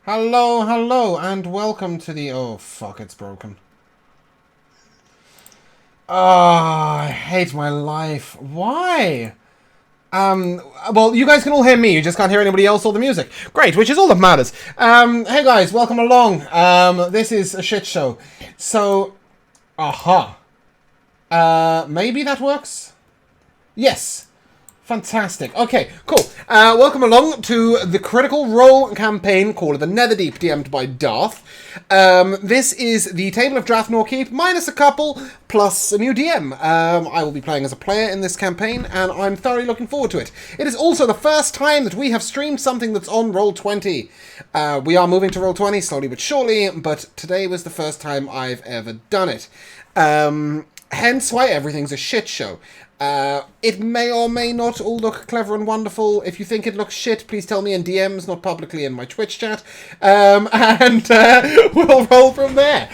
Hello, hello, and welcome to the... Oh, fuck, it's broken. Ah, I hate my life. Why? Well, you guys can all hear me, you just can't hear anybody else or the music. Great, which is all that matters. Hey guys, welcome along. This is a shit show. So, aha. Maybe that works? Yes. Fantastic. Okay, cool. Welcome along to the Critical Role campaign called The Netherdeep, DM'd by Darth. This is the Table of Drafthnor Keep, minus a couple, plus a new DM. I will be playing as a player in this campaign, and I'm thoroughly looking forward to it. It is also the first time that we have streamed something that's on Roll20. We are moving to Roll20 slowly but surely, but today was the first time I've ever done it. Hence why everything's a shit show. It may or may not all look clever and wonderful. If you think it looks shit, please tell me in DMs, not publicly in my Twitch chat. And we'll roll from there.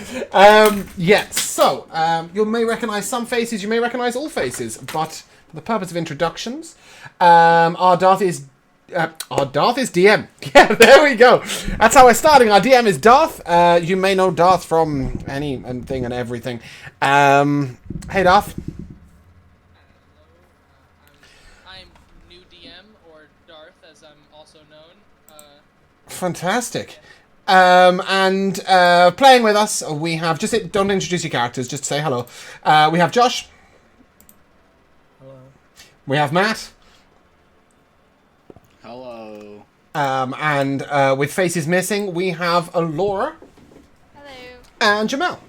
You may recognize some faces, you may recognize all faces, but for the purpose of introductions, our Darth is DM. Yeah, there we go. That's how we're starting. Our DM is Darth. You may know Darth from anything and everything. Hey, Darth. Fantastic. Playing with us, we have... don't introduce your characters, just say hello. We have Josh. Hello. We have Matt. Hello. With faces missing, we have Laura. Hello. And Jamel.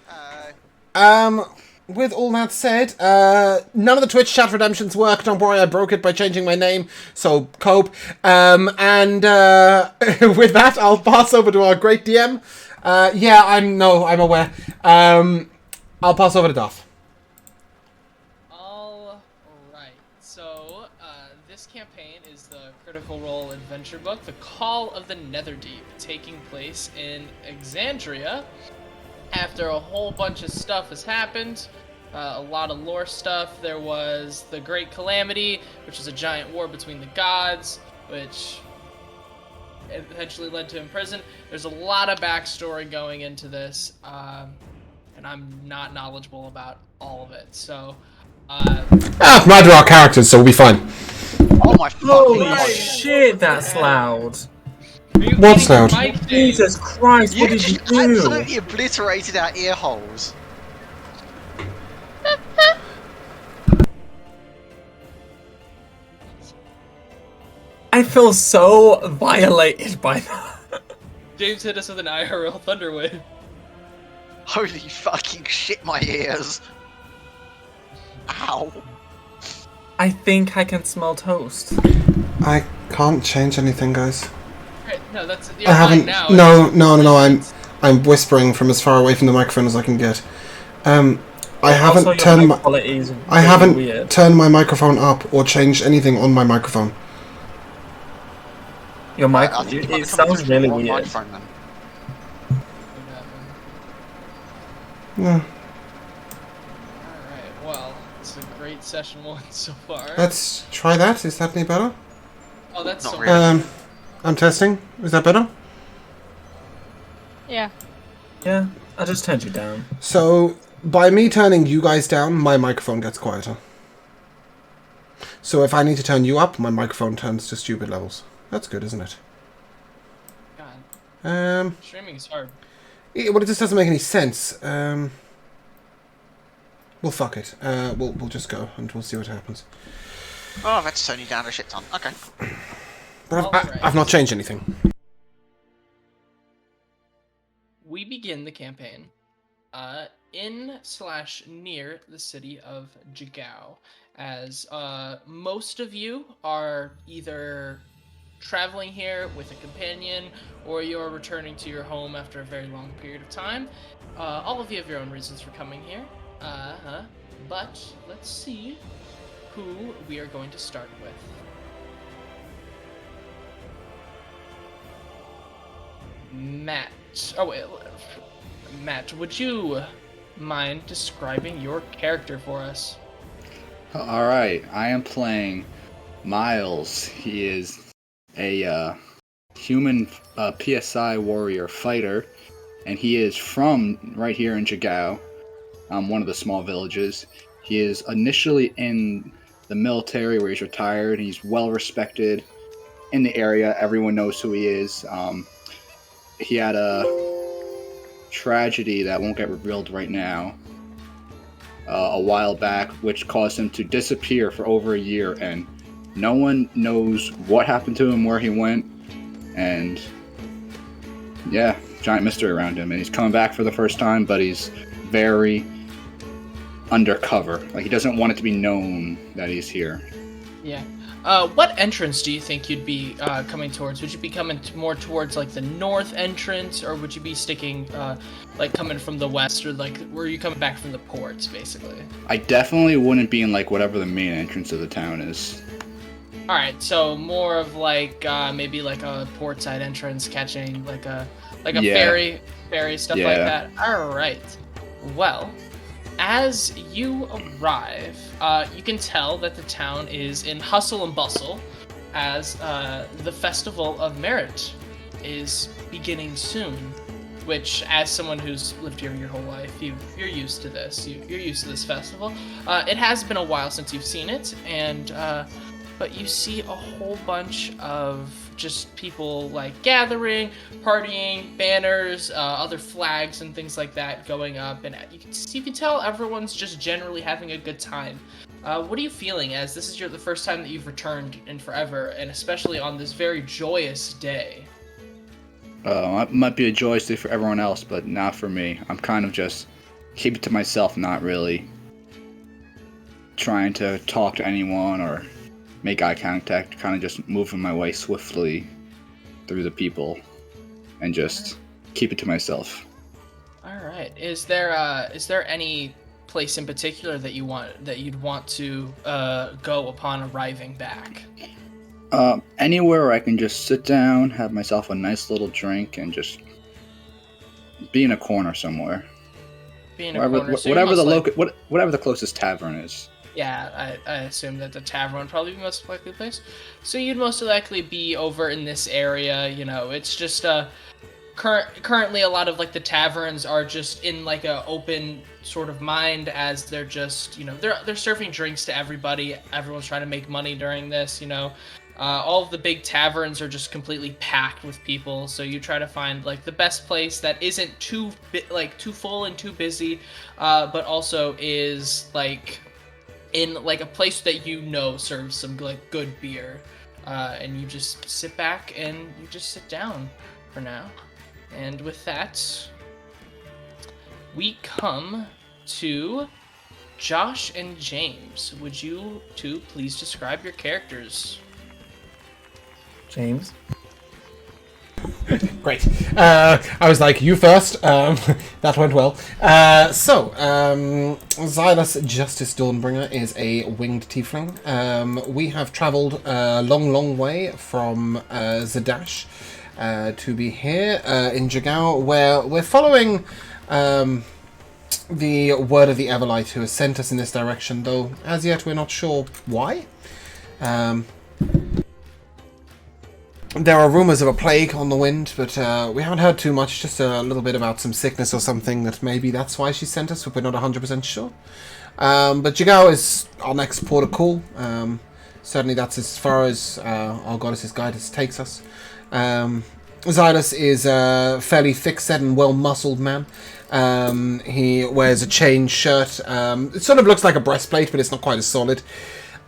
Hi. With all that said, none of the Twitch chat redemptions work. Don't worry, I broke it by changing my name, so cope. With that, I'll pass over to our great DM. I'm aware. I'll pass over to Darth. All right. So, this campaign is the Critical Role adventure book, The Call of the Netherdeep, taking place in Exandria. After a whole bunch of stuff has happened, a lot of lore stuff. There was the Great Calamity, which was a giant war between the gods, which eventually led to imprison. There's a lot of backstory going into this, and I'm not knowledgeable about all of it. So, neither are our characters, so we'll be fine. Oh my fucking Holy god. shit, that's loud. What's loud? Jesus Christ, what You did you just do? absolutely obliterated our ear holes. I feel so violated by that. James hit us with an IRL Thunderwave. Holy fucking shit, my ears. Ow. I think I can smell toast. I can't change anything, guys. Right, no, that's I haven't. now. No. I'm whispering from as far away from the microphone as I can get. I haven't Also, turned your my. mic quality is I really haven't weird. turned my microphone up or changed anything on my microphone. Your mic, I think you might be it coming sounds through really the wrong weird. microphone, then. Yeah. Alright, well, it's a great session one so far. Let's try that. Is that any better? Oh, that's Not so really. I'm testing. Is that better? Yeah. Yeah, I just turned you down. So, by me turning you guys down, my microphone gets quieter. So if I need to turn you up, my microphone turns to stupid levels. That's good, isn't it? God, streaming is hard. Well, it just doesn't make any sense. Well, fuck it. We'll just go and we'll see what happens. Oh, I've had to turn you down a shit ton. Okay. But Alright. I've not changed anything. We begin the campaign in/near the city of Jigow, as most of you are either traveling here with a companion or you're returning to your home after a very long period of time. All of you have your own reasons for coming here. But let's see who we are going to start with. Matt. Oh, wait. Matt, would you mind describing your character for us? Alright, I am playing Miles. He is a human PSI warrior fighter, and he is from right here in Jigow, one of the small villages. He is initially in the military where he's retired. He's well respected in the area. Everyone knows who he is. He had a tragedy that won't get revealed right now a while back, which caused him to disappear for over a year, and no one knows what happened to him, where he went, and yeah, giant mystery around him. And he's coming back for the first time, but he's very undercover. Like, he doesn't want it to be known that he's here. Yeah. What entrance do you think you'd be coming towards? Would you be coming more towards like the north entrance, or would you be sticking like coming from the west, or like were you coming back from the ports, basically? I definitely wouldn't be in like whatever the main entrance of the town is. All right, so more of like maybe like a port side entrance, catching like a Yeah. ferry stuff Yeah. like that. All right. Well, as you arrive, you can tell that the town is in hustle and bustle, as the Festival of Merit is beginning soon. Which, as someone who's lived here your whole life, you're used to this. You're used to this festival. It has been a while since you've seen it, and but you see a whole bunch of just people like gathering, partying, banners, other flags and things like that going up, and you can tell everyone's just generally having a good time. What are you feeling, as this is the first time that you've returned in forever, and especially on this very joyous day? It might be a joyous day for everyone else, but not for me. I'm kind of just keep it to myself, not really trying to talk to anyone or make eye contact, kind of just moving my way swiftly through the people and just keep it to myself. All right. Is there any place in particular that you'd want to go upon arriving back? Anywhere where I can just sit down, have myself a nice little drink, and just be in a corner somewhere. Whatever the closest tavern is. Yeah, I assume that the tavern would probably be the most likely place. So you'd most likely be over in this area. You know, it's just currently a lot of like the taverns are just in like a open sort of mind, as they're just, you know, they're serving drinks to everybody. Everyone's trying to make money during this. You know, all of the big taverns are just completely packed with people. So you try to find like the best place that isn't too full and too busy, but also is like in like a place that you know serves some like good beer, and you just sit back and you just sit down for now. And with that, we come to Josh and James. Would you two please describe your characters? James? Great. I was like, you first. That went well. Xylus Justice Dawnbringer is a winged tiefling. We have travelled a long, long way from Zadash to be here in Jigow, where we're following the word of the Everlight, who has sent us in this direction, though as yet we're not sure why. There are rumours of a plague on the wind, but we haven't heard too much, just a little bit about some sickness or something, that maybe that's why she sent us, but we're not 100% sure. But Jigow is our next port of call. Certainly that's as far as our goddess's guidance takes us. Xylus is a fairly thick-set and well-muscled man. He wears a chain shirt. It sort of looks like a breastplate, but it's not quite as solid.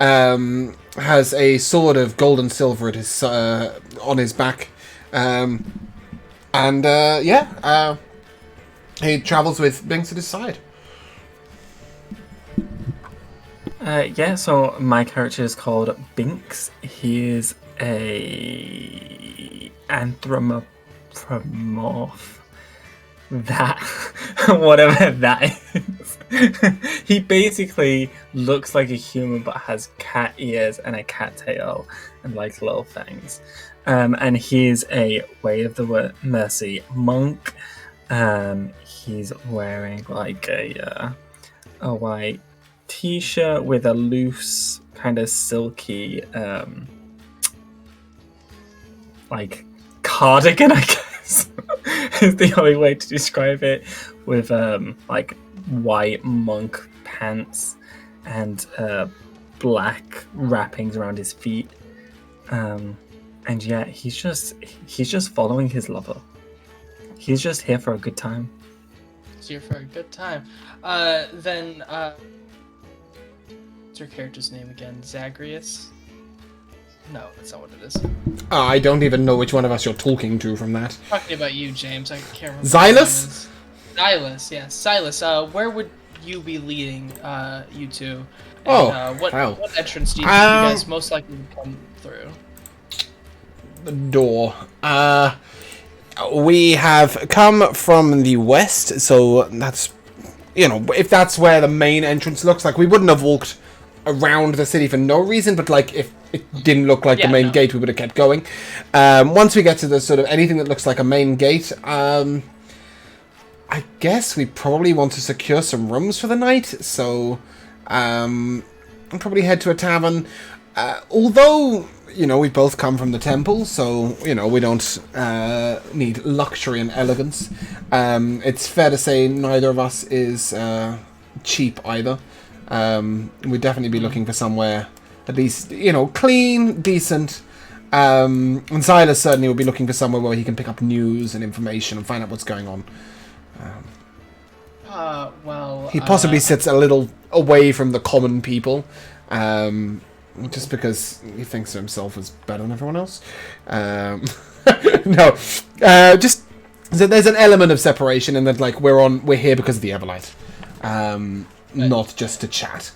Has a sword of gold and silver at his on his back, he travels with Binks at his side. So my character is called Binks. He is a anthropomorph. That, whatever that is. He basically looks like a human but has cat ears and a cat tail and like little fangs. And he's a Way of the Mercy monk. He's wearing like a white t-shirt with a loose kind of silky like cardigan, I guess, is the only way to describe it, with like white monk pants and black wrappings around his feet. And yeah, he's just following his lover. He's just here for a good time. It's here for a good time. Then what's your character's name again? Zagreus? No, that's not what it is. I don't even know which one of us you're talking to from that. Talking about you, James. I can't remember. Xylus? Silas, yeah, Silas. Where would you be leading you to? And, what entrance do you think you guys most likely would come through? The door. We have come from the west, so that's, if that's where the main entrance looks like, we wouldn't have walked around the city for no reason, but like if it didn't look like the main gate, we would have kept going. Once we get to the sort of anything that looks like a main gate, I guess we probably want to secure some rooms for the night, so I'll probably head to a tavern. Although, we both come from the temple, so, we don't need luxury and elegance. It's fair to say neither of us is cheap either. We'd definitely be looking for somewhere at least, clean, decent. And Silas certainly would be looking for somewhere where he can pick up news and information and find out what's going on. He possibly sits a little away from the common people, just because he thinks of himself as better than everyone else. No, just so there's an element of separation in that, like, we're here because of the Everlight, not just to chat.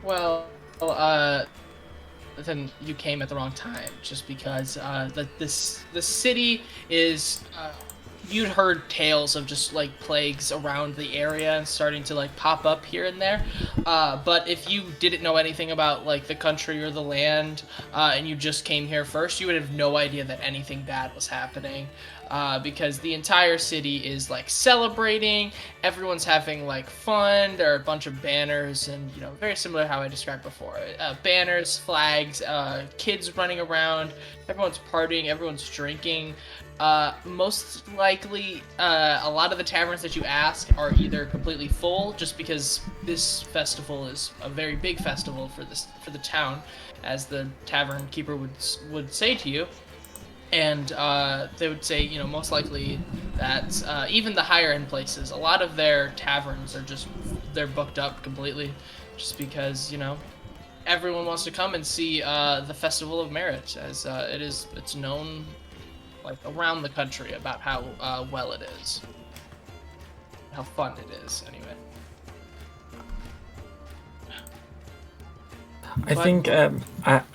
Well, then you came at the wrong time, just because the city is. You'd heard tales of just like plagues around the area and starting to like pop up here and there, but if you didn't know anything about like the country or the land, and you just came here first, you would have no idea that anything bad was happening, because the entire city is like celebrating. Everyone's having like fun. There are a bunch of banners and, very similar to how I described before, banners, flags, kids running around, everyone's partying, everyone's drinking. Most likely, a lot of the taverns that you ask are either completely full, just because this festival is a very big festival for the town, as the tavern keeper would say to you, and they would say, most likely that even the higher end places, a lot of their taverns are they're booked up completely, just because everyone wants to come and see the Festival of Merit, as it's known, like, around the country about how well it is. How fun it is, anyway. I think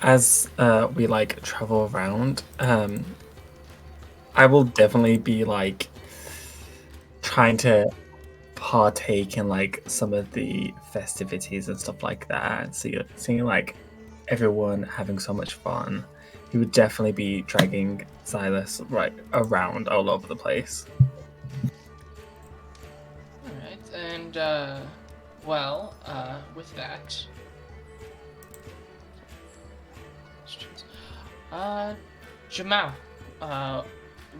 as we like travel around, I will definitely be like trying to partake in like some of the festivities and stuff like that. Seeing like everyone having so much fun. He would definitely be dragging Silas right around all over the place. Alright, and, with that... Jigow,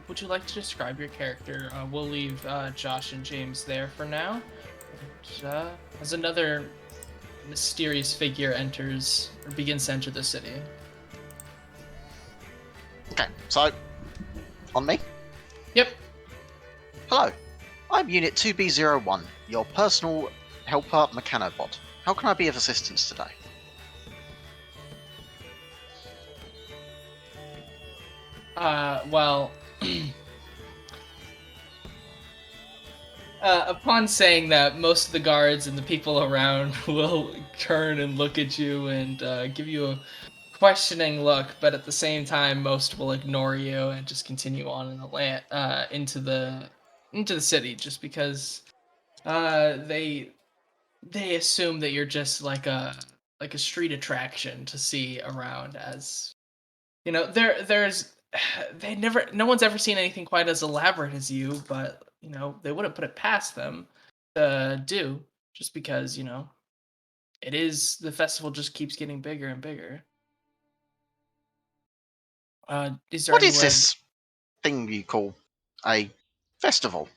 would you like to describe your character? We'll leave Josh and James there for now. And, as another mysterious figure begins to enter the city. Okay, so, on me? Yep. Hello, I'm Unit 2B01, your personal helper mechanobot. How can I be of assistance today? Upon saying that, most of the guards and the people around will turn and look at you and give you a questioning look, but at the same time, most will ignore you and just continue on in the land, into the city, just because they assume that you're just like a street attraction to see around, as there's no one's ever seen anything quite as elaborate as you, but they wouldn't put it past them to do, just because the festival just keeps getting bigger and bigger. Is there What is anywhere? this thing you call a festival?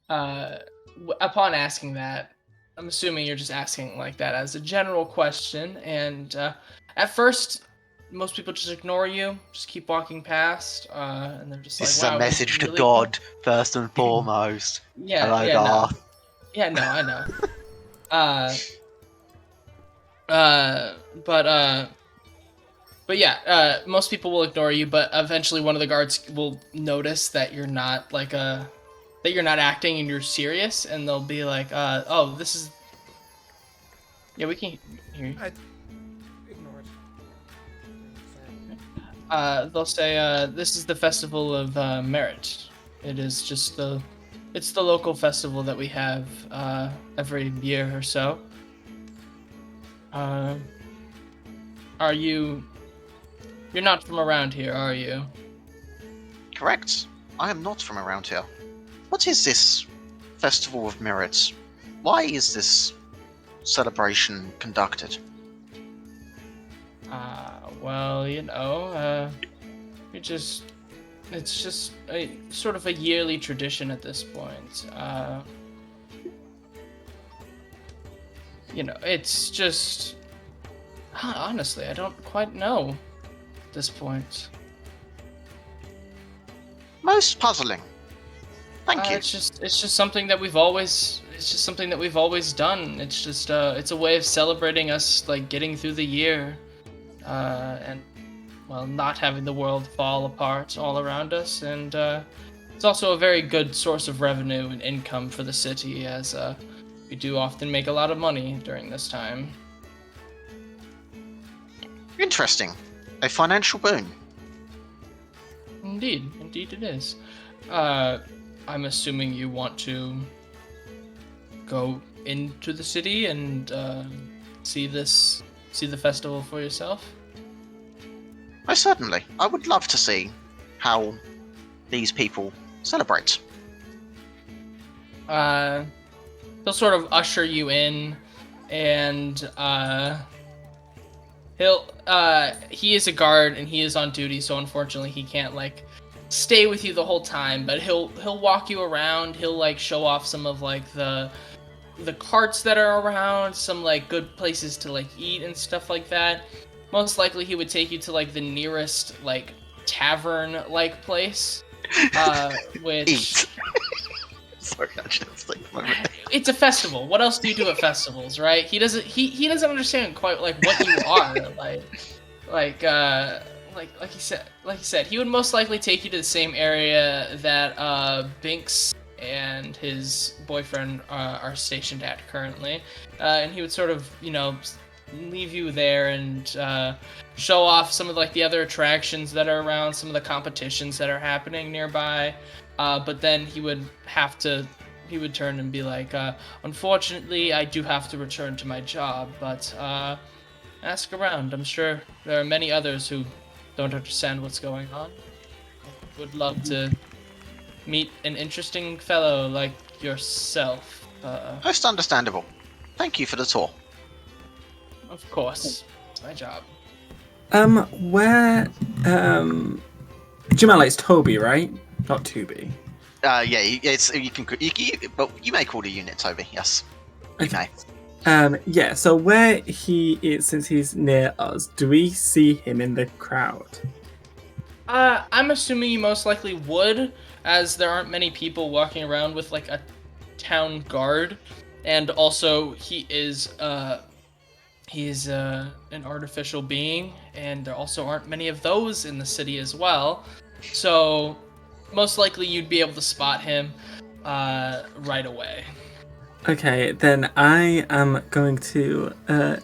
Upon asking that, I'm assuming you're just asking like that as a general question, and at first, most people just ignore you, just keep walking past, and they're just like, This is a "Wow, he's message to really cool." God, first and foremost. Yeah, Hello, yeah, no, Darth. yeah, no, I know. Uh, uh, but uh, but yeah, most people will ignore you, but eventually one of the guards will notice that you're not that you're not acting and you're serious, and they'll be like, "Oh, this is." Yeah, we can hear you. Ignore it. They'll say, "This is the festival of merit. It is just it's the local festival that we have every year or so. Uh, are you? You're not from around here, are you?" Correct. I am not from around here. What is this Festival of Merits? Why is this celebration conducted? Well, we just it's just a sort of a yearly tradition at this point. It's just honestly, I don't quite know at this point. Most puzzling. Thank you. It's just something that we've always done. It's a way of celebrating us like getting through the year, and well, not having the world fall apart all around us, and it's also a very good source of revenue and income for the city, as we do often make a lot of money during this time. Interesting. A financial boon. Indeed it is. I'm assuming you want to go into the city and see the festival for yourself. Most certainly. I would love to see how these people celebrate. He'll sort of usher you in, and he is a guard and he is on duty, so unfortunately he can't like stay with you the whole time, but he'll walk you around. He'll like show off some of like the carts that are around, some like good places to like eat and stuff like that. Most likely he would take you to like the nearest like tavern like place, which Eat. Sorry, I just think it's a festival. What else do you do at festivals, right? He doesn't understand quite like what you are like he said he would most likely take you to the same area that Binks and his boyfriend are stationed at currently, and he would sort of leave you there and show off some of like the other attractions that are around, some of the competitions that are happening nearby, but then he would turn and be like, unfortunately I do have to return to my job, but ask around. I'm sure there are many others who don't understand what's going on. Would love to meet an interesting fellow like yourself. Most understandable. Thank you for the tour. Of course, it's my job. Where, Jamala, it's Toby, right? Not Tubi. Yeah, it's but you may call the unit Toby. Yes, you may. Yeah. So where he is, since he's near us, do we see him in the crowd? I'm assuming you most likely would, as there aren't many people walking around with like a town guard, and also he is he's an artificial being, and there also aren't many of those in the city as well. So most likely you'd be able to spot him right away. Okay, then I am going to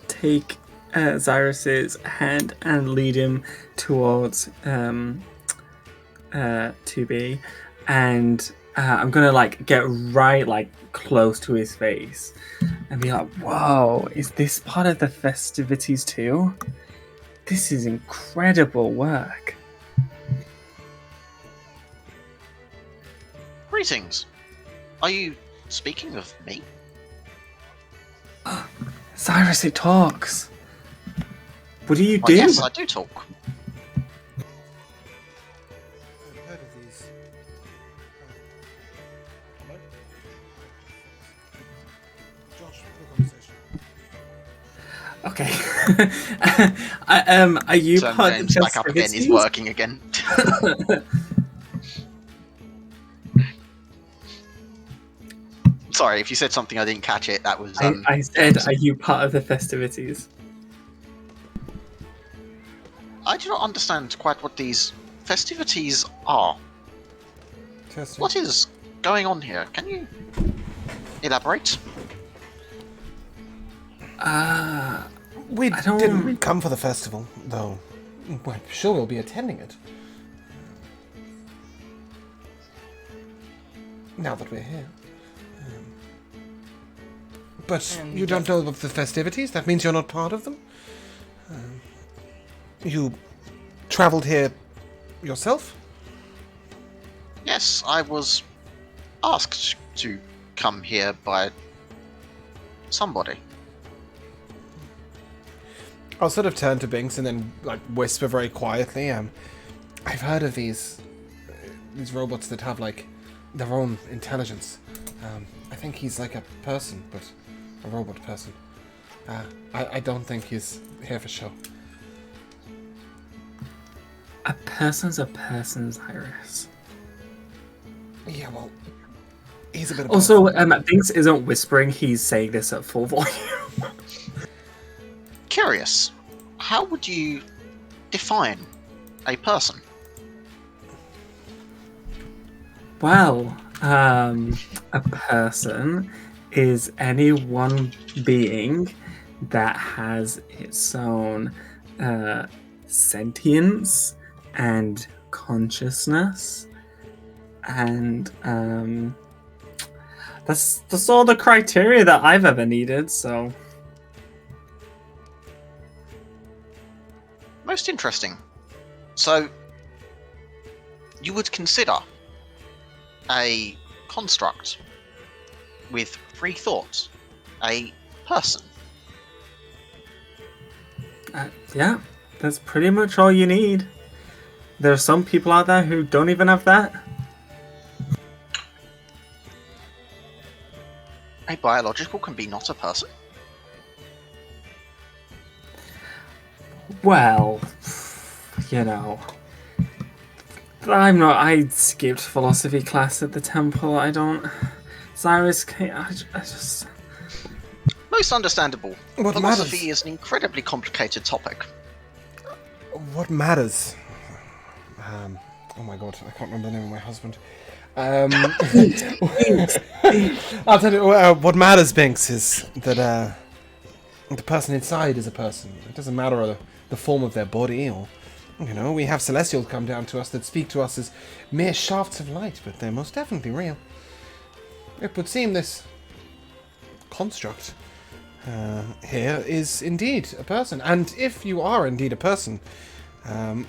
take Cyrus's hand and lead him towards 2B, and I'm gonna like get right like close to his face and be like, "Whoa, is this part of the festivities too? This is incredible work." Greetings. Are you speaking of me? Cyrus, it talks. What do you Well, do? yes, I do talk. I've heard of these. Hello? Josh, the conversation. Okay. Are you Turn part of James the back up again. He's festivities? working again. Sorry, if you said something I didn't catch it, that was I said, James. are you part of the festivities? I do not understand quite what these festivities are. Testing. What is going on here? Can you elaborate? We I don't- didn't come for the festival, though. Well, sure we'll be attending it. Now that we're here. But And, you don't know of the festivities? That means you're not part of them? You travelled here yourself? Yes, I was asked to come here by somebody. I'll sort of turn to Binks and then like whisper very quietly. I've heard of these robots that have like their own intelligence. I think he's like a person, but a robot person. I don't think he's here for show. A person's a person's, Iris. Yeah, well, he's a bit of Also, Binks isn't whispering, he's saying this at full volume. Curious, how would you define a person? Well, a person is any one being that has its own sentience and consciousness, and that's all the criteria that I've ever needed. So Most interesting. So, you would consider a construct with free thought a person? yeah, that's pretty much all you need. There are some people out there who don't even have that. A biological can be not a person? Well, you know, I skipped philosophy class at the temple. I don't. Cyrus, I just. Most understandable. What Philosophy matters? is an incredibly complicated topic. What matters? Oh my god, I can't remember the name of my husband. I'll tell you, what matters, Binks, is that the person inside is a person. It doesn't matter the form of their body, or, you know, we have Celestials come down to us that speak to us as mere shafts of light, but they're most definitely real. It would seem this construct here is indeed a person. And if you are indeed a person,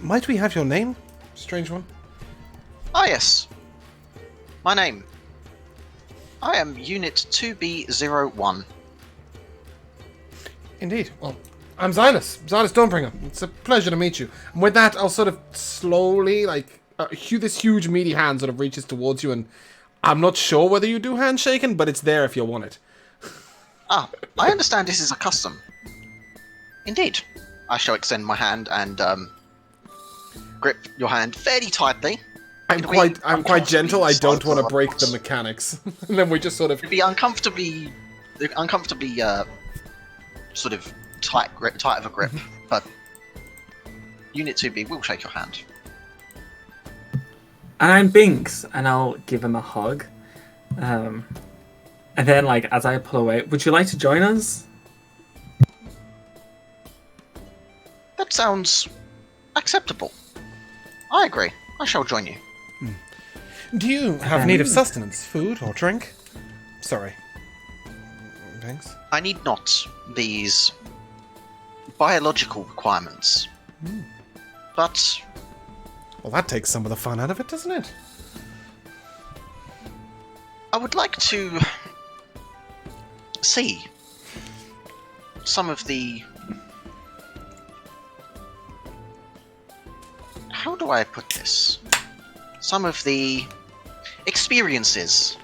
might we have your name, strange one? Ah, yes. My name. I am Unit 2B01. Indeed. Well, I'm Xylus. Xylus Dawnbringer. It's a pleasure to meet you. And with that, I'll sort of slowly, like, this huge meaty hand sort of reaches towards you, and I'm not sure whether you do handshaking, but it's there if you want it. Ah, I understand this is a custom. Indeed. I shall extend my hand and grip your hand fairly tightly. I'm It'll be quite gentle. I don't want to uncomfortably break the close. mechanics. And then we just sort of... It'd be uncomfortably sort of tight of a grip, but Unit 2B will shake your hand. And I'm Binks, and I'll give him a hug. And then, like, as I pull away, would you like to join us? That sounds acceptable. I agree. I shall join you. Do you have need of sustenance, food, or drink? Sorry. Thanks. I need not these biological requirements. But Well, that takes some of the fun out of it, doesn't it? I would like to see some of the how do I put this? Some of the experiences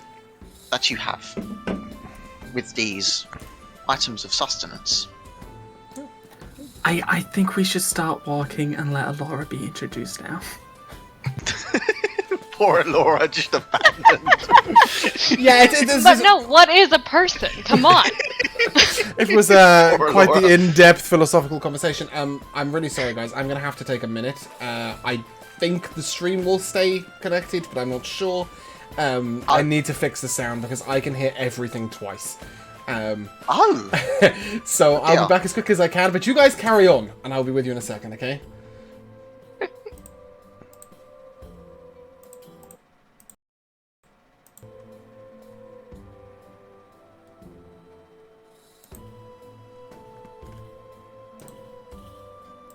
that you have with these items of sustenance. I think we should start walking and let Alora be introduced now. Poor Laura, just abandoned. Yeah, But no, what is a person? Come on. it was Poor quite Laura. the in-depth philosophical conversation. I'm really sorry, guys. I'm gonna have to take a minute. I think the stream will stay connected, but I'm not sure. I need to fix the sound because I can hear everything twice. Oh, So I'll dear. be back as quick as I can, but you guys carry on, and I'll be with you in a second, okay?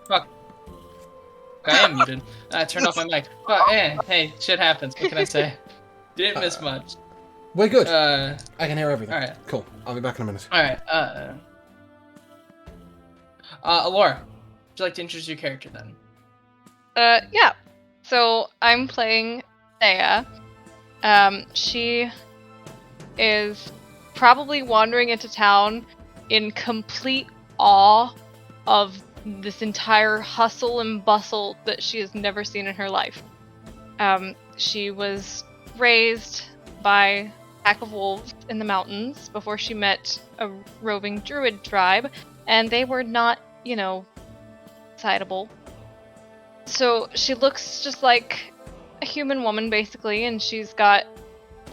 Fuck. I am muted. I turned off my mic. But hey, shit happens. What can I say? Didn't miss much. We're good. Uh, I can hear everything. alright. Cool. I'll be back in a minute. Alright, Alora, would you like to introduce your character then? Yeah. So I'm playing Thea. She is probably wandering into town in complete awe of this entire hustle and bustle that she has never seen in her life. She was raised by a pack of wolves in the mountains before she met a roving druid tribe, and they were not, excitable. So she looks just like a human woman, basically, and she's got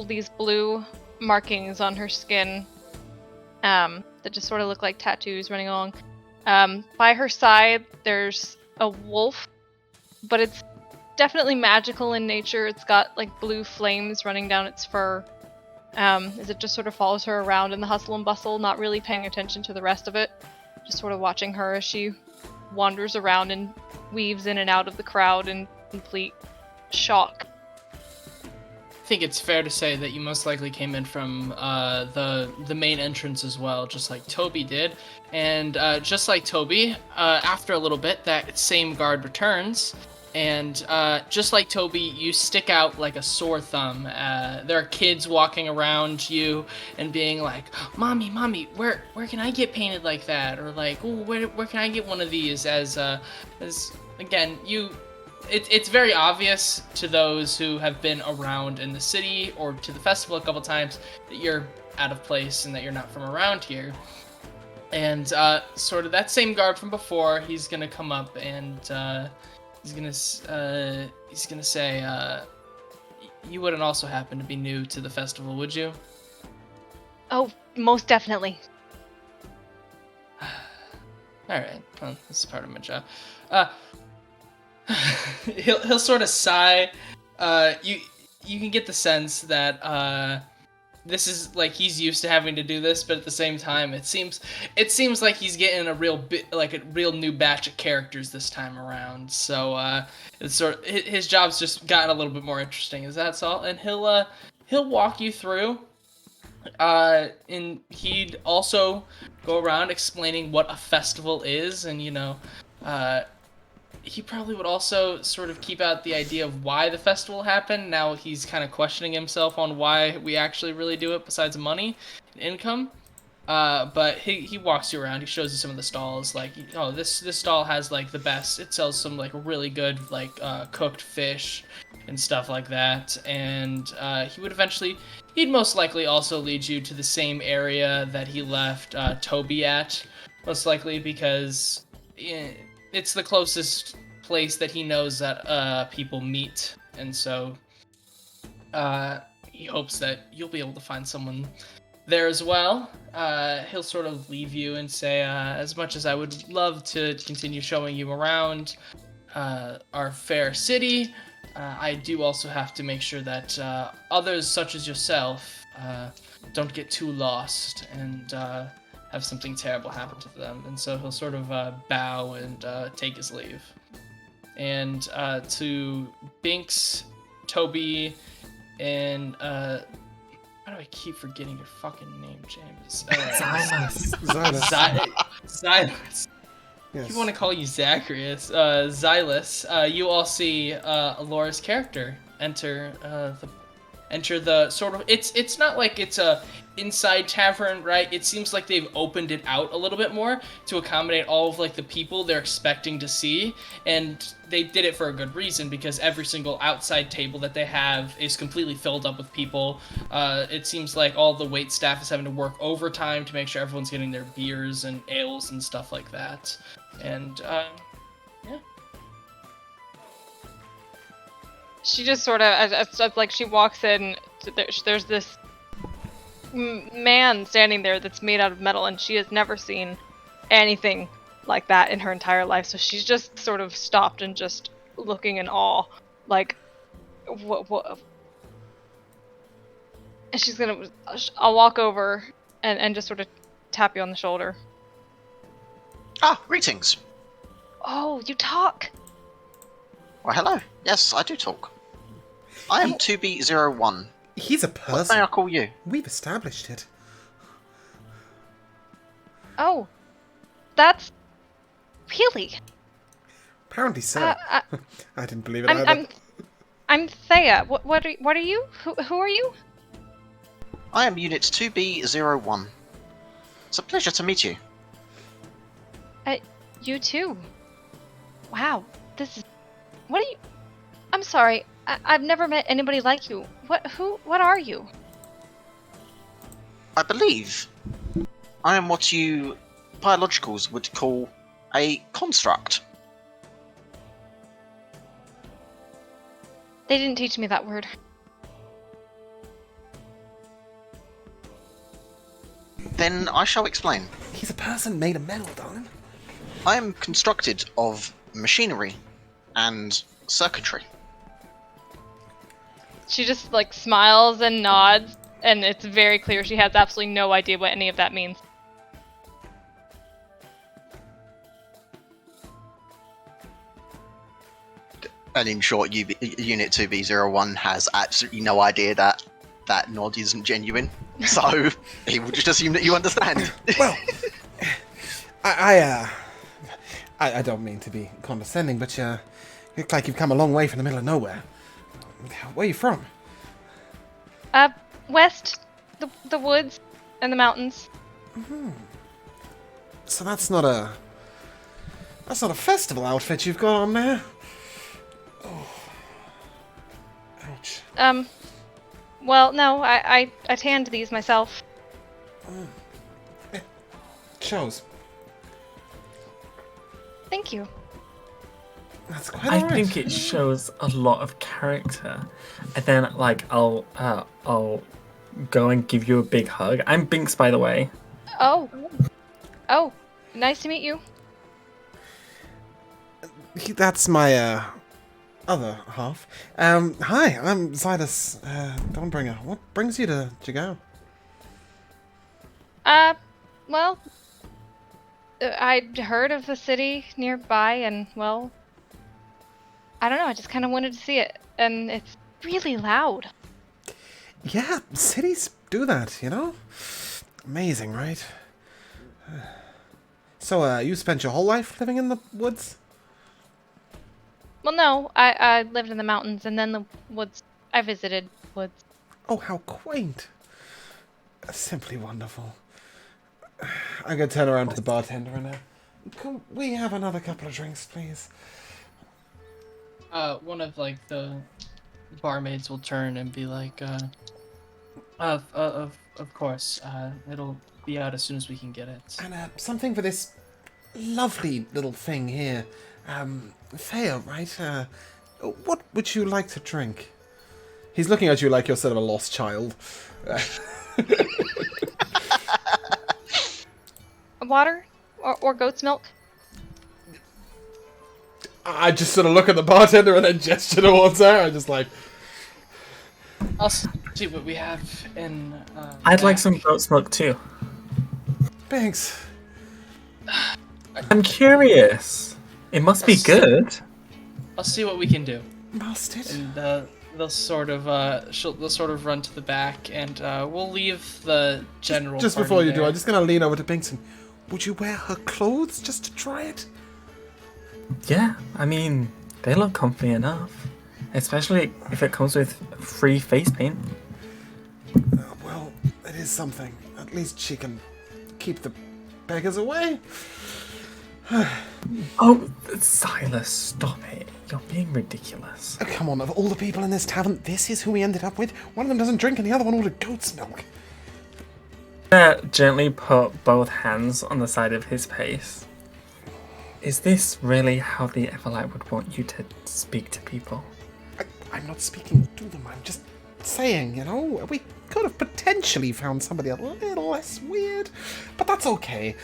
these blue markings on her skin that just sort of look like tattoos running along. By her side, there's a wolf, but it's definitely magical in nature. It's got like blue flames running down its fur, as it just sort of follows her around in the hustle and bustle, not really paying attention to the rest of it, just sort of watching her as she wanders around and weaves in and out of the crowd in complete shock. I think it's fair to say that you most likely came in from the main entrance as well, just like Toby did. And just like Toby, after a little bit, that same guard returns. And just like Toby, you stick out like a sore thumb. There are kids walking around you and being like, "Mommy, where can I get painted like that?" Or like, "Ooh, where can I get one of these?" As again, it's very obvious to those who have been around in the city or to the festival a couple times that you're out of place and that you're not from around here. And sort of that same guard from before, he's gonna come up and he's gonna say, "You wouldn't also happen to be new to the festival, would you?" Oh, most definitely. All right, well, this is part of my job. He'll sort of sigh. You can get the sense that this is like he's used to having to do this, but at the same time, it seems like he's getting a real new batch of characters this time around. So it's his job's just gotten a little bit more interesting. Is that all? And he'll walk you through. And he'd also go around explaining what a festival is, and he probably would also sort of keep out the idea of why the festival happened. Now he's kind of questioning himself on why we actually really do it besides money and income. But he walks you around. He shows you some of the stalls. Like, this stall has like the best. It sells some like really good like cooked fish and stuff like that. And he'd most likely also lead you to the same area that he left Toby at, most likely because it's the closest place that he knows that people meet, and so he hopes that you'll be able to find someone there as well. He'll sort of leave you and say, as much as I would love to continue showing you around our fair city, I do also have to make sure that others such as yourself don't get too lost and have something terrible happen to them. And so he'll sort of bow and take his leave. And to Binks, Toby, and how do I keep forgetting your fucking name, James? Silas. Xylus. Silas. Yes. If you want to call you Zacharias, Xylus, you all see Alora's character enter the sort of it's not like it's a inside tavern, right? It seems like they've opened it out a little bit more to accommodate all of like the people they're expecting to see, and they did it for a good reason because every single outside table that they have is completely filled up with people. It seems like all the wait staff is having to work overtime to make sure everyone's getting their beers and ales and stuff like that. And yeah. She just sort of, it's like she walks in, there's this man standing there that's made out of metal, and she has never seen anything like that in her entire life. So she's just sort of stopped and just looking in awe, like, what? And she's gonna, I'll walk over and just sort of tap you on the shoulder. Ah, greetings. Oh, you talk. Well, hello. Yes, I do talk. I am 2B01. He's a What person. may I call you? We've established it. Oh, that's really. Apparently so. I didn't believe it either. I'm Thea. What are you? Who are you? I am Unit 2B01. It's a pleasure to meet you. You too. Wow, this is. What are you? I'm sorry. I've never met anybody like you. What are you? I believe I am what you biologicals would call a construct. They didn't teach me that word. Then I shall explain. He's a person made of metal, darling. I am constructed of machinery and circuitry. She just like smiles and nods, and it's very clear she has absolutely no idea what any of that means. And in short, Unit 2B01 has absolutely no idea that that nod isn't genuine. So he will just assume that you understand. Well, I don't mean to be condescending, but you look like you've come a long way from the middle of nowhere. Where are you from? West, the woods and the mountains. So that's not a festival outfit you've got on there. Oh. Ouch. Well, no, I tanned these myself. It shows. Thank you. That's quite I alright. think it shows a lot of character. And then, like, I'll go and give you a big hug. I'm Binks, by the way. Oh, nice to meet you. That's my other half. Hi, I'm Zydus Dawnbringer. What brings you to Jigow? Well, I'd heard of the city nearby, and well, I don't know. I just kind of wanted to see it, and it's really loud. Yeah, cities do that, you know? Amazing, right? So, you spent your whole life living in the woods? Well, no, I lived in the mountains, and then the woods. I visited woods. Oh, how quaint. Simply wonderful. I'm gonna turn around to the bartender and can we have another couple of drinks, please? One of like the barmaids will turn and be like, of course, it'll be out as soon as we can get it. And something for this lovely little thing here. Thea, right? What would you like to drink? He's looking at you like you're sort of a lost child. Water or goat's milk. I just sort of look at the bartender and then gesture towards her. I'm just like... I'll see what we have in. I'd like some goat's milk too. Thanks. I'm curious. It must be good. I'll see what we can do. Must it? And they'll sort of they'll sort of run to the back, and we'll leave the general. Just party before you do, there. I'm just going to lean over to Binks and... Would you wear her clothes just to try it? Yeah, I mean, they look comfy enough. Especially if it comes with free face paint. Well, it is something. At least she can keep the beggars away. Oh, Silas, stop it. You're being ridiculous. Oh, come on, of all the people in this tavern, this is who we ended up with? One of them doesn't drink and the other one ordered goat's milk. Gently put both hands on the side of his face. Is this really how the Everlight would want you to speak to people? I'm not speaking to them, I'm just saying, you know, we could have potentially found somebody a little less weird, but that's okay.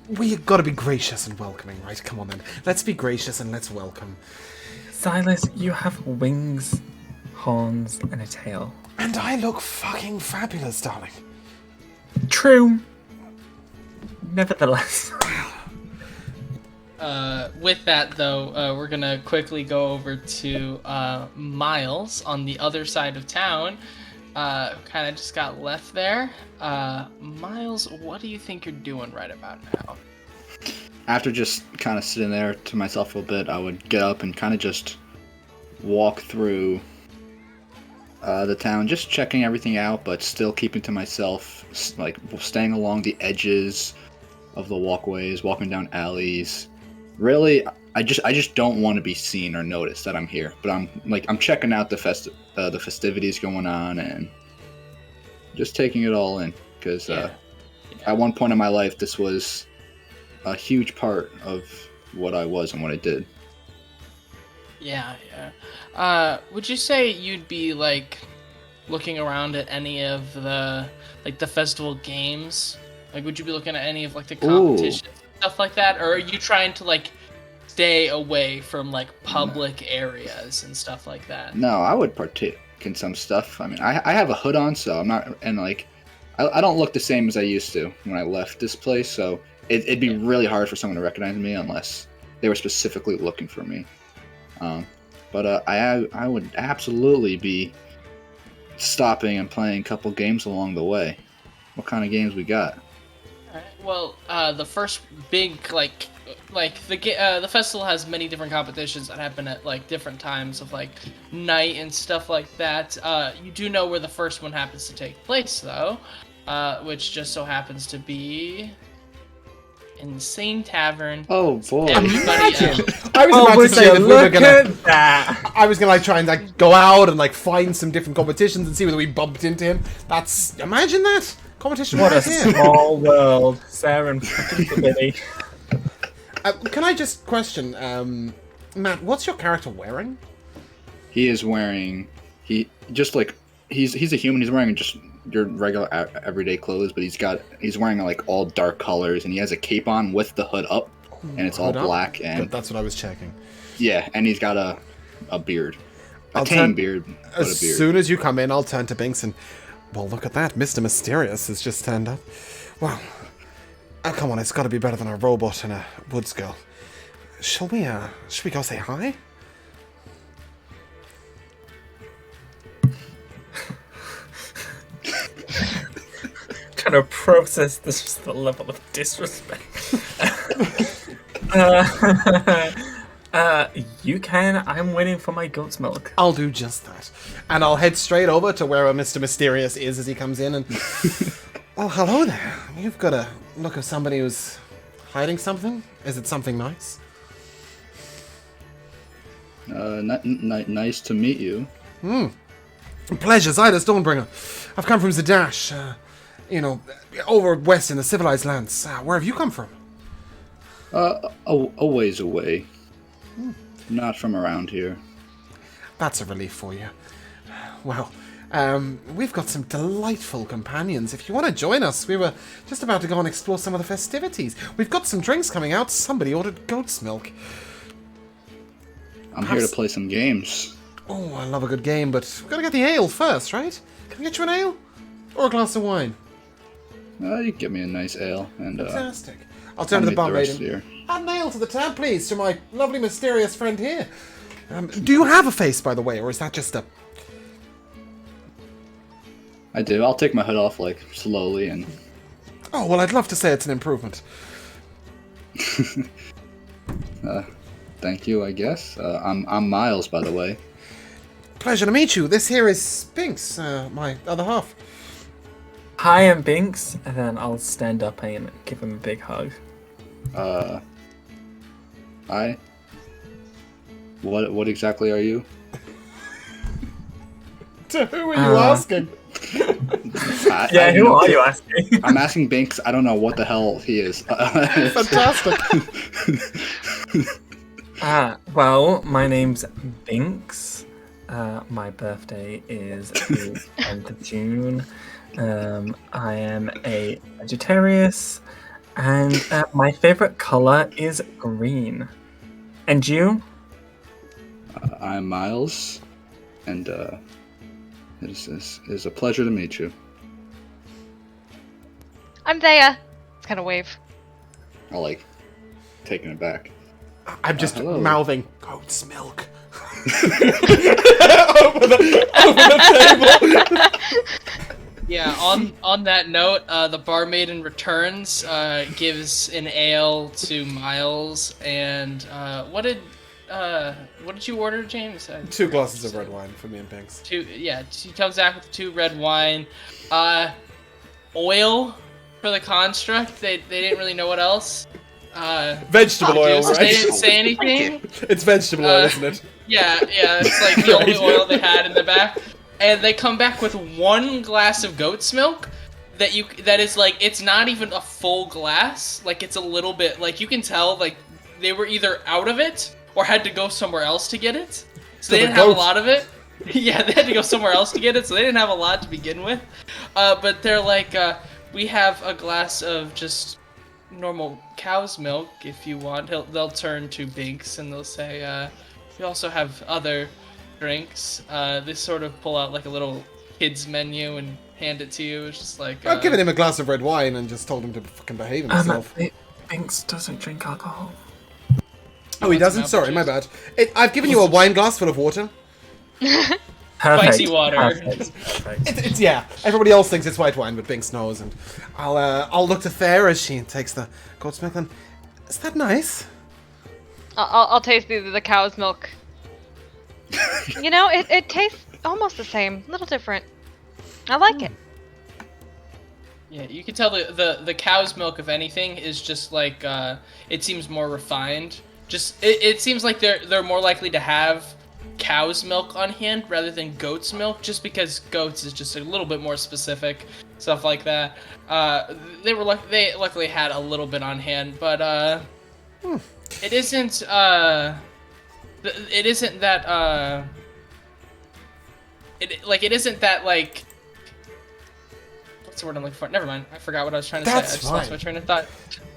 We gotta be gracious and welcoming, right? Come on then, let's be gracious and let's welcome. Silas, you have wings, horns, and a tail. And I look fucking fabulous, darling. True. Nevertheless. With that, though, we're gonna quickly go over to Miles on the other side of town. Kind of just got left there. Miles, what do you think you're doing right about now? After just kind of sitting there to myself a bit, I would get up and kind of just walk through the town, just checking everything out, but still keeping to myself, like staying along the edges of the walkways, walking down alleys. Really, I just don't want to be seen or noticed that I'm here. But I'm checking out the festivities going on and just taking it all in, because at one point in my life, this was a huge part of what I was and what I did. Yeah. Would you say you'd be like looking around at any of the festival games? Like, would you be looking at any of like the competitions, stuff like that, or are you trying to like stay away from like public areas and stuff like that? No, I would partake in some stuff. I mean, I have a hood on, so I'm not, and like, I don't look the same as I used to when I left this place. So it'd be really hard for someone to recognize me unless they were specifically looking for me. But I would absolutely be stopping and playing a couple games along the way. What kind of games we got? Well, the first big the festival has many different competitions that happen at like different times of like night and stuff like that. You do know where the first one happens to take place though, which just so happens to be Insane Tavern. Oh boy! Imagine! I was about to say that we were gonna. I was gonna like try and like go out and like find some different competitions and see whether we bumped into him. That's imagine that competition. What right a here. small world, Sarah and Billy. Can I just question, Matt? What's your character wearing? He is wearing he's a human. He's wearing just your regular everyday clothes, but he's wearing like all dark colors, and he has a cape on with the hood up, and it's all black. And good, that's what I was checking. Yeah, and he's got a beard, a tame beard, but a beard. As soon as you come in, I'll turn to Binks and, well, look at that, Mr. Mysterious has just turned up. Wow. Come on, it's got to be better than a robot and a woods girl. Shall we go say hi? Trying to process the level of disrespect. You can. I'm waiting for my goat's milk. I'll do just that. And I'll head straight over to where Mr. Mysterious is as he comes in and... Well, hello there. You've got a look of somebody who's hiding something? Is it something nice? Nice to meet you. Pleasure, Zidus Dawnbringer. I've come from Zadash, over west in the civilized lands. Where have you come from? A ways away. Not from around here. That's a relief for you. Well, we've got some delightful companions. If you want to join us, we were just about to go and explore some of the festivities. We've got some drinks coming out. Somebody ordered goat's milk. I'm here to play some games. Oh, I love a good game, but we've got to get the ale first, right? Can I get you an ale? Or a glass of wine? You give me a nice ale, and fantastic. I'll turn to the barmaid and here. add an ale to the tab, please, to my lovely mysterious friend here. Do you have a face, by the way, or is that just a... I do. I'll take my hood off, like, slowly, and... Oh, well, I'd love to say it's an improvement. thank you, I guess. I'm Miles, by the way. Pleasure to meet you. This here is Spinks, my other half. Hi, I'm Binks, and then I'll stand up and give him a big hug. Hi. What exactly are you? To who are you asking? Who are you asking? I'm asking Binks. I don't know what the hell he is. Fantastic. Well, my name's Binks. My birthday is the 10th of June. I am a Sagittarius, and my favorite color is green. And you? I'm Miles, and it is a pleasure to meet you. I'm Thea. It's kind of wave. I like taking it back. I'm just hello. mouthing goat's milk. over the table. Yeah, on that note, the barmaiden returns, gives an ale to Miles, and what did you order, James? 2 glasses of red wine for me and Binks. She comes back with 2 red wine, oil for the construct. They didn't really know what else. Vegetable oil, juice. right? They didn't say anything. It's vegetable oil, isn't it? Yeah, it's like the only oil they had in the back. And they come back with 1 glass of goat's milk that is like, it's not even a full glass. Like, it's a little bit, like, you can tell, like, they were either out of it or had to go somewhere else to get it. So they didn't have a lot of it. Yeah, they had to go somewhere else to get it, so they didn't have a lot to begin with. But they're like, we have a glass of just normal cow's milk if you want. They'll turn to Binks and they'll say, we also have other drinks. They sort of pull out like a little kids menu and hand it to you. It's just like I've given him a glass of red wine and just told him to fucking behave himself. Binks doesn't drink alcohol. Oh, he doesn't? Sorry, my bad. I've given you a wine glass full of water. Perfect. Spicy water. Perfect. It's yeah. Everybody else thinks it's white wine, but Binks knows, and I'll look to Thea as she takes the goat's milk. And is that nice? I'll taste the cow's milk. You know, it tastes almost the same, a little different. I like it. Yeah, you can tell the cow's milk, if anything, is just like it seems more refined. Just it seems like they're more likely to have cow's milk on hand rather than goat's milk, just because goat's is just a little bit more specific, stuff like that. They luckily had a little bit on hand, but it isn't that it isn't that like, what's the word I'm looking for? Never mind, I forgot what I was trying to say. I just lost my train of thought.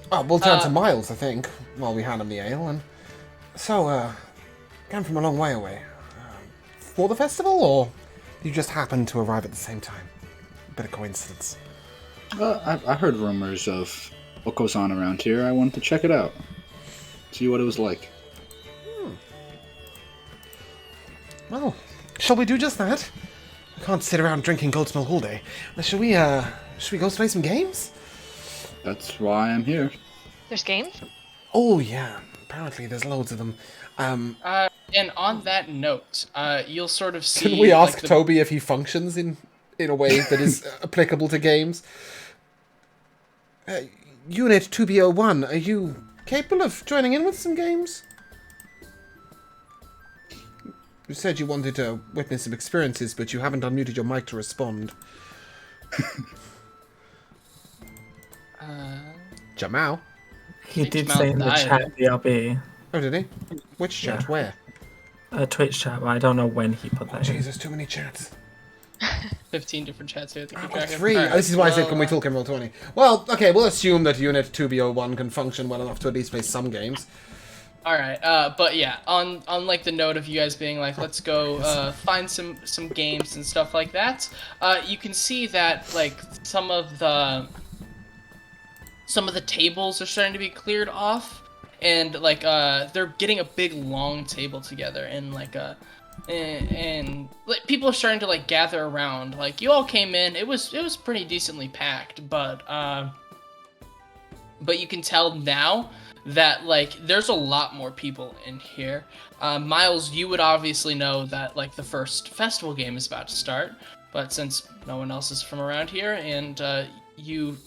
Oh, we'll turn to Miles, I think, while we hand him the ale. And so, came from a long way away. For the festival, or you just happened to arrive at the same time? Bit of coincidence. I heard rumors of what goes on around here. I wanted to check it out, see what it was like. Well, shall we do just that? We can't sit around drinking goat's milk all day. Should we go play some games? That's why I'm here. There's games? Oh, yeah. Apparently there's loads of them. And on that note, you'll sort of see. Can we ask like, Toby if he functions in a way that is applicable to games? Unit 2B01, are you capable of joining in with some games? You said you wanted to witness some experiences, but you haven't unmuted your mic to respond. Jamal? He did Mouth say in the died. chat BRB. Oh, did he? Which chat? Yeah. Where? Twitch chat, but I don't know when he put that in. Jesus, too many chats. 15 different chats here to keep I've track got of. 3. Alright, This is why I said, well, can we talk in Roll20? Well, okay, we'll assume that Unit 2B01 can function well enough to at least play some games. Alright, but yeah, on like the note of you guys being like, let's go find some games and stuff like that, you can see that like some of the tables are starting to be cleared off, and like they're getting a big long table together, and like and like, people are starting to like gather around. Like, you all came in, it was pretty decently packed, but you can tell now that like there's a lot more people in here. Miles, you would obviously know that like the first festival game is about to start, but since no one else is from around here and you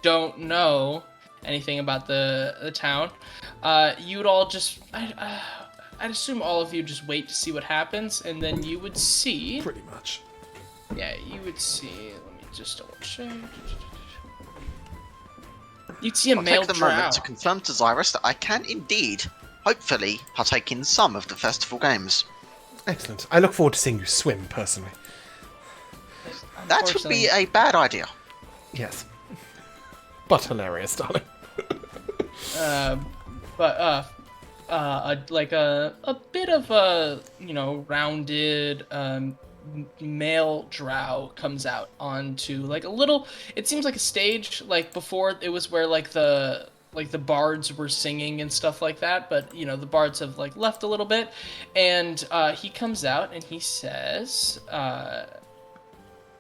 don't know anything about the town, you'd all just I'd assume all of you just wait to see what happens, and then you would see. Pretty much. Yeah, you would see. Let me just double check. You'd see a I'll male take the drow. moment to confirm to Zyrus that I can indeed, hopefully, partake in some of the festival games. Excellent. I look forward to seeing you swim, personally. That would be a bad idea. Yes. But hilarious, darling. Like a bit of a rounded male drow comes out onto like a little. It seems like a stage. Like before, it was where like the bards were singing and stuff like that. But the bards have like left a little bit, and he comes out and he says,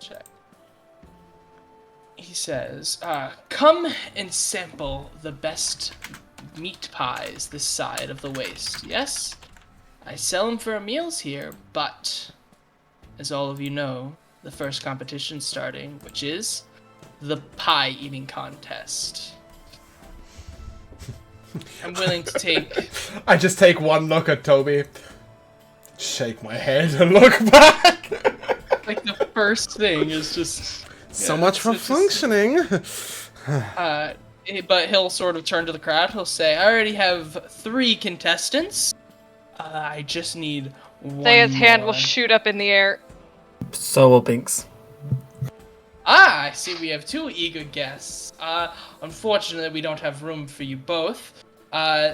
check. He says, come and sample the best meat pies this side of the waste. Yes, I sell them for meals here, but as all of you know, the first competition's starting, which is the pie eating contest. I'm willing to take... I just take one look at Toby, shake my head and look back. Like the first thing is just... So much for functioning. But he'll sort of turn to the crowd. He'll say, I already have 3 contestants. I just need one Thea's hand will more." shoot up in the air. So will Binks. I see we have 2 eager guests. Unfortunately, we don't have room for you both.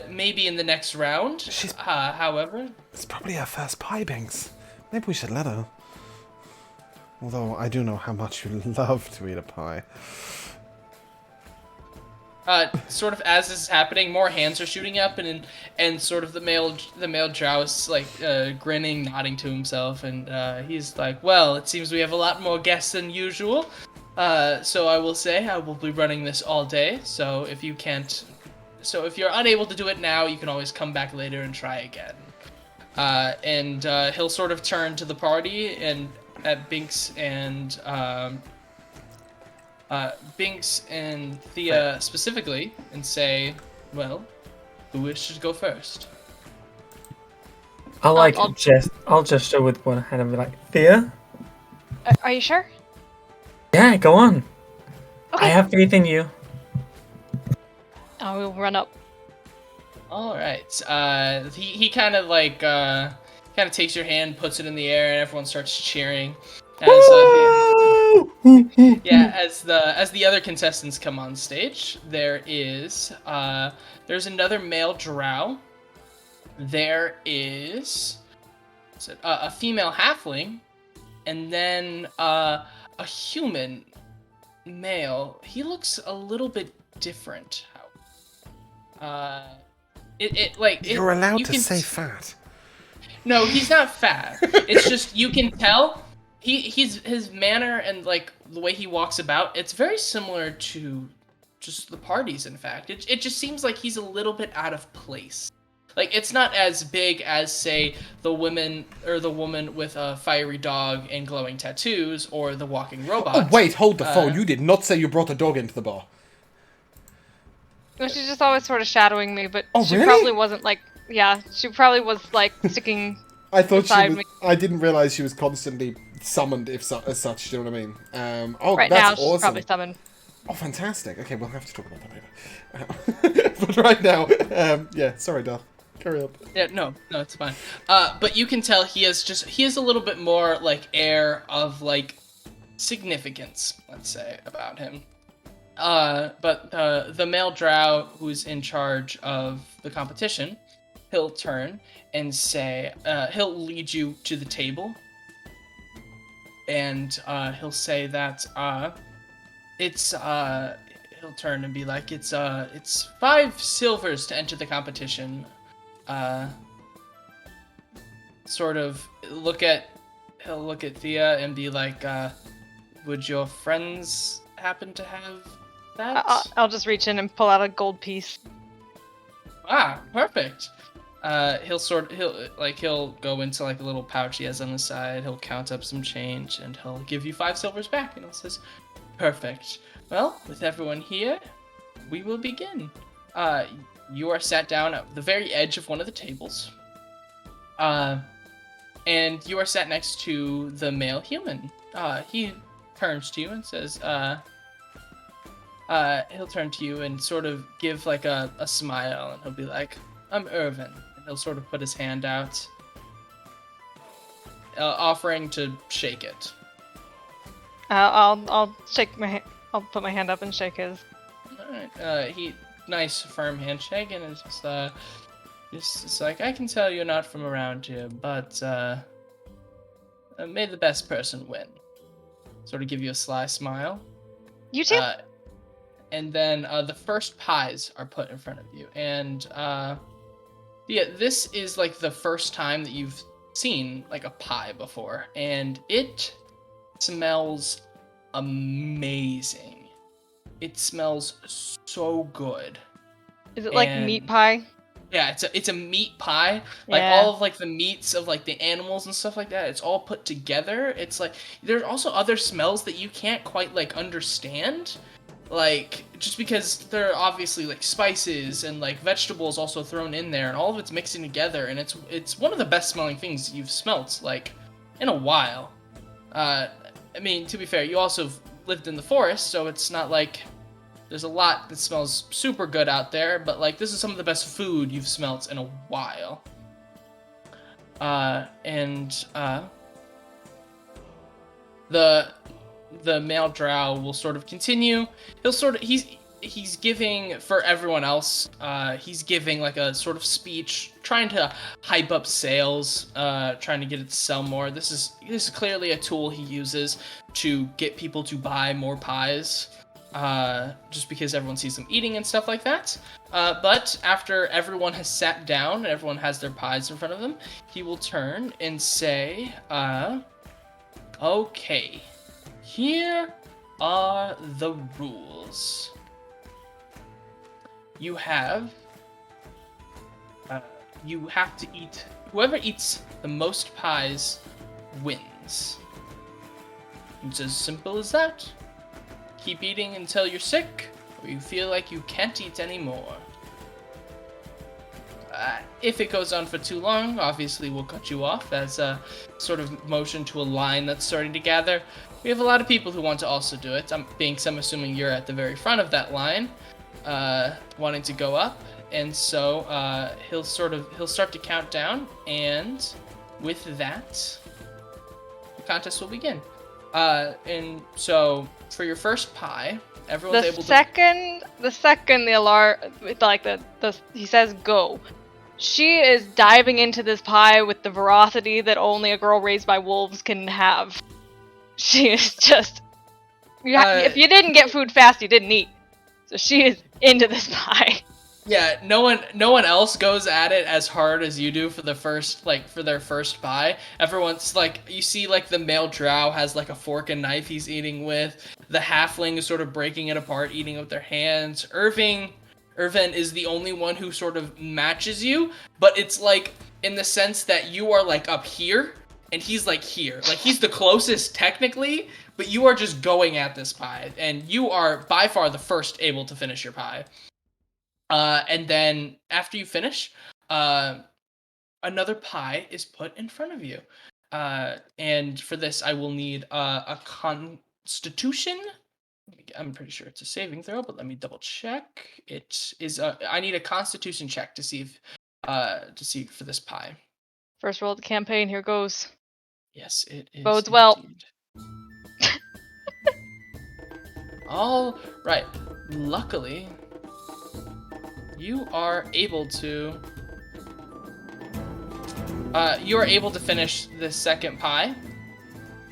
Maybe in the next round. However... It's probably her first pie, Binks. Maybe we should let her. Although I do know how much you love to eat a pie. Sort of as this is happening, more hands are shooting up, and sort of the male drow is like grinning, nodding to himself, and he's like, "Well, it seems we have a lot more guests than usual. So I will say I will be running this all day. So if you're unable to do it now, you can always come back later and try again." And he'll sort of turn to the party and at Binks and Thea specifically, and say, "Well, who wishes to go first?" I'll gesture with one hand and be like, Thea? Are you sure? Yeah, go on. Okay. I have faith in you. I will run up. All right. He kind of like takes your hand, puts it in the air, and everyone starts cheering. As the other contestants come on stage, there's another male drow. There is a female halfling, and then a human male. He looks a little bit different. You're allowed to say fat. No, he's not fat. It's just you can tell his manner and like the way he walks about. It's very similar to just the parties. In fact, it just seems like he's a little bit out of place. Like it's not as big as say the woman with a fiery dog and glowing tattoos, or the walking robot. Oh wait, hold the phone. You did not say you brought a dog into the bar. No, she's just always sort of shadowing me, but Oh, she really? probably wasn't like. Yeah, she probably was like sticking. I thought beside she was. me. I didn't realize she was constantly summoned, as such. Do you know what I mean? Right that's now, she's awesome. probably summoned. Oh, fantastic. Okay, we'll have to talk about that later. But right now, yeah. Sorry, Duff. Carry on. Yeah, no, it's fine. But you can tell he has a little bit more like air of like significance, let's say, about him. But the male drow who's in charge of the competition, he'll turn and say, he'll lead you to the table, and he'll say that he'll turn and be like, it's 5 silvers to enter the competition. Sort of he'll look at Thea and be like, would your friends happen to have that? I'll just reach in and pull out a gold piece. Perfect. He'll go into like a little pouch he has on the side. He'll count up some change and he'll give you 5 silvers back. And he says, "Perfect. Well, with everyone here, we will begin. You are sat down at the very edge of one of the tables. And you are sat next to the male human. He turns to you and says, he'll turn to you and sort of give like a smile, and he'll be like, I'm Irvin. And he'll sort of put his hand out, offering to shake it. I'll shake my I'll put my hand up and shake his. Alright, nice firm handshake, and it's just like, I can tell you're not from around here, but may the best person win. Sort of give you a sly smile. You too. And then the first pies are put in front of you, and this is like the first time that you've seen like a pie before, and it smells amazing. It smells so good. Is it like meat pie? Yeah, it's a meat pie. Like all of like the meats of like the animals and stuff like that. It's all put together. It's like there's also other smells that you can't quite like understand. Like just because there are obviously like spices and like vegetables also thrown in there, and all of it's mixing together, and it's one of the best smelling things you've smelt like in a while. I mean, to be fair, you also lived in the forest, so it's not like there's a lot that smells super good out there, but like this is some of the best food you've smelt in a while. The male drow will sort of continue. He's giving for everyone else. He's giving like a sort of speech, trying to hype up sales, trying to get it to sell more. This is clearly a tool he uses to get people to buy more pies. Just because everyone sees them eating and stuff like that. But after everyone has sat down and everyone has their pies in front of them, he will turn and say, okay, here are the rules. You have to eat, whoever eats the most pies wins. It's as simple as that. Keep eating until you're sick, or you feel like you can't eat anymore. If it goes on for too long, obviously we'll cut you off as a sort of motion to a line that's starting to gather. We have a lot of people who want to also do it. I'm assuming you're at the very front of that line, wanting to go up, and so he'll start to count down, and with that, the contest will begin. And so for your first pie, everyone's able to. The second the alarm, like he says go, she is diving into this pie with the ferocity that only a girl raised by wolves can have. She is just. If you didn't get food fast, you didn't eat. So she is into this pie. Yeah, no one else goes at it as hard as you do for their first pie. Everyone's like, you see like the male drow has like a fork and knife he's eating with. The halfling is sort of breaking it apart, eating with their hands. Irvin is the only one who sort of matches you, but it's like in the sense that you are like up here and he's like here. Like he's the closest technically, but you are just going at this pie, and you are by far the first able to finish your pie. And then after you finish, another pie is put in front of you. And for this, I will need a constitution. I'm pretty sure it's a saving throw, but let me double check. It is. I need a constitution check to see for this pie. First roll of the campaign. Here goes. Yes, it is. Bodes well. All right. Luckily, you are able to finish the second pie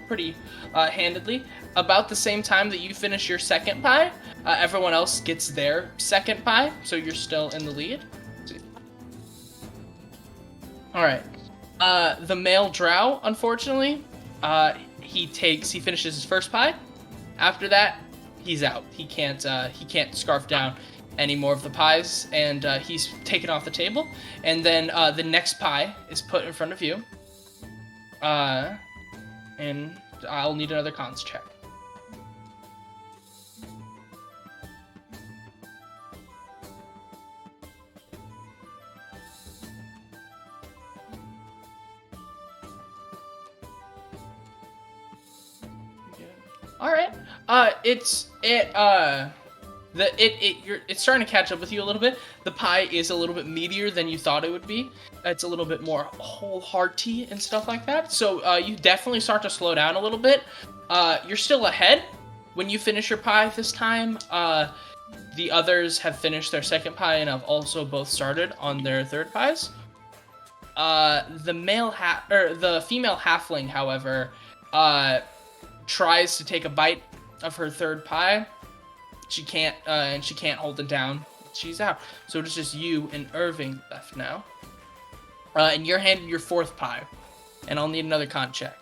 pretty handedly. About the same time that you finish your second pie, everyone else gets their second pie, so you're still in the lead. All right. The male drow, unfortunately, he finishes his first pie. After that, he's out. He can't scarf down any more of the pies, and he's taken off the table. And then the next pie is put in front of you. And I'll need another cons check. All right. It's starting to catch up with you a little bit. The pie is a little bit meatier than you thought it would be. It's a little bit more wholehearty and stuff like that. So you definitely start to slow down a little bit. You're still ahead when you finish your pie this time. The others have finished their second pie and have also both started on their third pies. The female halfling, however, tries to take a bite of her third pie. She can't, and she can't hold it down. She's out. So it's just you and Irving left now. And you're handed your fourth pie, and I'll need another con check.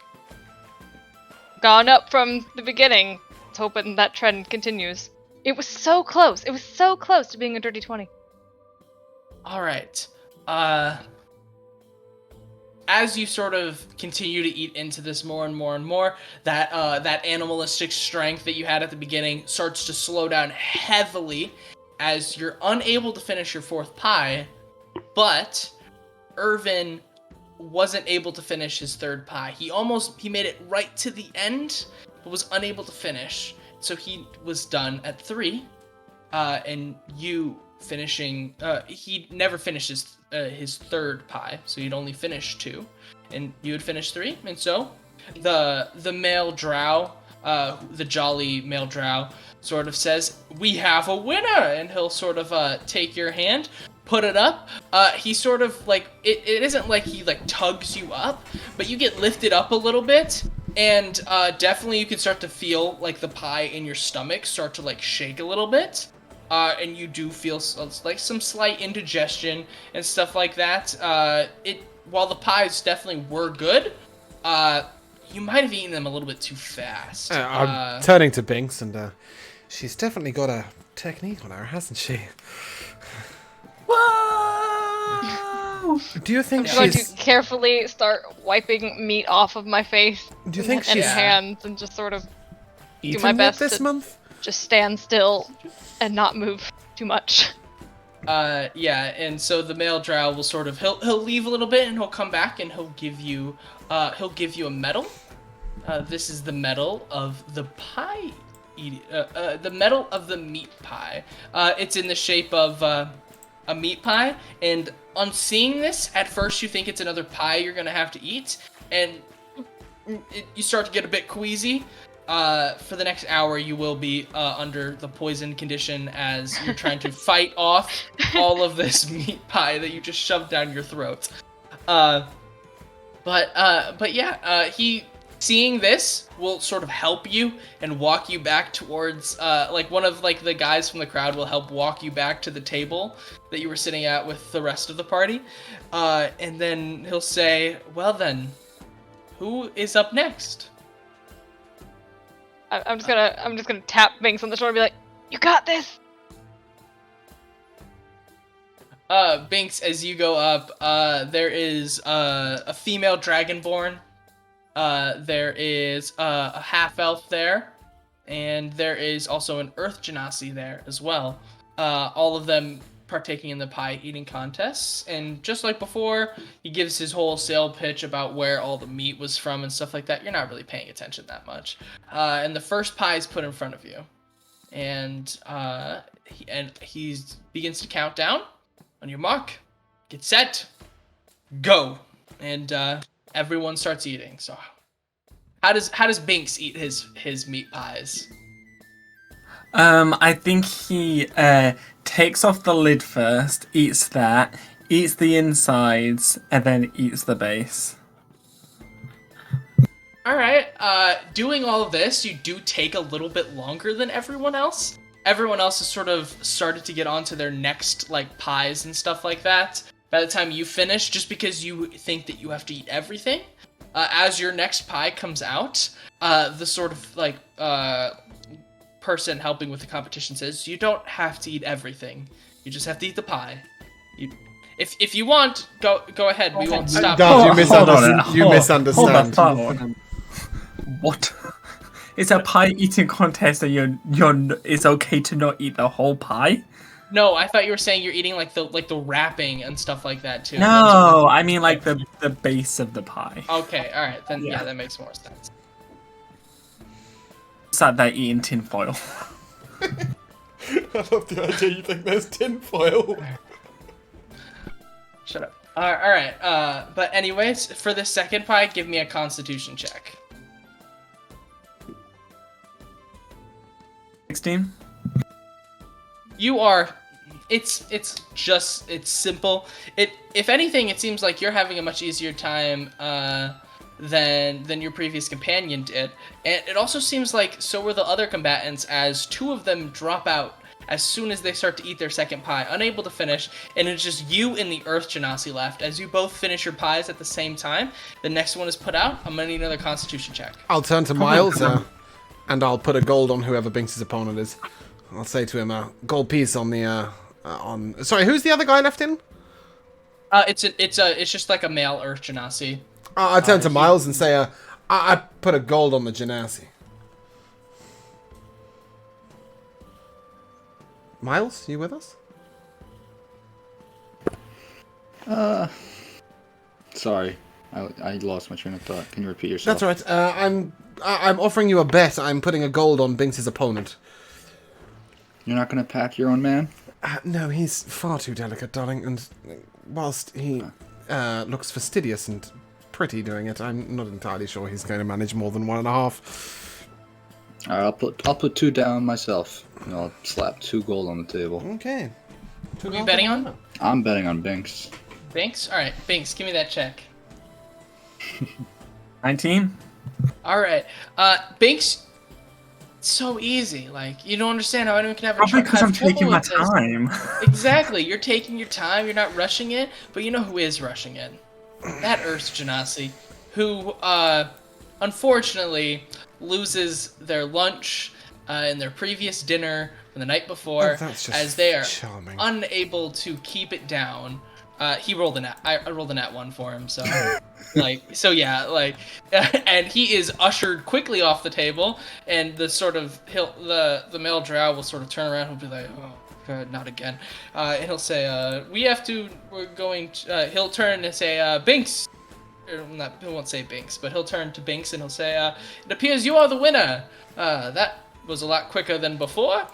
Gone up from the beginning. Let's hoping that trend continues. It was so close. It was so close to being a dirty 20. All right. As you sort of continue to eat into this more and more and more, that animalistic strength that you had at the beginning starts to slow down heavily as you're unable to finish your fourth pie, but Irvin wasn't able to finish his third pie. He made it right to the end, but was unable to finish. So he was done at 3, and you finishing, he never finished his third pie, so you'd only finish 2, and you would finish 3, and so the male drow, the jolly male drow, sort of says, "We have a winner," and he'll sort of take your hand, put it up. He sort of like it isn't like he like tugs you up, but you get lifted up a little bit, and definitely you can start to feel like the pie in your stomach start to like shake a little bit. And you do feel like some slight indigestion and stuff like that. While the pies definitely were good, you might have eaten them a little bit too fast. I'm turning to Binks, and she's definitely got a technique on her, hasn't she? Whoa! Do you think I'm going to she's... carefully start wiping meat off of my face Do you think and she's hands and just sort of eaten my yet best this to- month? just stand still and not move too much. Yeah, and so the male drow will sort of he'll leave a little bit and he'll come back and he'll give you a medal. This is the medal of the pie the medal of the meat pie. It's in the shape of a meat pie, and on seeing this, at first you think it's another pie you're gonna have to eat, and you start to get a bit queasy. For the next hour, you will be under the poison condition as you're trying to fight off all of this meat pie that you just shoved down your throat. But yeah, he seeing this will sort of help you and walk you back towards like one of like the guys from the crowd will help walk you back to the table that you were sitting at with the rest of the party, and then he'll say, "Well then, who is up next?" I'm just gonna tap Binks on the shoulder and be like, "You got this." Binks, as you go up, there is a female dragonborn. There is a half elf there, and there is also an earth genasi there as well. All of them partaking in the pie eating contests, and just like before, he gives his whole sale pitch about where all the meat was from and stuff like that. You're not really paying attention that much. And the first pie is put in front of you, and he begins to count down. On your mark, get set, go, and everyone starts eating. So, how does Binks eat his meat pies? I think he takes off the lid first, eats that, eats the insides, and then eats the base. Alright, doing all of this, you do take a little bit longer than everyone else. Everyone else has sort of started to get onto their next, like, pies and stuff like that. By the time you finish, just because you think that you have to eat everything, as your next pie comes out, the sort of, like, person helping with the competition says, you don't have to eat everything. You just have to eat the pie. If you want, go ahead. We won't stop. Dad, you Hold on, misunderstand. Hold on. What? It's a pie eating contest, and it's okay to not eat the whole pie? No, I thought you were saying you're eating like the wrapping and stuff like that too. No, I mean like the base of the pie. Okay, all right, then Yeah. that makes more sense. It's like they're eating tinfoil. I love the idea you think there's tinfoil. Shut up. All right. But anyways, for the second pie, give me a Constitution check. 16. You are. It's simple. If anything, it seems like you're having a much easier time than your previous companion did, and it also seems like so were the other combatants, as two of them drop out as soon as they start to eat their second pie, unable to finish, and it's just you and the Earth Genasi left. As you both finish your pies at the same time, the next one is put out. I'm gonna need another Constitution check. I'll turn to Miles, and I'll put a gold on whoever Binks' opponent is. I'll say to him, gold piece on the, Sorry, who's the other guy left in? It's just like a male Earth Genasi. I turn to Miles and say, I put a gold on the Genasi. Miles, you with us? Sorry, I lost my train of thought. Can you repeat yourself? That's all right. I'm offering you a bet. I'm putting a gold on Binks' opponent. You're not gonna pack your own man? No, he's far too delicate, darling, and whilst he looks fastidious and pretty doing it, I'm not entirely sure he's going to manage more than 1.5. Alright, I'll put 2 down myself. And I'll slap 2 gold on the table. Okay. Who are you betting on? I'm betting on Binks. Binks? Alright, Binks, give me that check. 19. Alright. Binks, so easy. Like, you don't understand how anyone can have a Probably because I'm taking my with this. time. Exactly. You're taking your time, you're not rushing it, but you know who is rushing it? That Earth Genasi, who, unfortunately, loses their lunch and their previous dinner from the night before, that's just as they are charming. unable to keep it down. He rolled a nat. I rolled a nat 1 for him, so and he is ushered quickly off the table, and the male drow will sort of turn around and be like, oh god, not again, and he'll say, he'll turn and say, Binks. He won't say Binks, but he'll turn to Binks and he'll say, it appears you are the winner. That was a lot quicker than before.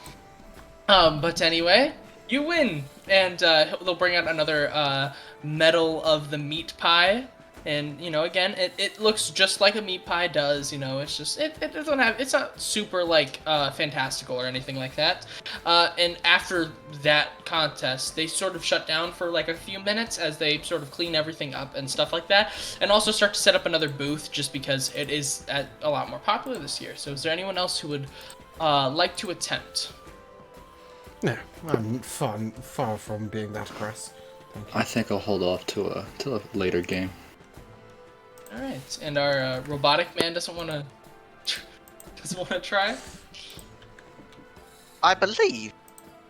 But anyway, you win. And they'll bring out another medal of the meat pie. And, again, it looks just like a meat pie does, it's just, it doesn't have, it's not super, fantastical or anything like that. And after that contest, they sort of shut down for, a few minutes as they sort of clean everything up and stuff like that, and also start to set up another booth just because it is a lot more popular this year. So is there anyone else who would like to attempt? No, I'm far from being that crass. I think I'll hold off to a later game. All right, and our robotic man doesn't want to try. I believe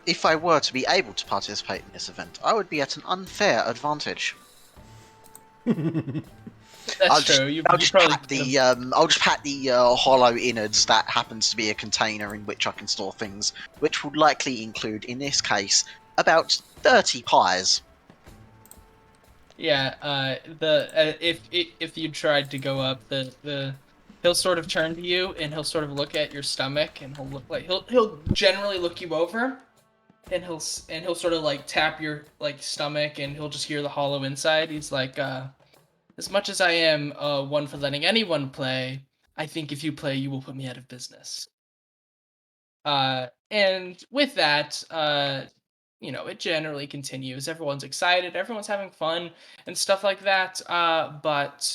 if I were to be able to participate in this event, I would be at an unfair advantage. That's true. I'll just pack the hollow innards that happens to be a container in which I can store things, which would likely include, in this case, about 30 pies. Yeah. If you tried to go up, he'll sort of turn to you and he'll sort of look at your stomach and he'll generally look you over, and he'll sort of tap your stomach, and he'll just hear the hollow inside. He's like, as much as I am one for letting anyone play, I think if you play, you will put me out of business. And with that, it generally continues. Everyone's excited, everyone's having fun and stuff like that. But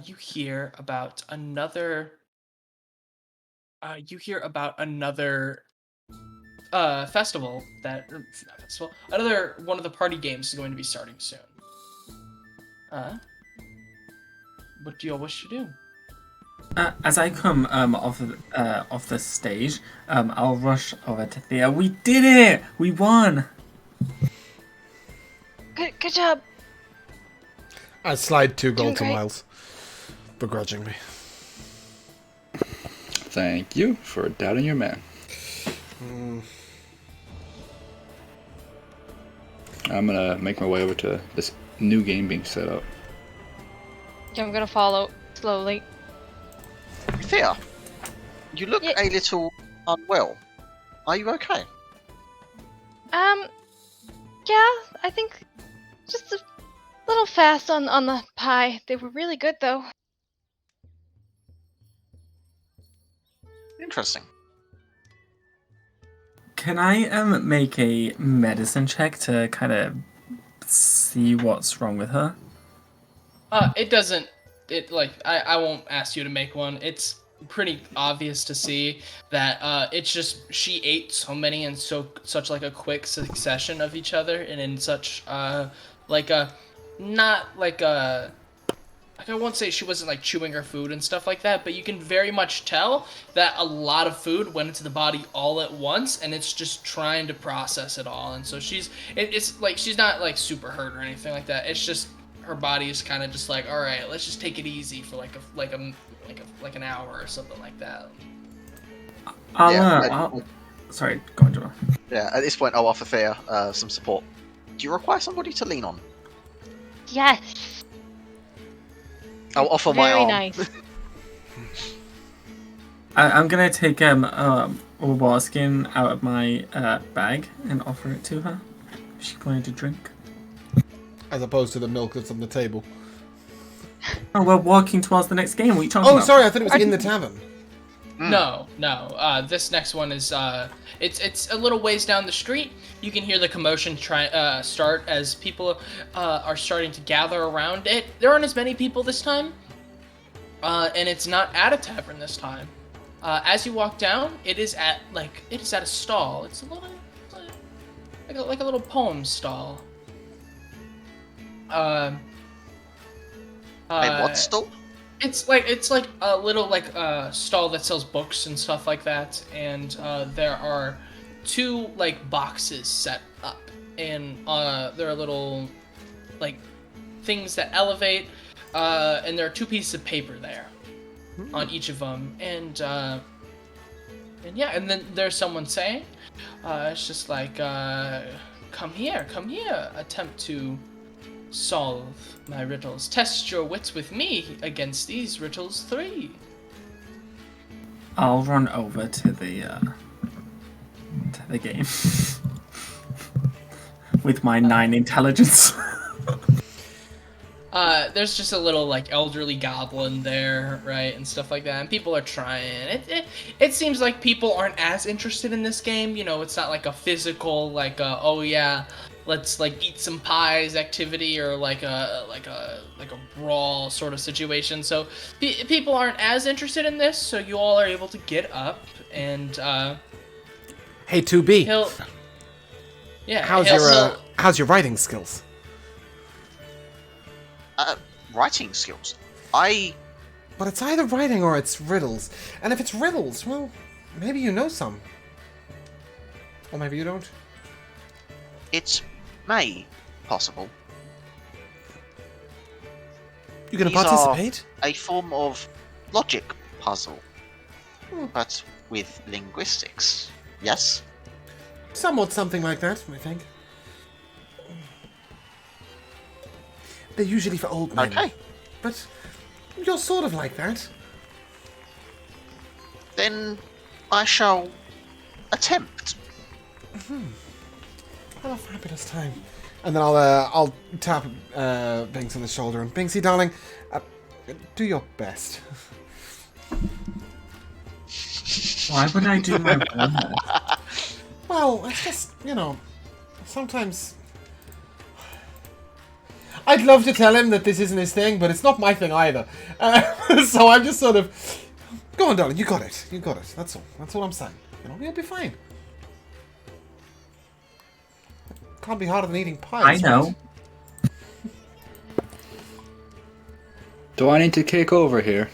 you hear about another. Festival another one of the party games is going to be starting soon. What do you all wish to do? As I come off the stage, I'll rush over to Thea. We did it! We won! Good job. I slide 2 Doing gold to great. Miles, begrudgingly. Thank you for doubting your man. I'm gonna make my way over to this new game being set up. Yeah, I'm gonna follow slowly. Thea, you look Yeah. a little unwell. Are you okay? Yeah, I think just a little fast on the pie. They were really good though. Interesting. Can I make a medicine check to kind of see what's wrong with her? It doesn't. It like I won't ask you to make one. It's pretty obvious to see that it's just she ate so many in such like a quick succession of each other and in such like a not like a like I won't say she wasn't like chewing her food and stuff like that, but you can very much tell that a lot of food went into the body all at once, and it's just trying to process it all. And so it's like she's not like super hurt or anything like that. It's just her body is kind of just like, all right, let's just take it easy for like an hour or something like that. Sorry, go on, Joel. Yeah, at this point, I'll offer Thea some support. Do you require somebody to lean on? Yes. I'll offer my Very arm. nice. I'm gonna take a ball skin out of my bag and offer it to her. If she wanted to drink. As opposed to the milk that's on the table. Oh, we're walking towards the next game. What are you talking Oh, about? sorry, I thought it was in the tavern. No. This next one is it's a little ways down the street. You can hear the commotion start as people are starting to gather around it. There aren't as many people this time, and it's not at a tavern this time. As you walk down, it is at a stall. It's a little like a little poem stall. Wait, what stall? It's like a little stall that sells books and stuff like that, and there are 2 like boxes set up, and there are little like things that elevate, and there are 2 pieces of paper there on each of them, and yeah, and then there's someone saying, it's just like, come here, attempt to solve my riddles. Test your wits with me against these riddles 3. I'll run over to the game with my 9 intelligence. There's just a little like elderly goblin there, right, and stuff like that, and people are trying. It seems like people aren't as interested in this game. You know, it's not like a physical oh yeah, let's like eat some pies activity or like a brawl sort of situation. So people aren't as interested in this. So you all are able to get up and Hey, 2B. How's your writing skills? Writing skills. But it's either writing or it's riddles. And if it's riddles, well, maybe you know some. Or maybe you don't. It may possible. You gonna These participate? are a form of logic puzzle, but with linguistics. Yes? Somewhat something like that, I think. They're usually for old men. Okay. But you're sort of like that. Then I shall attempt. Have a fabulous time. And then I'll tap Binks on the shoulder and Binksy, darling, do your best. Why would I do my best? Well, it's just, sometimes... I'd love to tell him that this isn't his thing, but it's not my thing either. So I'm just sort of... Go on, darling, you got it. You got it. That's all. That's all I'm saying. You'll be fine. Can't be harder than eating pie. I know. Do I need to kick over here?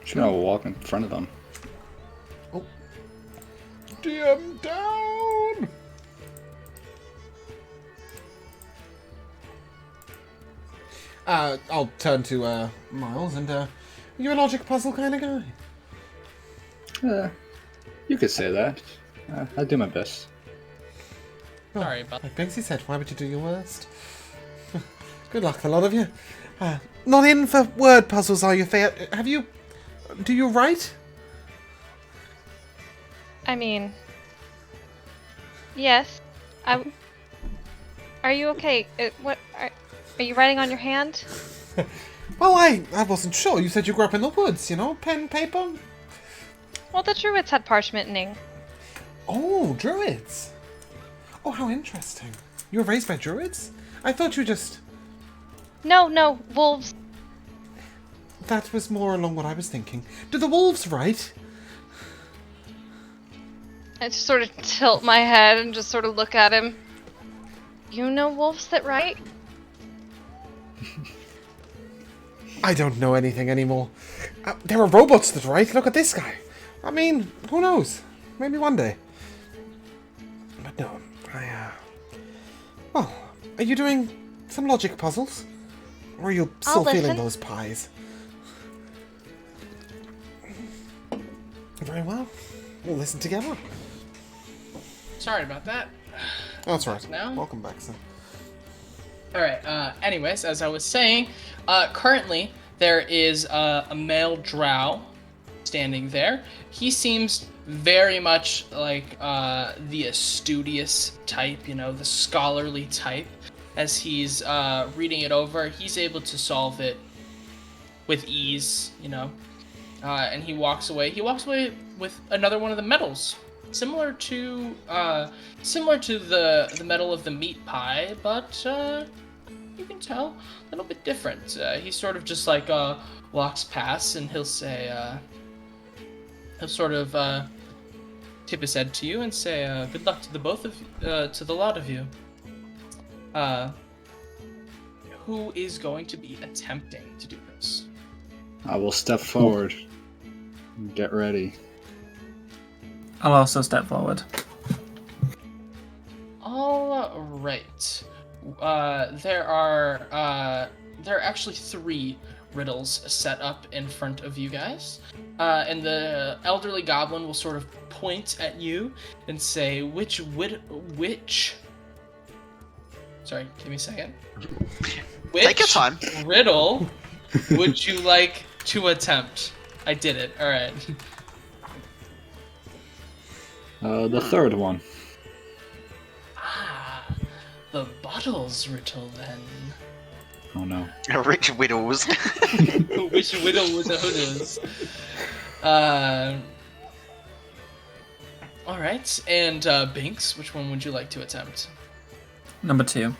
Just gonna walk in front of them. Oh. DM down! I'll turn to Miles and you're a logic puzzle kind of guy. You could say that. I'll do my best. Sorry about Like Banksy said, why would you do your worst? Good luck, a lot of you. Not in for word puzzles, are you, Faye? Do you write? I mean, yes. Are you okay? What are you writing on your hand? Well, I wasn't sure. You said you grew up in the woods, you know? Pen, paper? Well, the druids had parchment and ink. Oh, druids. Oh, how interesting. You were raised by druids? I thought you just... No, wolves. That was more along what I was thinking. Do the wolves write? I just sort of tilt my head and just sort of look at him. You know wolves that write? I don't know anything anymore. There are robots that write. Look at this guy. I mean, who knows? Maybe one day. But no, Well, are you doing some logic puzzles? Or are you still feeling listen. those pies? Very well. We'll listen together. Sorry about that. Oh, that's right. Now? Welcome back, son. Alright, anyways, as I was saying, currently there is a male drow standing there. He seems very much like the studious type, you know, the scholarly type. As he's reading it over, he's able to solve it with ease, you know. And he walks away. He walks away with another one of the medals, similar to the medal of the meat pie, but you can tell a little bit different. He sort of just like walks past, and he'll say, he'll sort of tip his head to you and say, "Good luck to the lot of you." Who is going to be attempting to do this? I will step forward. Get ready. I'll also step forward. All right. There are actually 3 riddles set up in front of you guys, and the elderly goblin will sort of point at you and say, "Which? Sorry, give me a second. Take your time. Riddle would you like to attempt?" I did it. All right. The third one. The bottles riddle then. Oh no. Rich Widows. Which riddle was a hooders? All right, and Binks, which one would you like to attempt? Number 2.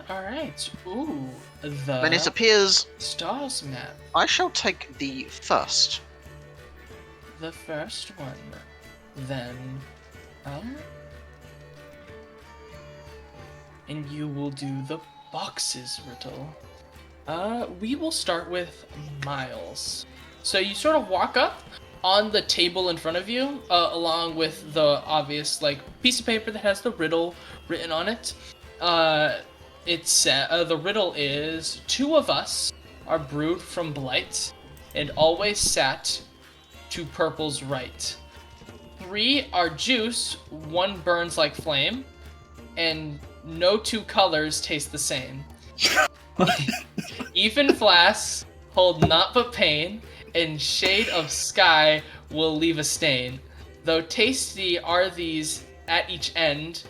All right. Ooh, the Then it appears stars map. I shall take the first. The first one, then. And you will do the boxes riddle. We will start with Miles. So you sort of walk up on the table in front of you, along with the obvious like piece of paper that has the riddle written on it. The riddle is: 2 of us are brewed from blight, and always sat to purple's right. 3 are juice, 1 burns like flame, and no 2 colors taste the same. Even flasks hold naught but pain, and shade of sky will leave a stain. Though tasty are these at each end,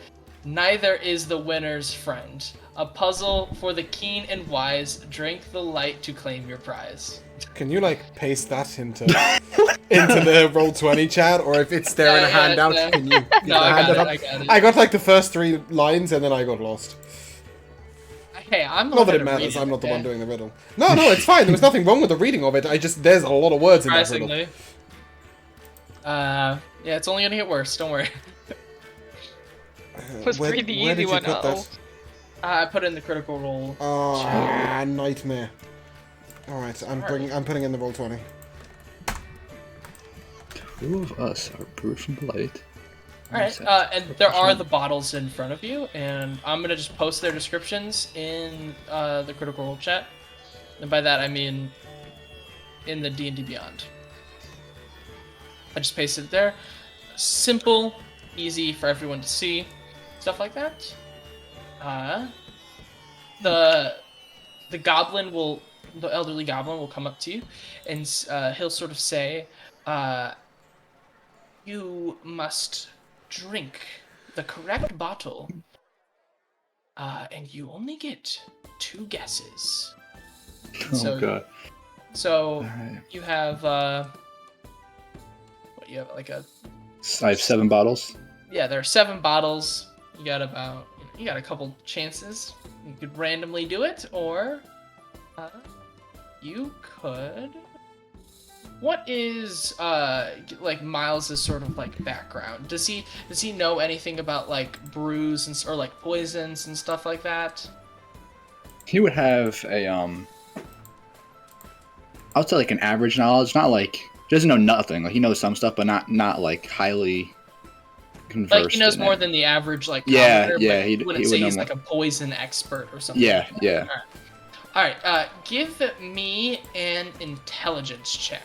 neither is the winner's friend. A puzzle for the keen and wise. Drink the light to claim your prize. Can you like paste that into the Roll20 chat, or if it's there in a handout, can you get No, I hand got up? it. I got like the first 3 lines and then I got lost. Hey, I'm the Not one that it to matters. read I'm not the okay? one doing the riddle. No, it's fine. There was nothing wrong with the reading of it. There's a lot of words in that riddle. Surprisingly. Yeah, it's only gonna get worse. Don't worry. Was 3 the where easy did you one? put Uh-oh. that? I put it in the critical role. Oh, nightmare. All right, I'm Alright. I'm putting in the roll 20. Two of us are brute from blight. Alright, and there are the bottles in front of you, and I'm gonna just post their descriptions in the Critical Role chat. And by that I mean in the D&D Beyond. I just pasted it there. Simple, easy for everyone to see, stuff like that. The goblin will, the elderly goblin will come up to you, and he'll sort of say, "You must drink the correct bottle, and you only get 2 guesses." Oh god. So Alright. you have what, you have like a, I have 7 bottles. yeah, there are 7 bottles. You got about, you got a couple chances. You could randomly do it, or you could. What is like Miles's sort of like background? Does he know anything about like brews and or like poisons and stuff like that? He would have a I would say like an average knowledge, not like he doesn't know nothing. Like he knows some stuff, but not like highly conversed. Like he knows in more it. than the average like Yeah, commenter, yeah, but he wouldn't would say know he's more. like a poison expert or something. Yeah, like that. yeah. All right. Give me an intelligence check.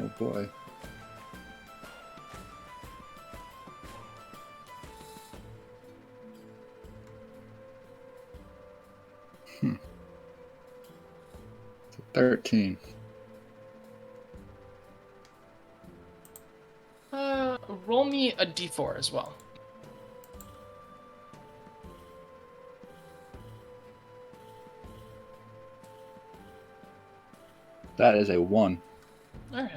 Oh boy. Hmm. 13. Roll me a d4 as well. That is a 1. All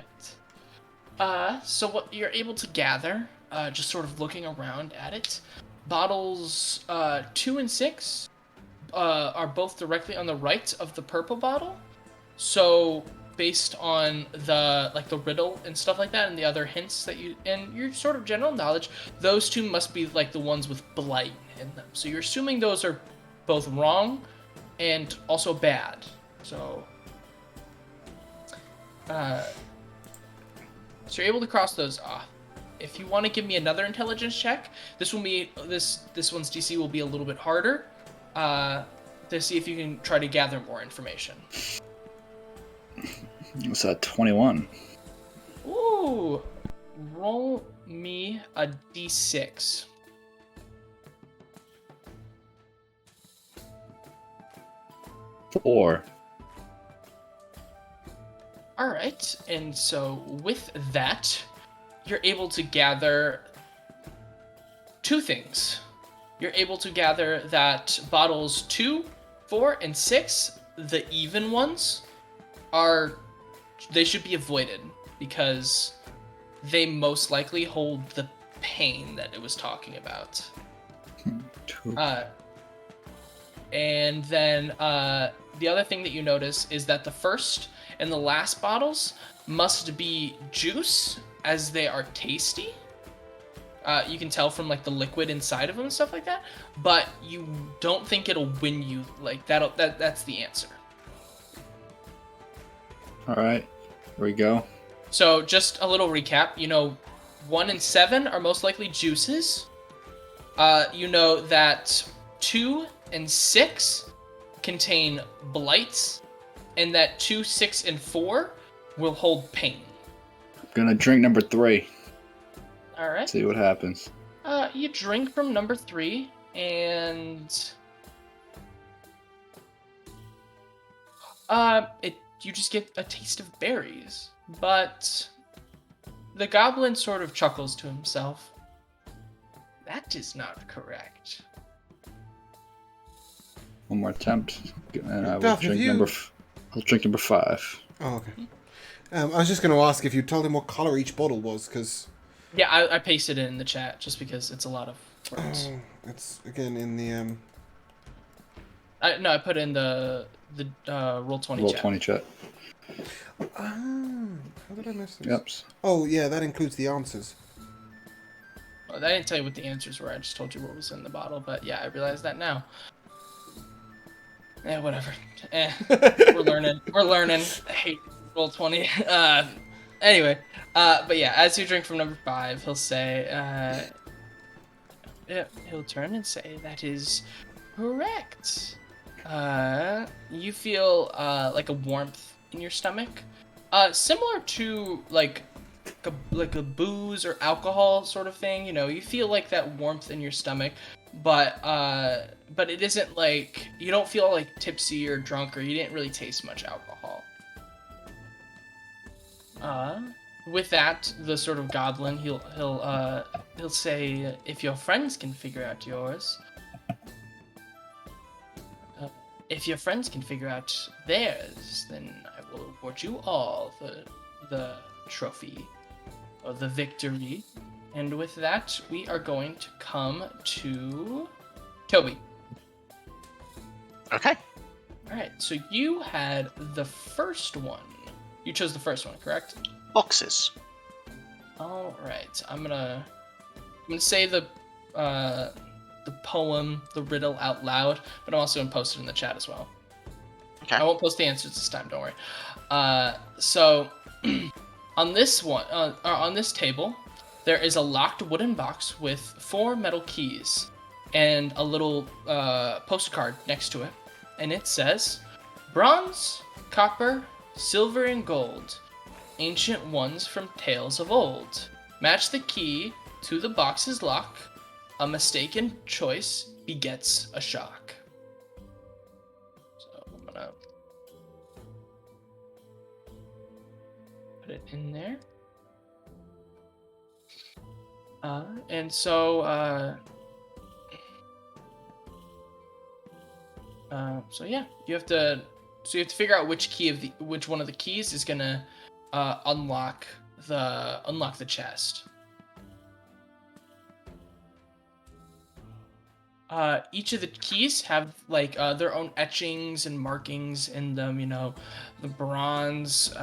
right. So what you're able to gather, just sort of looking around at it, bottles 2 and 6 are both directly on the right of the purple bottle. So based on the riddle and stuff like that, and the other hints that you and your sort of general knowledge, those 2 must be like the ones with blight in them. So you're assuming those are both wrong and also bad. So so you're able to cross those off. If you want to give me another intelligence check, this will be this one's DC will be a little bit harder, to see if you can try to gather more information. What's that? 21. Ooh, roll me a d6. Four. All right, and so with that, you're able to gather 2 things. You're able to gather that bottles 2, 4, and 6, the even ones, they should be avoided because they most likely hold the pain that it was talking about. Two. And then the other thing that you notice is that the first and the last bottles must be juice, as they are tasty. You can tell from like the liquid inside of them and stuff like that, but you don't think it'll win you. Like that's the answer. All right. Here we go. So just a little recap. 1 and 7 are most likely juices. You know that 2 and 6 contain blights, and that 2, 6, and 4 will hold pain. I'm gonna drink number 3. All right. See what happens. You drink from number 3, and you just get a taste of berries. But the goblin sort of chuckles to himself. That is not correct. One more attempt, and I will Duff, drink I'll drink number 5. Oh, okay. I was just going to ask if you told him what color each bottle was, because... Yeah, I pasted it in the chat just because it's a lot of words. It's, again, in the... I put in the Roll20 chat. Roll20 chat. How did I miss this? Yep. Oh, yeah, that includes the answers. Well, I didn't tell you what the answers were. I just told you what was in the bottle. But yeah, I realized that now. Whatever. We're learning. We're learning. I hate roll 20. Anyway, but yeah, as you drink from number 5, he'll say, yeah, he'll turn and say, that is correct. You feel, like a warmth in your stomach. Similar to, like a booze or alcohol sort of thing, you know, you feel like that warmth in your stomach, but it isn't like, you don't feel like tipsy or drunk, or you didn't really taste much alcohol. With that, the sort of goblin, he'll say, if your friends can figure out yours, if your friends can figure out theirs, then I will award you all the trophy, or the victory. And with that, we are going to come to Toby. Okay. Alright, so you had the first one. You chose the first one, correct? Boxes. Alright, I'm gonna say the poem, the riddle out loud, but I'm also gonna post it in the chat as well. Okay. I won't post the answers this time, don't worry. So on this one, on this table, there is a locked wooden box with 4 metal keys and a little postcard next to it, and it says, "Bronze, copper, silver, and gold, ancient ones from tales of old. Match the key to the box's lock. A mistaken choice begets a shock." So I'm gonna put it in there. And so, so yeah, you have to figure out which one of the keys is gonna unlock the chest. Each of the keys have like their own etchings and markings in them. You know, the bronze.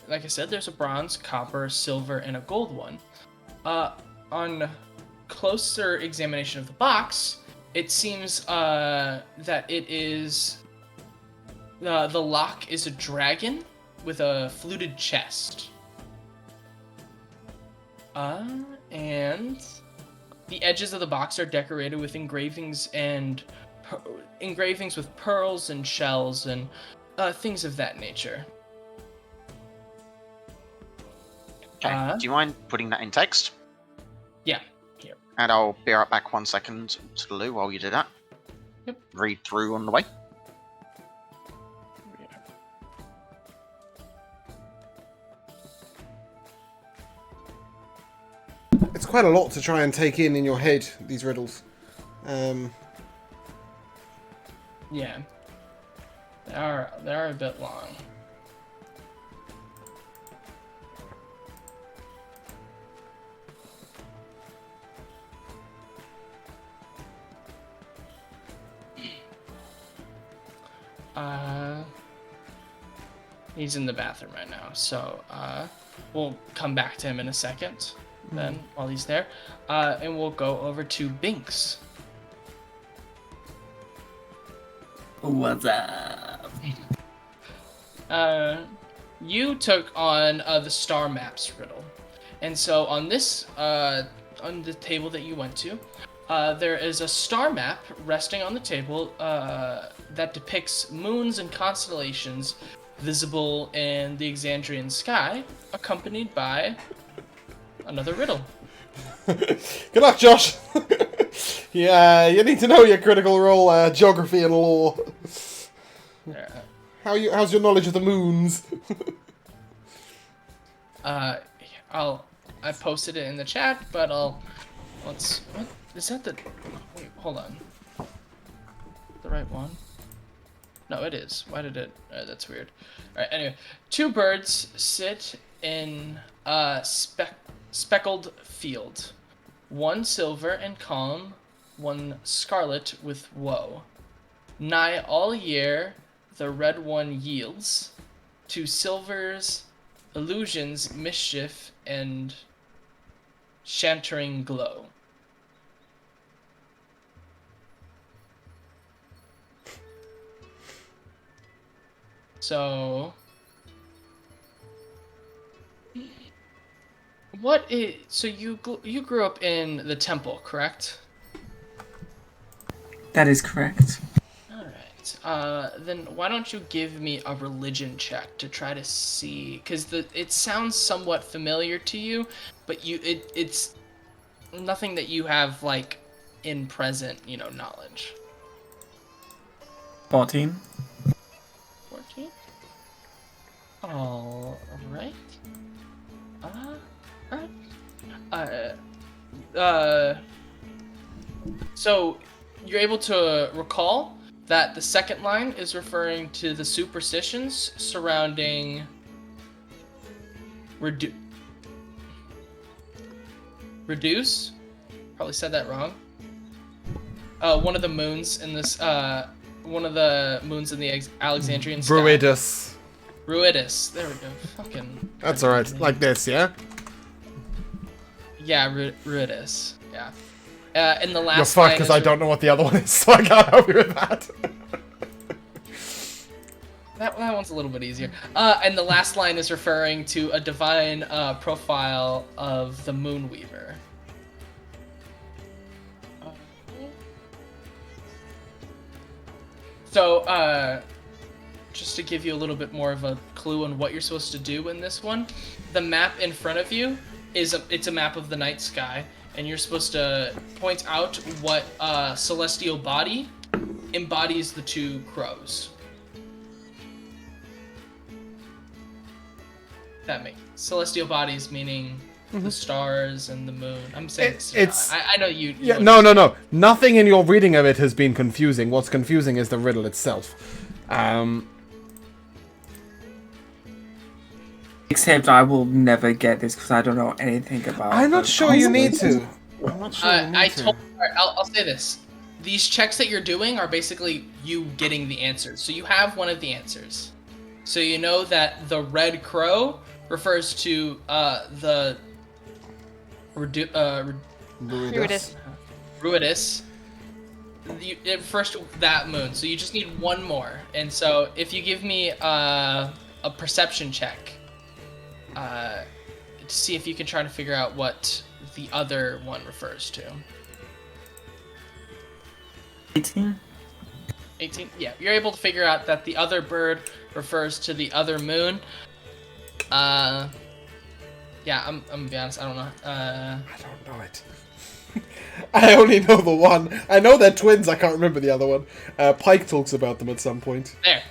Like I said, there's a bronze, copper, silver, and a gold one. On closer examination of the box, it seems that it is the lock is a dragon with a fluted chest. And the edges of the box are decorated with engravings with pearls and shells and things of that nature. Okay. Do you mind putting that in text? Yeah. Here. And I'll be right back 1 second to the loo while you do that. Yep. Read through on the way. It's quite a lot to try and take in your head, these riddles. Yeah. They are a bit long. He's in the bathroom right now, so we'll come back to him in a second. Then while he's there, and we'll go over to Binks. What's up? You took on the star maps riddle, and so on this on the table that you went to, there is a star map resting on the table that depicts moons and constellations visible in the Exandrian sky, accompanied by another riddle. Good luck, Josh. Yeah, you need to know your Critical Role geography and law. How's your knowledge of the moons? I posted it in the chat, but what is that? Wait, hold on. The right one? No, it is. Why did it? That's weird. All right. Anyway, 2 birds sit in a speckled field. 1 silver and calm, 1 scarlet with woe. Nigh all year the red one yields to silver's illusions, mischief, and shantering glow. So, so you grew up in the temple, correct? That is correct. All right. Then why don't you give me a religion check to try to see, because it sounds somewhat familiar to you, but it's nothing that you have like in present, knowledge. 14. 14. All right. Alright. So you're able to recall that the second line is referring to the superstitions surrounding reduce. Probably said that wrong. One of the moons in this. One of the moons in the Alexandrian sky. Bruidus. Ruidus. There we go. Fucking. That's alright. Like this, yeah? Yeah, Ruidus. Yeah. In the last. You're fucked because I don't know what the other one is, so I can't help you with that. That one's a little bit easier. And the last line is referring to a divine profile of the Moonweaver. So, just to give you a little bit more of a clue on what you're supposed to do in this one, the map in front of you it's a map of the night sky, and you're supposed to point out what celestial body embodies the two crows. That makes celestial bodies meaning the stars and the moon. I'm saying I know you. Yeah, no. Nothing in your reading of it has been confusing. What's confusing is the riddle itself. Except I will never get this because I don't know anything about. I'm not sure you need to. I'm not sure I'll say this. These checks that you're doing are basically you getting the answers. So you have one of the answers. So you know that the red crow refers to the Ruidus. Ruidus. It refers to that moon. So you just need one more. And so if you give me a perception check, to see if you can try to figure out what the other one refers to. 18. 18? Yeah, you're able to figure out that the other bird refers to the other moon. Yeah, I'm gonna be honest, I don't know. I don't know it. I only know the one. I know they're twins, I can't remember the other one. Pike talks about them at some point. There.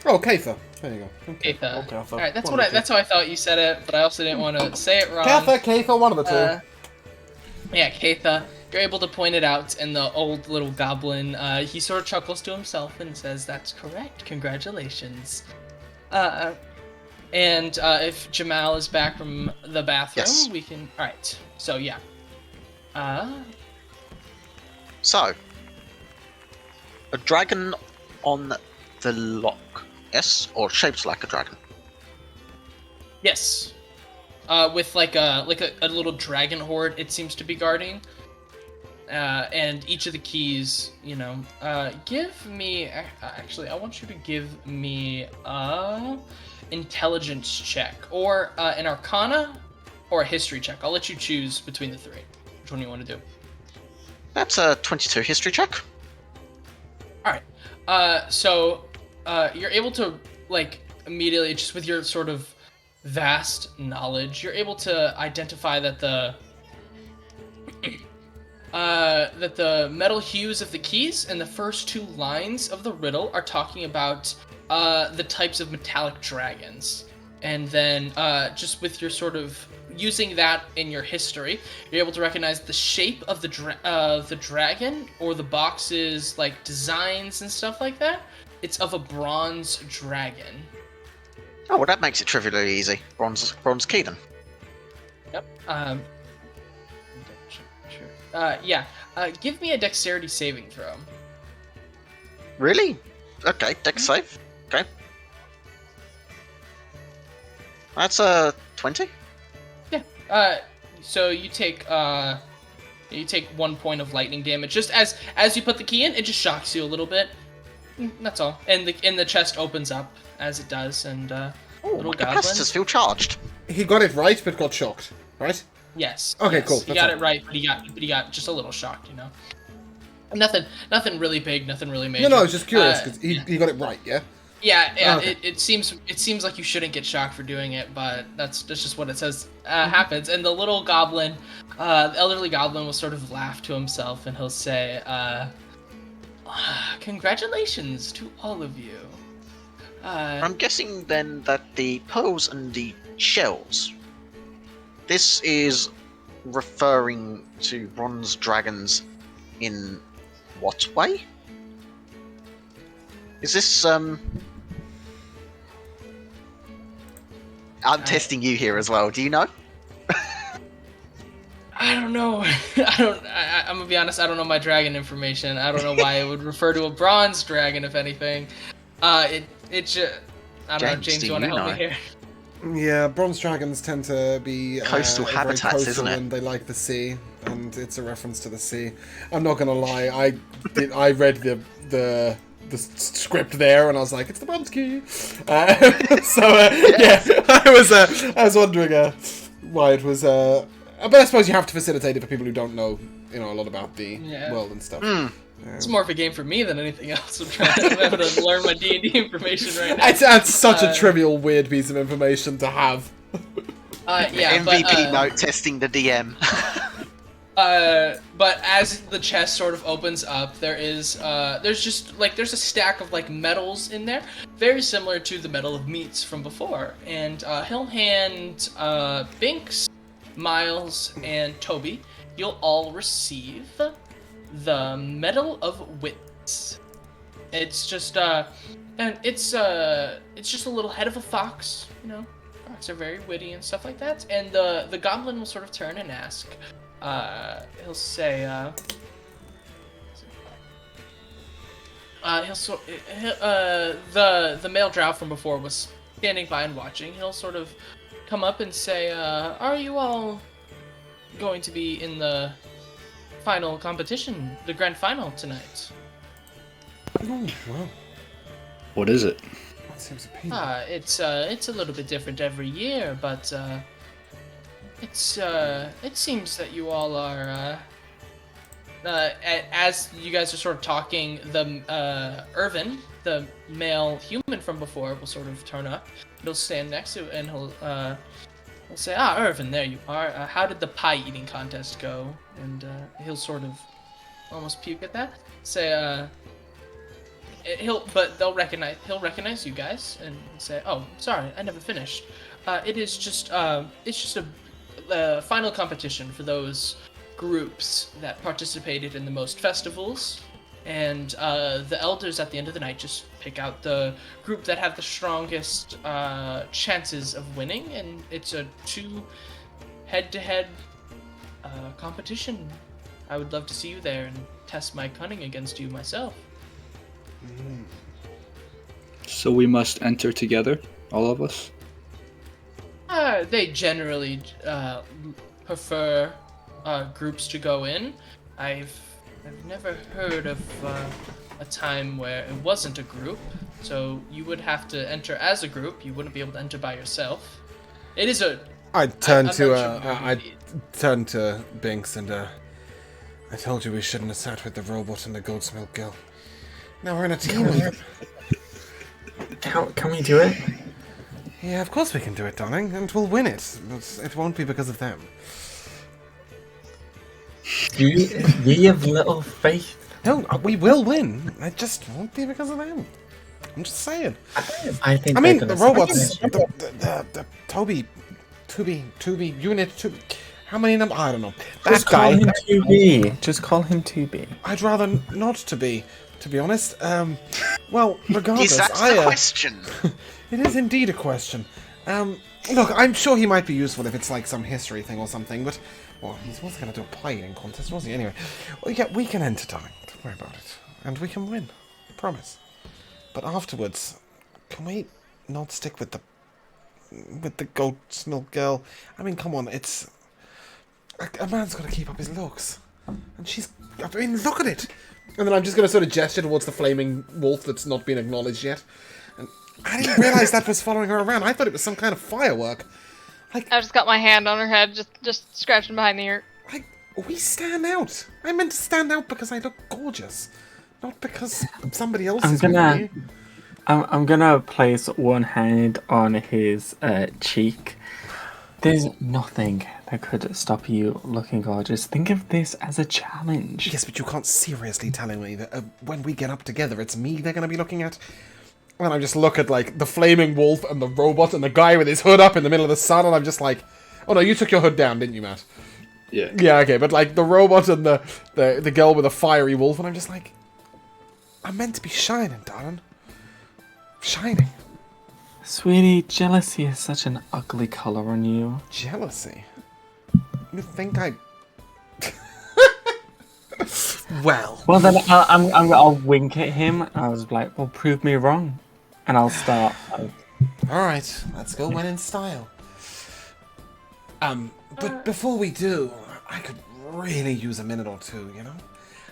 Oh, Katha. There you go. Okay. Katha. Katha. Alright, that's how I thought you said it, but I also didn't want to say it wrong. Katha, one of the two. Yeah, Katha. You're able to point it out, and the old little goblin, he sort of chuckles to himself and says, "That's correct. Congratulations." And if Jamal is back from the bathroom, Yes. we can. All right. So yeah. So, a dragon on the lock. Yes, or shaped like a dragon. Yes. With like a little dragon horde, it seems to be guarding. And each of the keys, give me. Actually, I want you to give me a intelligence check, or an arcana, or a history check. I'll let you choose between the three. Which one you want to do? That's a 22 history check. All right. So you're able to immediately, just with your sort of vast knowledge, you're able to identify that the metal hues of the keys and the first two lines of the riddle are talking about the types of metallic dragons. And then just with your sort of using that in your history, you're able to recognize the shape of the dragon, or the box's designs and stuff like that. It's of a bronze dragon. Oh, well, that makes it trivially easy. Bronze key then. Yep. Yeah. Give me a dexterity saving throw. Really? Okay, dex save. Okay. That's a 20? Yeah. So you take 1 point of lightning damage. Just as you put the key in, it just shocks you a little bit. That's all. And the chest opens up, as it does, and Oh, little my goblin. capacitors feel charged. He got it right, but got shocked, right? Yes. Okay, yes. cool, He that's got all. it right, but he got just a little shocked, you know. Nothing really big, nothing really major. No, I was just curious because yeah. he got it right, yeah. Yeah. Okay. It seems like you shouldn't get shocked for doing it, but that's just what it says happens. And the little goblin, the elderly goblin, will sort of laugh to himself, and he'll say, "Congratulations to all of you." I'm guessing then that the pearls and the shells. This is referring to bronze dragons in what way? Is this I'm testing you here as well. Do you know? I don't know. I'm gonna be honest. I don't know my dragon information. I don't know why it would refer to a bronze dragon, if anything. It just. I don't know. James, do you want to you help me know? here? Yeah, bronze dragons tend to be Coastal very habitats, coastal, isn't it? and they like the sea, and it's a reference to the sea. I'm not gonna lie, I read the script there, and I was like, it's the bronze key. Yeah, I was wondering why it was. But I suppose you have to facilitate it for people who don't know, a lot about the world and stuff. It's more of a game for me than anything else. I'm having to learn my D&D information right now. That's such a trivial, weird piece of information to have. Yeah, MVP note testing the DM. But as the chest sort of opens up, there's a stack of like metals in there, very similar to the metal of meats from before. And he'll hand Binks, Miles, and Toby. You'll all receive the Medal of Wits. It's just it's just a little head of a fox. Foxes are very witty and stuff like that. And the goblin will sort of turn and ask. He'll say, the male drow from before was standing by and watching. He'll sort of come up and say, are you all going to be in the final competition, the grand final tonight? Oh, wow. What is it? That seems appealing. It's a little bit different every year, but it seems that you all are as you guys are sort of talking, the Irvin, the male human from before, will sort of turn up. He'll stand next to it and he'll say, Irvin, there you are. How did the pie eating contest go? And he'll sort of almost puke at that. Say, he'll recognize you guys and say, oh, sorry, I never finished. It's just a final competition for those groups that participated in the most festivals, and the elders at the end of the night just pick out the group that have the strongest chances of winning, and it's a 2 head-to-head competition. I would love to see you there and test my cunning against you myself. So we must enter together, all of us? They generally prefer groups to go in. I've never heard of a time where it wasn't a group, so you would have to enter as a group. You wouldn't be able to enter by yourself. It is a... I turned to Binks and I told you we shouldn't have sat with the robot and the goat's milk girl. Now we're in a team with them. Can we do it? Yeah, of course we can do it, darling, and we'll win it. But it won't be because of them. You have little faith. No, we will win. It just won't be because of them. I'm just saying. I think. I mean, they're the gonna robots, suck. the Toby, unit, how many numbers? I don't know. Just That call guy. him 2B. Just call him 2B. I'd rather not to be honest. Well, regardless, Is that the question? It is indeed a question. Look, I'm sure he might be useful if it's like some history thing or something, but... Well, he wasn't going to do a pie eating contest, was he? Anyway, well, yeah, we can enter, darling. Don't worry about it. And we can win. I promise. But afterwards, can we not stick with the goat's milk girl? I mean, come on, it's... A man's got to keep up his looks. And she's... I mean, look at it! And then I'm just going to sort of gesture towards the flaming wolf that's not been acknowledged yet. And I didn't realize that was following her around. I thought it was some kind of firework. I just got my hand on her head, just scratching behind the ear. Like, we stand out. I meant to stand out because I look gorgeous, not because somebody else is with me. I'm gonna place one hand on his cheek. There's nothing that could stop you looking gorgeous. Think of this as a challenge. Yes, but you can't seriously tell me that when we get up together, it's me they're gonna be looking at. And I just look at, like, the flaming wolf and the robot and the guy with his hood up in the middle of the sun, and I'm just like... Oh, no, you took your hood down, didn't you, Matt? Yeah. Yeah, okay, but, like, the robot and the girl with a fiery wolf, and I'm just like... I'm meant to be shining, darling. Shining. Sweetie, jealousy is such an ugly color on you. Jealousy? You think I... Well... Well, then I'll wink at him, and I was like, well, prove me wrong. And I'll start. Alright, let's go win in style. But before we do, I could really use a minute or two, you know?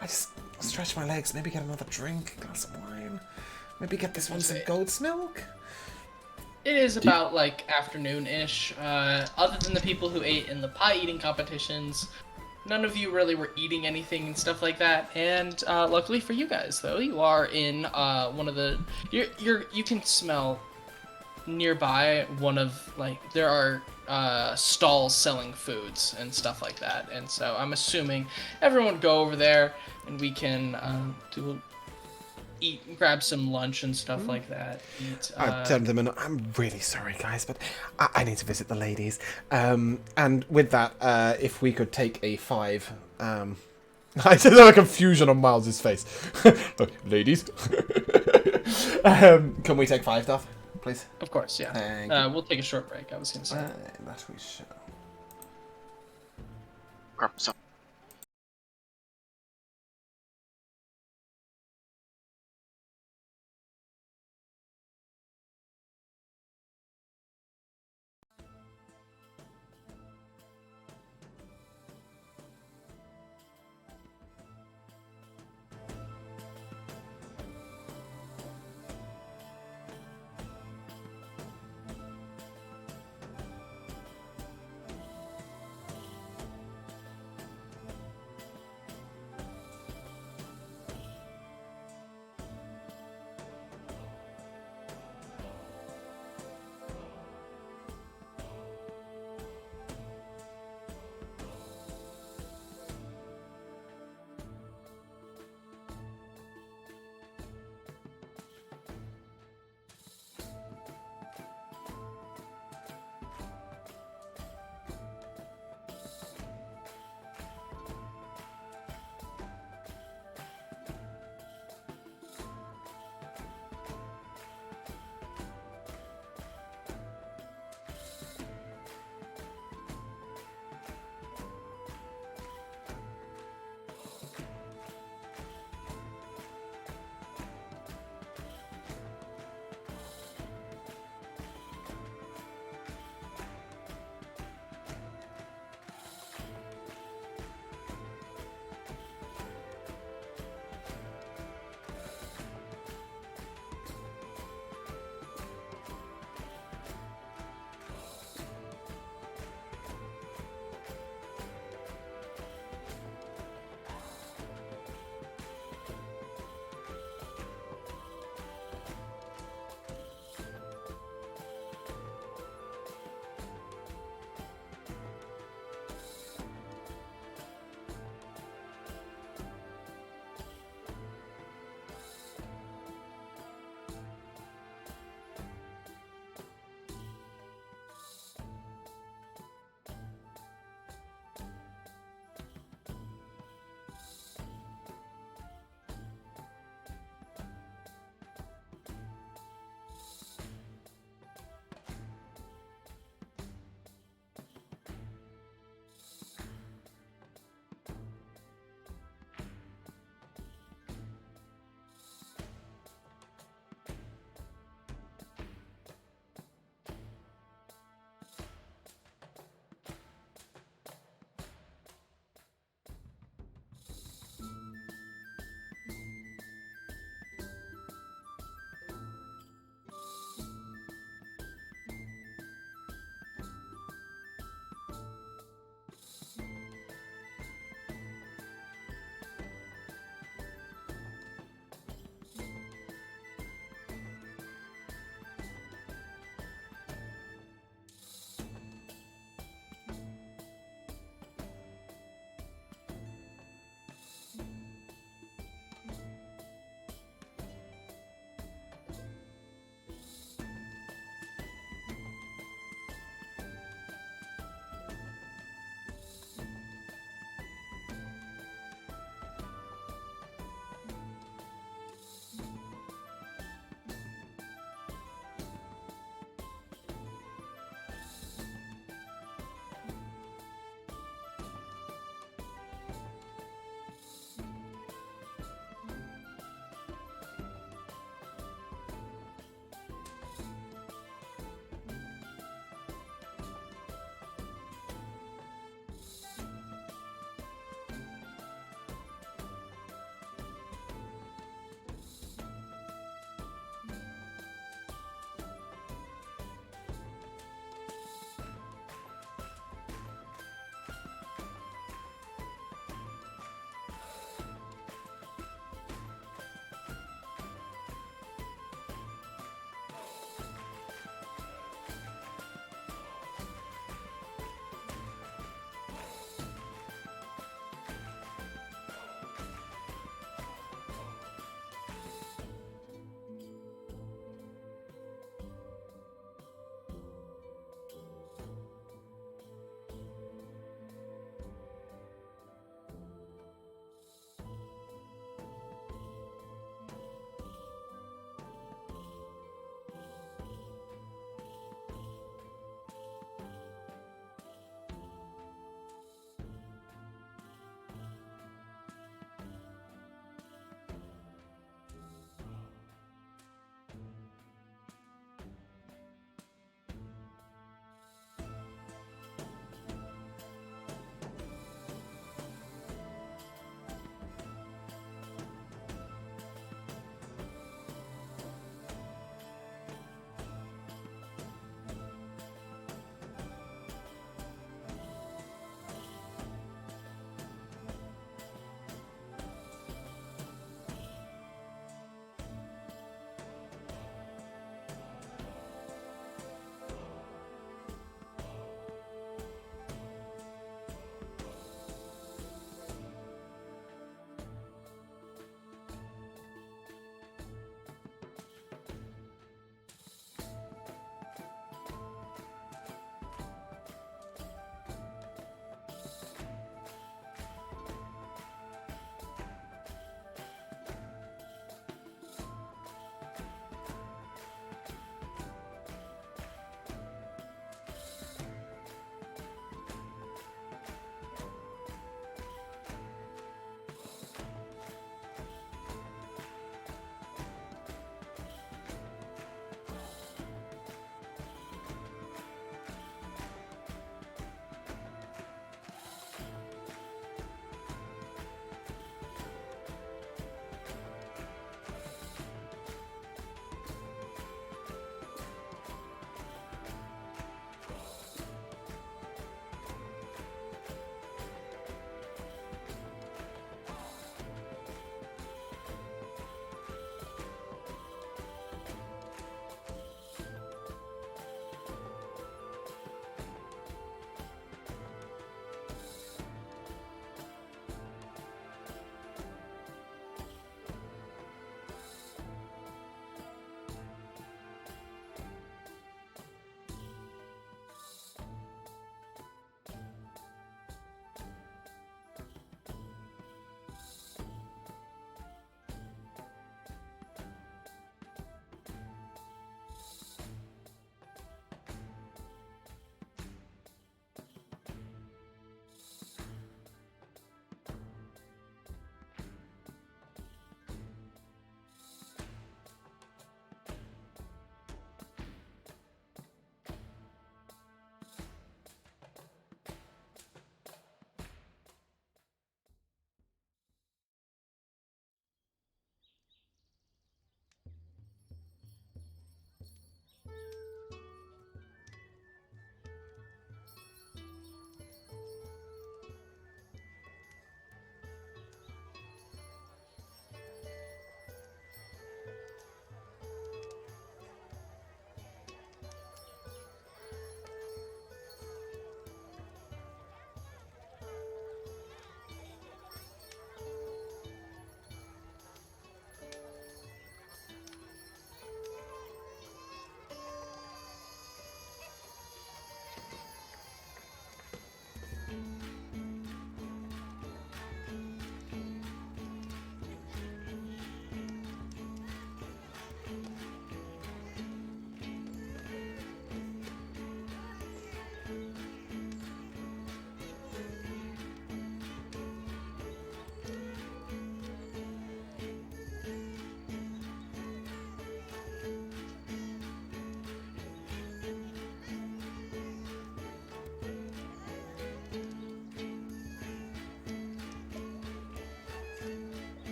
I just stretch my legs, maybe get another drink, a glass of wine, maybe get this one some goat's milk. It is about, like, afternoon-ish. Other than the people who ate in the pie eating competitions, none of you really were eating anything and stuff like that. And luckily for you guys, though, you are in one of the... You can smell nearby one of, like, there are stalls selling foods and stuff like that. And so I'm assuming everyone would go over there and we can grab some lunch and stuff like that. Gentlemen, I'm really sorry, guys, but I need to visit the ladies. And with that, if we could take a 5. I said a confusion on Miles's face. Ladies. Can we take 5, Duff, please? Of course, yeah. Thank you. We'll take a short break, I was going to say. That we shall. Grab some.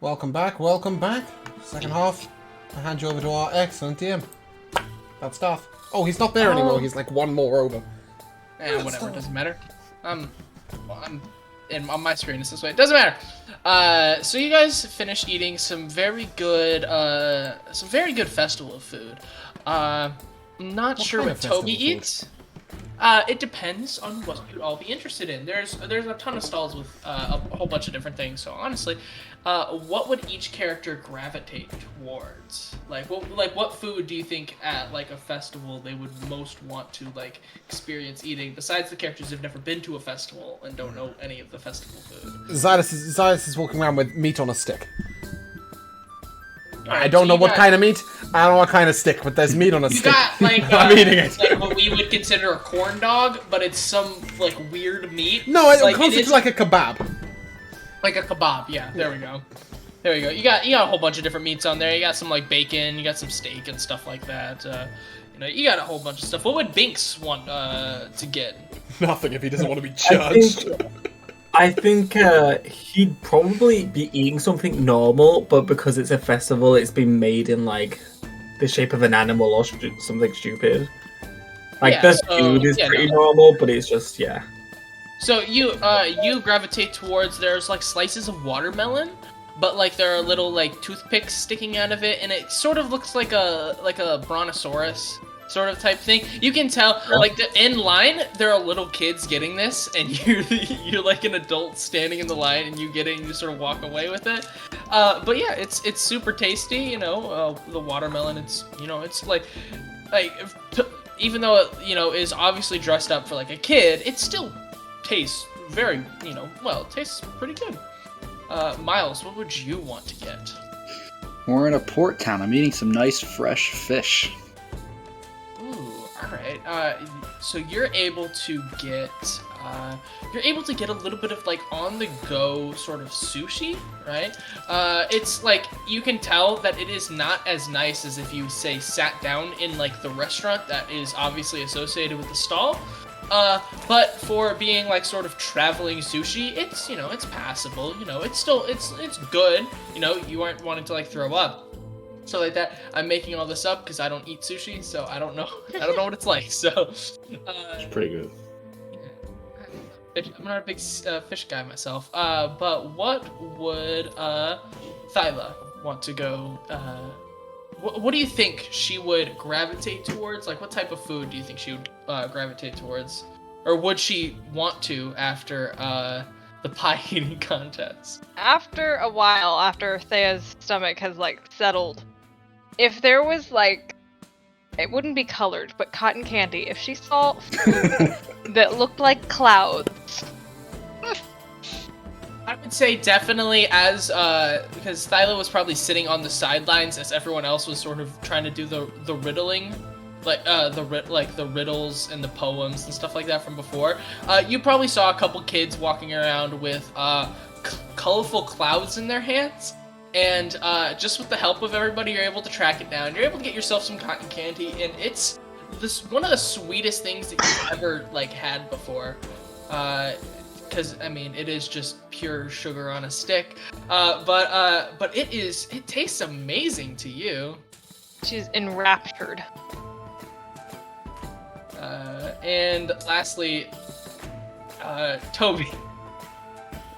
Welcome back, welcome back. Second half, I hand you over to our excellent DM. That's stuff. Oh, he's not there anymore. He's like one more over. Whatever, doesn't matter. I'm on my screen. It's this way. It doesn't matter. So you guys finished eating some very good festival food. I'm not sure kind what of festival Toby food? eats. It depends on what you'd all be interested in. There's a ton of stalls with a whole bunch of different things. So honestly, what would each character gravitate towards? What food do you think at like a festival they would most want to like experience eating? Besides the characters who've never been to a festival and don't know any of the festival food. Zydus is walking around with meat on a stick. Alright, I don't so know you what got- kind of meat. I don't know what kind of stick, but there's meat on a You stick. got like I'm eating it. like what we would consider a corn dog, but it's some like weird meat. No, it like, constitutes is like a kebab. like a kebab. Yeah, there we go. There we go. You got a whole bunch of different meats on there. You got some like bacon. You got some steak and stuff like that. You got a whole bunch of stuff. What would Binks want to get? Nothing if he doesn't want to be judged. I think he'd probably be eating something normal, but because it's a festival, it's been made in like the shape of an animal or something stupid. Like Yeah, the so- food is yeah, pretty no. normal, but it's just So you gravitate towards there's like slices of watermelon, but like there are little like toothpicks sticking out of it, and it sort of looks like a brontosaurus sort of type thing. You can tell like in line there are little kids getting this, and you're like an adult standing in the line, and you get it and you sort of walk away with it. But yeah, it's super tasty. The watermelon. It's like even though it is obviously dressed up for like a kid, it still tastes very it tastes pretty good. Miles, what would you want to get? We're in a port town. I'm eating some nice fresh fish. Ooh, all right. So you're able to get a little bit of like on the go sort of sushi, right? It's like you can tell that it is not as nice as if you say sat down in like the restaurant that is obviously associated with the stall. But for being like sort of traveling sushi, it's it's passable. It's good. You aren't wanting to like throw up. So like that, I'm making all this up because I don't eat sushi, so I don't know. I don't know what it's like. So, It's pretty good. I'm not a big fish guy myself. But what would Thyla want to go? What do you think she would gravitate towards? Like, what type of food do you think she would gravitate towards, or would she want to after the pie eating contest? After a while, after Thea's stomach has like settled, if there was like, it wouldn't be colored, but cotton candy. If she saw food that looked like clouds, I would say definitely because Thyla was probably sitting on the sidelines as everyone else was sort of trying to do the riddling, like the riddles and the poems and stuff like that from before. You probably saw a couple kids walking around with colorful clouds in their hands, and just with the help of everybody, you're able to track it down. You're able to get yourself some cotton candy, and it's one of the sweetest things that you've ever like had before. Because I mean, it is just pure sugar on a stick, but it tastes amazing to you. she's enraptured. And lastly, Toby,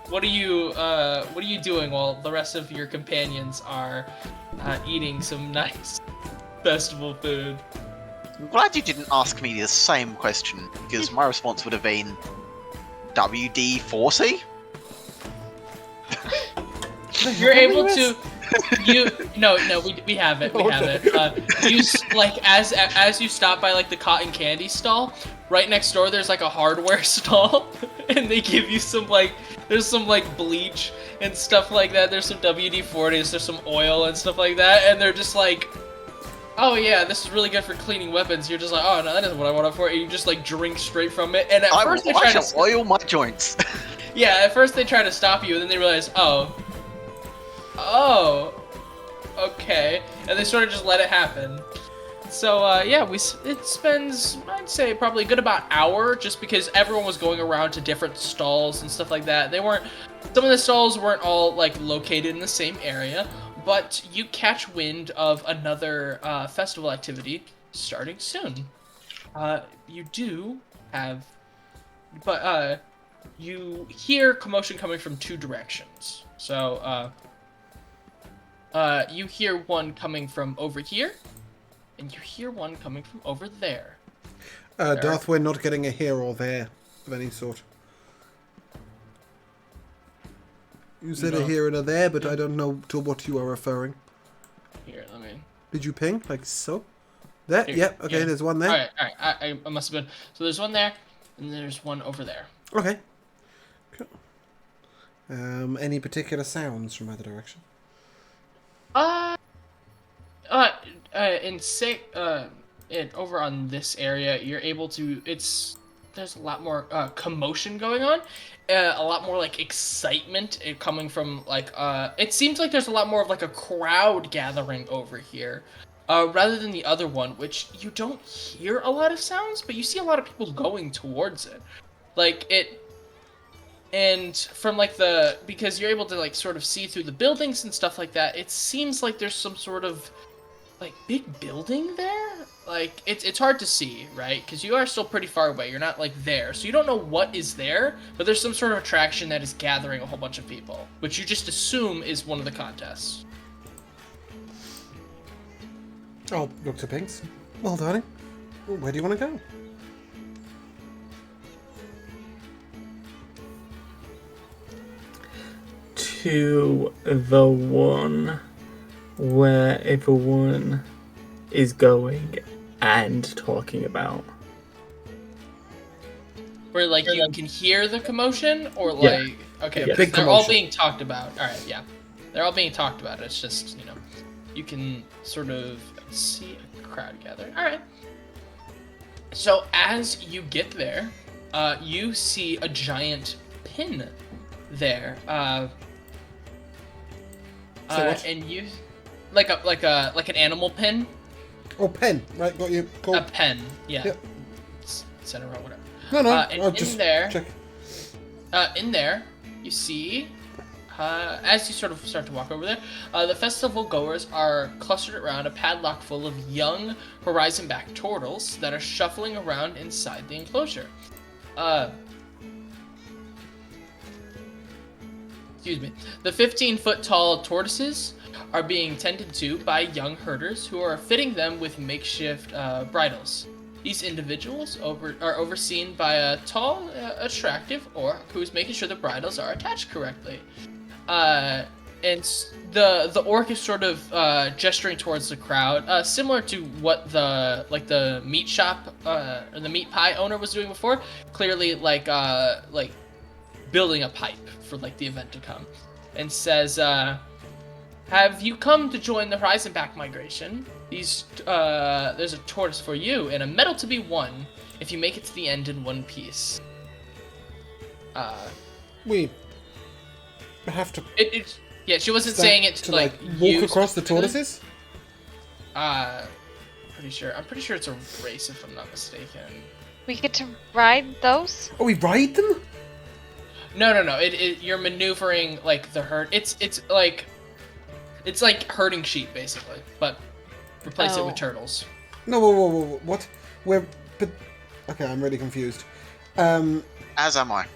what are you doing while the rest of your companions are eating some nice festival food? I'm glad you didn't ask me the same question, because my response would have been WD-40? You're able to. No, we have it. We have it. Like as you stop by like the cotton candy stall, right next door there's like a hardware stall, and they give you some like there's some like bleach and stuff like that. There's some WD-40s, there's some oil and stuff like that, and they're just like, oh yeah, this is really good for cleaning weapons. You're just like, oh no, that isn't what I want it for. And you just like drink straight from it. And at first they try to oil my joints. yeah, at first they try to stop you, and then they realize, oh, okay, and they sort of just let it happen. So yeah, it spends, I'd say, probably a good about hour, just because everyone was going around to different stalls and stuff like that. Some of the stalls weren't all like located in the same area, but you catch wind of another festival activity starting soon. You do have, but you hear commotion coming from two directions. So you hear one coming from over here, and you hear one coming from over there. Darth, we're not getting a here or there of any sort. You said a here and a there, but I don't know to what you are referring. Here, let me... Did you ping? Like so? There? Here, Yep, okay, yeah. there's one there. Alright, I must have been... So there's one there, and there's one over there. Okay. Cool. Any particular sounds from either direction? Over on this area, you're able to... There's a lot more commotion going on. A lot more like excitement coming from like it seems like there's a lot more of like a crowd gathering over here rather than the other one, which you don't hear a lot of sounds, but you see a lot of people going towards it, like it. And from like because you're able to like sort of see through the buildings and stuff like that, it seems like there's some sort of like big building there. Like it's hard to see, right? Because you are still pretty far away. You're not like there, so you don't know what is there. But there's some sort of attraction that is gathering a whole bunch of people, which you just assume is one of the contests. Oh, look to Pinks. Well, darling, where do you want to go? To the one where everyone is going and talking about. Where like you can hear the commotion, or like okay, Yeah. Big they're all commotion. being talked about. All right, yeah, they're all being talked about. It's just you can sort of see a crowd gather. All right. So as you get there, you see a giant pin there. what? And you like an animal pin. Oh, pen. Right, got you. Cool. A pen, yeah. Yep. Center or whatever. No, And I'll in just there, check. in there, you see, as you sort of start to walk over there, the festival goers are clustered around a padlock full of young horizon-back turtles that are shuffling around inside the enclosure. Excuse me. The 15-foot tall tortoises are being tended to by young herders who are fitting them with makeshift bridles. These individuals are overseen by a tall, attractive orc who's making sure the bridles are attached correctly. And the orc is sort of gesturing towards the crowd, similar to what the meat shop or the meat pie owner was doing before. Clearly, like building a pipe for like the event to come, and says, "Have you come to join the Horizon Back migration? There's a tortoise for you and a medal to be won if you make it to the end in one piece." We have to Yeah, she wasn't saying it to like walk you across the specifically. tortoises. I'm pretty sure it's a race if I'm not mistaken. We get to ride those? Oh, we ride them? No. You're maneuvering like the herd. It's like herding sheep basically, but replace it with turtles. No, whoa, what? Okay, I'm really confused. As am I.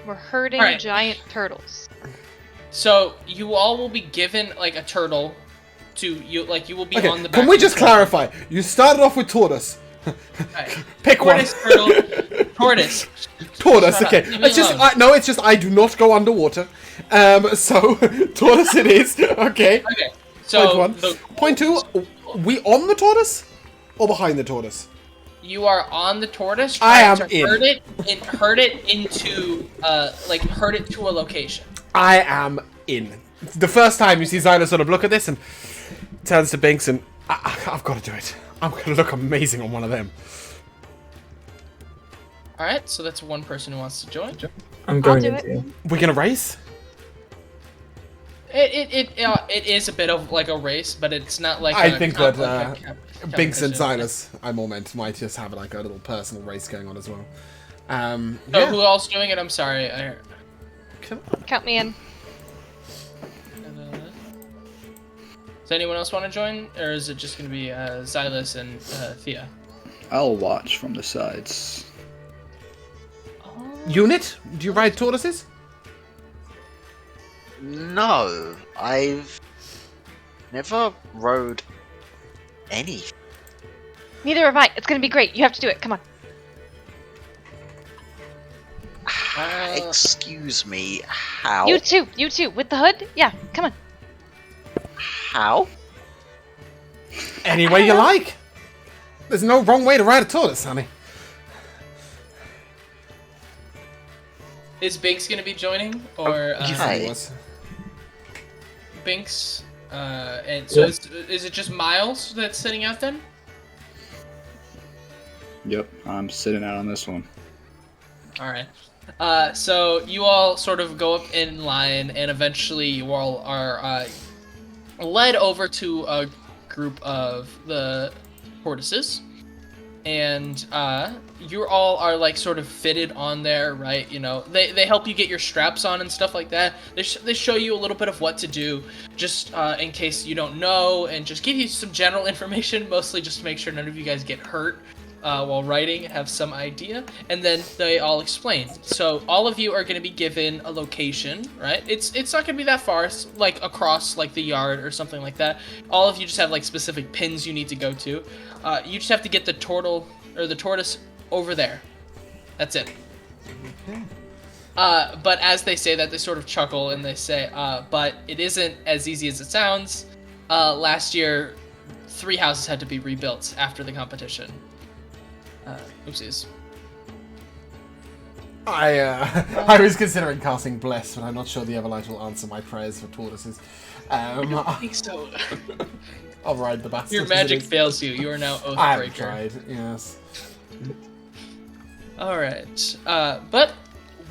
We're herding Alright. giant turtles. So you all will be given like a turtle to you. Like you will be Okay, on the back. can we of the just turtle. clarify? You started off with tortoise. Alright. Pick Tortoise, one. turtle, tortoise. Tortoise. Shut up, Okay, leave me it's just alone. no. It's just I do not go underwater. So tortoise it is. Okay. Okay. So Point one. Point two. We on the tortoise or behind the tortoise? you are on the tortoise. I am trying to in. herd it into herd it to a location. I am in. The first time you see Zyla sort of look at this and turns to Binks and I've got to do it. I'm going to look amazing on one of them. All right. So that's one person who wants to join. I'm going do into. We're going to race? It is a bit of like a race, but it's not like I think that Binks and competition. Silas, I more meant, might just have like a little personal race going on as well. Oh, Yeah. who else doing it? I'm sorry. Count me in. Does anyone else want to join, or is it just gonna be Silas and Thea? I'll watch from the sides. Unit? Do you ride tortoises? No, I've never rode any. Neither have I. It's gonna be great. You have to do it. Come on. Excuse me, how? You too. You too. With the hood? Yeah. Come on. How? Any way you like. There's no wrong way to ride a tortoise, honey. Is Binks gonna be joining, or You said he was. Binks? And so is it just Miles that's sitting out then? Yep, I'm sitting out on this one. All right. So you all sort of go up in line, and eventually you all are led over to a group of the tortoises, and you all are like sort of fitted on there, right? You know, they help you get your straps on and stuff like that. They show you a little bit of what to do, just in case you don't know, and just give you some general information, mostly just to make sure none of you guys get hurt while riding, have some idea, and then they all explain. So all of you are going to be given a location, right? It's not going to be that far, it's like across like the yard or something like that. All of you just have like specific pins you need to go to. You just have to get the tortoise over there. That's it. Okay. But as they say that, they sort of chuckle and they say, but it isn't as easy as it sounds. Last year, 3 houses had to be rebuilt after the competition. Oopsies. I was considering casting Bless, but I'm not sure the Everlight will answer my prayers for tortoises. I don't think so. I'll ride the bastard. Your magic fails you. You are now Oathbreaker. I have tried, yes. Alright. But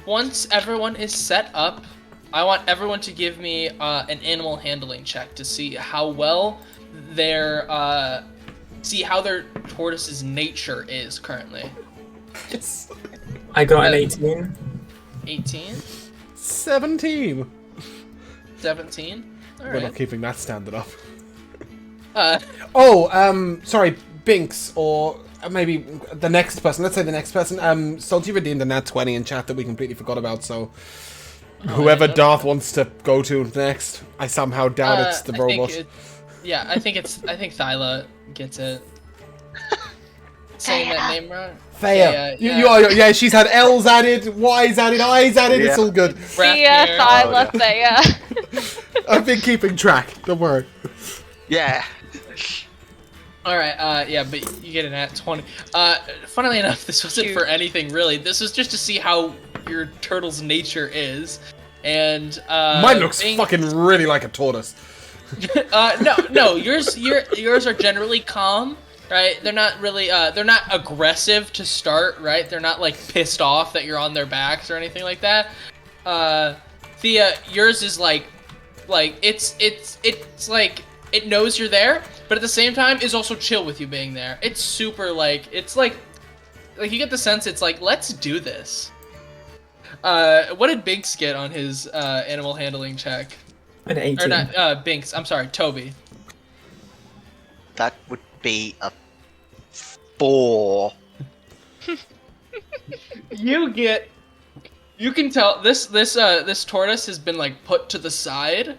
once everyone is set up, I want everyone to give me an animal handling check to see how well their tortoise's nature is currently. Yes. I got an 18. 18? 17. 17? We're Alright. not keeping that standard up. Uh, Sorry, Binks, or maybe the next person. Let's say the next person. Salty redeemed a nat 20 in chat that we completely forgot about, so whoever yeah. Darth wants to go to next, I somehow doubt it's the I robot. think I think Thyla gets it. Saying that name wrong? Thea. Yeah. You are, yeah, she's had L's added, Y's added, I's added, it's Yeah. all good. Thea, Rathmere. Thyla, Thea. I've been keeping track, don't worry. Yeah. Alright, yeah, but you get an at 20. Funnily enough, this wasn't Cute. for anything really. This was just to see how your turtle's nature is. And Mine looks fucking really like a tortoise. no, yours are generally calm, right? They're not really they're not aggressive to start, right? They're not like pissed off that you're on their backs or anything like that. Thea, yours is like it's like it knows you're there, but at the same time is also chill with you being there. It's super like you get the sense it's like, let's do this. What did Binks get on his animal handling check? An 18. Or not Binks, I'm sorry, Toby. That would be a 4. You can tell this tortoise has been like put to the side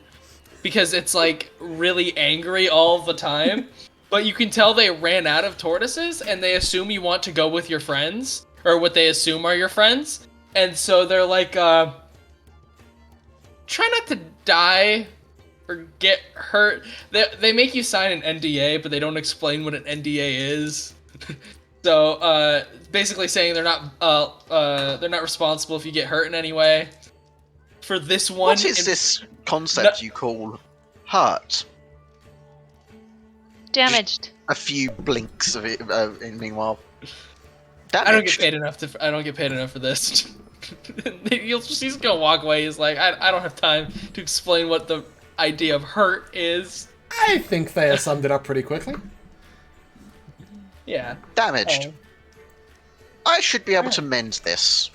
because it's like really angry all the time. But you can tell they ran out of tortoises and they assume you want to go with your friends, or what they assume are your friends. And so they're like, try not to die or get hurt. They make you sign an NDA, but they don't explain what an NDA is. So basically saying they're not responsible if you get hurt in any way. For this one, What is this concept you call hurt? Damaged. A few blinks of it. Meanwhile, I don't get damaged. paid enough I don't get paid enough for this. He's gonna walk away. He's like, I don't have time to explain what the idea of hurt is. I think Thea summed it up pretty quickly. Yeah. Damaged. Oh. I should be able to mend this.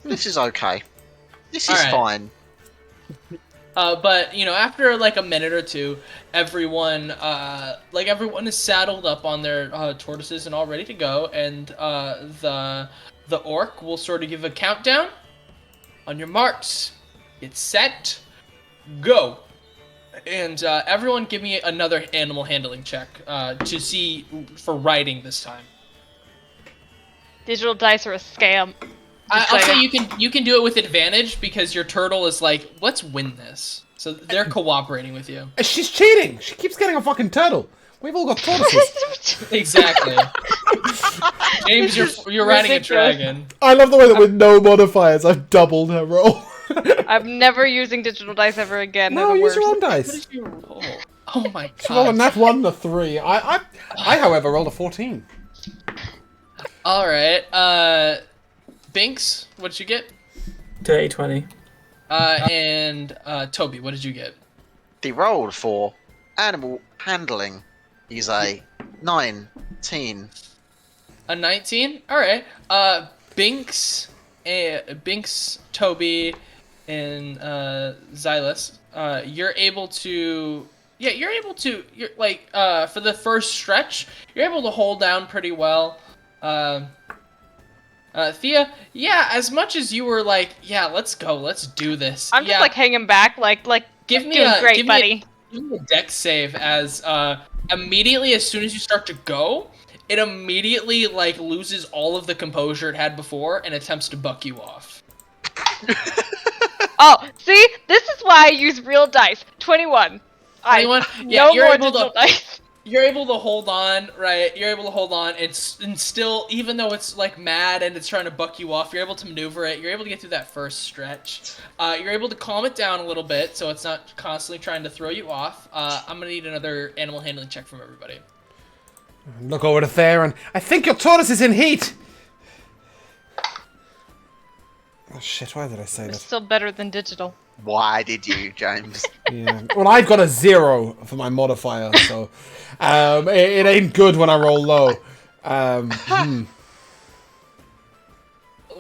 This is okay. This is Alright. fine. But after like a minute or two, everyone is saddled up on their tortoises and all ready to go, and the orc will sort of give a countdown. On your marks, get set, go. And everyone give me another animal handling check to see for riding this time. Digital dice are a scam. I'll say you can do it with advantage because your turtle is like, let's win this. So they're cooperating with you. She's cheating. She keeps getting a fucking turtle. We've all got tortoises. Exactly. James, you're riding a ridiculous. dragon. I love the way that with no modifiers, I've doubled her roll. I'm never using digital dice ever again. No, They're the use your worst. own What dice. did you roll? Oh my She rolled a god. nat 1 and a 3. I, however, rolled a 14. All right. Binks, what did you get? Dirty 20. And Toby, what did you get? The roll for animal handling is a 19. A 19. All right. Binks, Toby, and Xylus. You're able to. Yeah, You're like for the first stretch, you're able to hold down pretty well. Thea, yeah, as much as you were like, yeah, let's go, let's do this. I'm just yeah, like hanging back, like give me doing a great, give buddy. me a dex save as immediately as soon as you start to go, it immediately like loses all of the composure it had before and attempts to buck you off. Oh, see, this is why I use real dice. 21. 21? Yeah, no you're more able digital to dice. you're able to hold on, right? You're able to hold on and still, even though it's like mad and it's trying to buck you off, you're able to maneuver it. You're able to get through that first stretch. You're able to calm it down a little bit so it's not constantly trying to throw you off. I'm gonna need another animal handling check from everybody. Look over to Thea and I think your tortoise is in heat. Oh shit, why did I say We're that? still better than digital. Why did you, James? Yeah. Well, I've got a 0 for my modifier, so it ain't good when I roll low.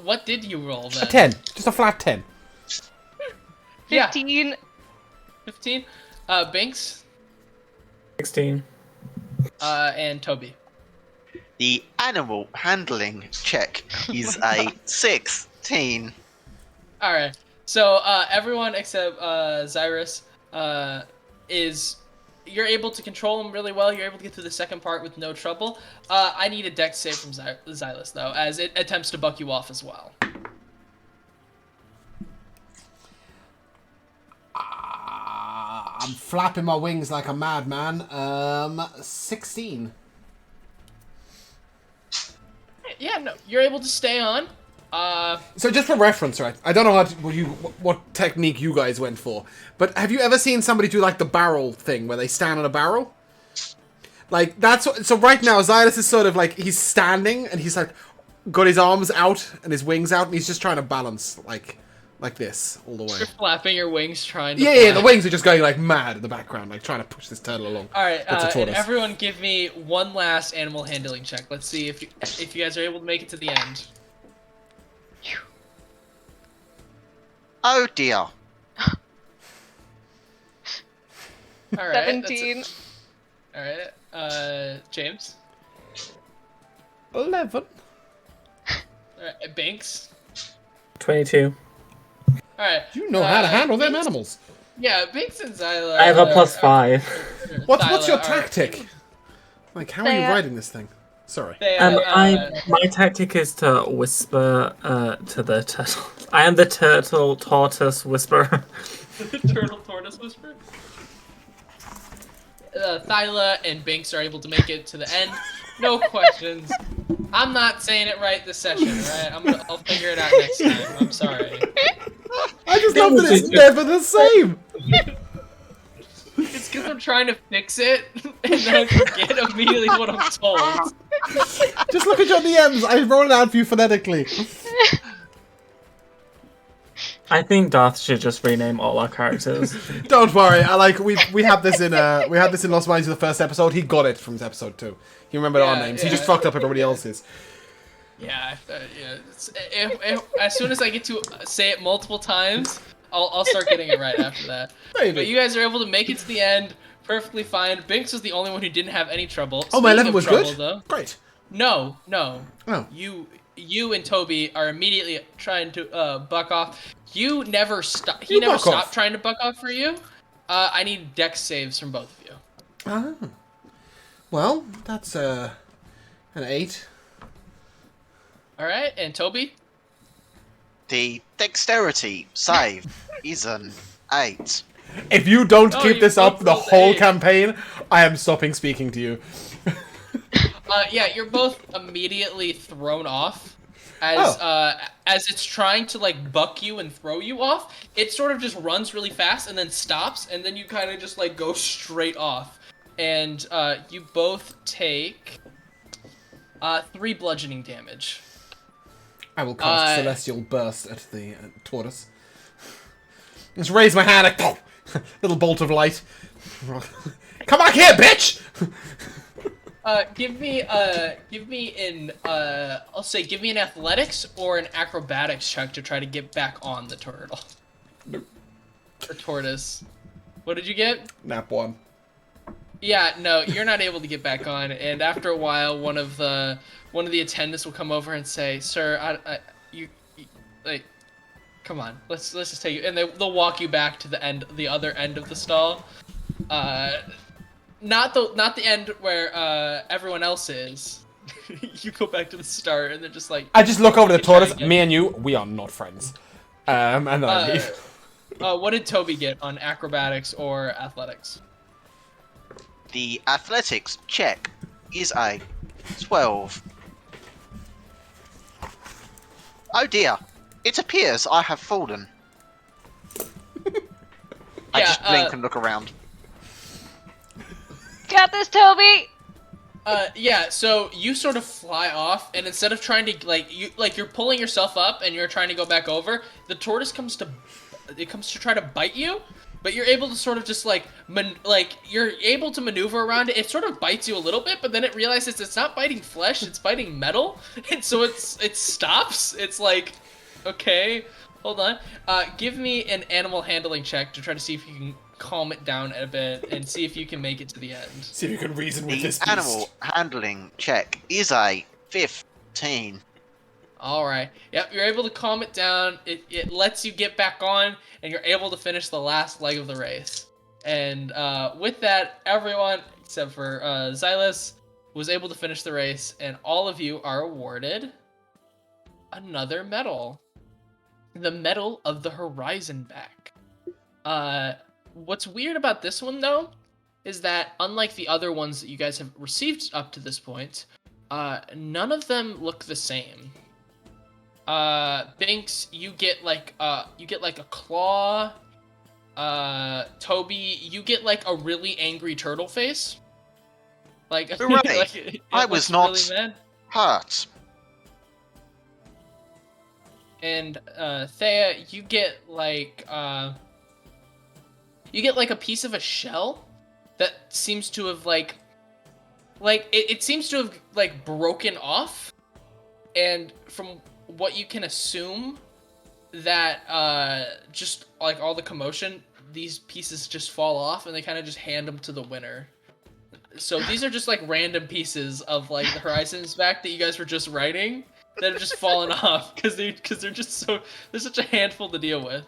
What did you roll then? A 10, just a flat 10. Yeah. 15. 15. Binks, 16. and Toby. The animal handling check is a 16. All right. So everyone except Xyrus you're able to control him really well. You're able to get through the second part with no trouble. I need a dex save from Xylus though, as it attempts to buck you off as well. I'm flapping my wings like a madman. 16. Yeah, no, you're able to stay on. So just for reference, right? I don't know what technique you guys went for, but have you ever seen somebody do like the barrel thing where they stand on a barrel? Like that's so right now Xylus is sort of like he's standing and he's like got his arms out and his wings out and he's just trying to balance like this all the way. You're flapping your wings trying to Yeah, fly. the wings are just going like mad in the background, like trying to push this turtle along. All right, That's a and tortoise. everyone give me one last animal handling check. Let's see if you guys are able to make it to the end. Oh dear. All right. 17. All right. James. 11. All right. Banks. 22. All right. You know how to handle them Banks- animals. Yeah, Banks and Zyla. I have a plus 5. What's your Zyla are- tactic? Like, how are you Thea. riding this thing? Sorry. They, My tactic is to whisper to the turtle. I am the turtle tortoise whisperer. Turtle Tortoise Whisper. Thyla and Binks are able to make it to the end. No questions. I'm not saying it right this session, right? I'll figure it out next time. I'm sorry. I just love that it's never the same. It's because I'm trying to fix it, and then I forget immediately what I'm told. Just look at your DMs. I wrote it out for you phonetically. I think Darth should just rename all our characters. Don't worry. We had this in Lost Minds in the first episode. He got it from episode 2. He remembered our names. He just fucked up everybody else's. Yeah, yeah. As soon as I get to say it multiple times, I'll start getting it right after that. Maybe. But you guys are able to make it to the end perfectly fine. Binks was the only one who didn't have any trouble. Oh, my Speaking 11 of was trouble, good? Though, Great. No. Oh. You and Toby are immediately trying to buck off. You never stop. He You never buck stopped off. trying to buck off for you. I need dex saves from both of you. Ah. Well, that's an 8. All right, and Toby. The dexterity save is an 8. If you don't keep you this up both the rolled whole 8. campaign, I am stopping speaking to you. Yeah, you're both immediately thrown off as it's trying to like buck you and throw you off. It sort of just runs really fast and then stops, and then you kind of just like go straight off, and you both take 3 bludgeoning damage. I will cast Celestial Burst at the tortoise. Just raise my hand, little bolt of light. Come back here, bitch! Give me an athletics or an acrobatics check to try to get back on the turtle. Nope. Or tortoise. What did you get? Nap 1. Yeah, no, you're not able to get back on, and after a while, one of the attendants will come over and say, "Sir, you like, come on, let's just take you," and they'll walk you back to the other end of the stall, not the end where everyone else is. You go back to the start, and they're just like. I just look over to the try tortoise. again. Me and you, we are not friends. And then I leave. What did Toby get on acrobatics or athletics? The athletics check is a 12. Oh dear. It appears I have fallen. I just blink and look around. Got this, Toby! Yeah, so you sort of fly off, and instead of trying to, you're pulling yourself up and you're trying to go back over, the tortoise comes to try to bite you, but you're able to sort of just, you're able to maneuver around it. It sort of bites you a little bit, but then it realizes it's not biting flesh, it's biting metal, and so it stops. It's like, okay, hold on. Give me an animal handling check to try to see if you can calm it down a bit and see if you can make it to the end. See if you can reason with The this beast. animal handling check is a 15. Alright. Yep, you're able to calm it down. It lets you get back on, and you're able to finish the last leg of the race. And with that, everyone, except for Xylus, was able to finish the race, and all of you are awarded another medal. The Medal of the Horizon Back. What's weird about this one, though, is that unlike the other ones that you guys have received up to this point, none of them look the same. Binks, you get like a claw. Toby, you get like a really angry turtle face. Like, Hooray! I was not really mad. hurt. And Thea, you get like a piece of a shell that seems to have it seems to have like broken off, and from what you can assume, that just like all the commotion, these pieces just fall off and they kind of just hand them to the winner. So these are just like random pieces of like the Horizons Back that you guys were just writing that have just fallen off because they're just they're such a handful to deal with.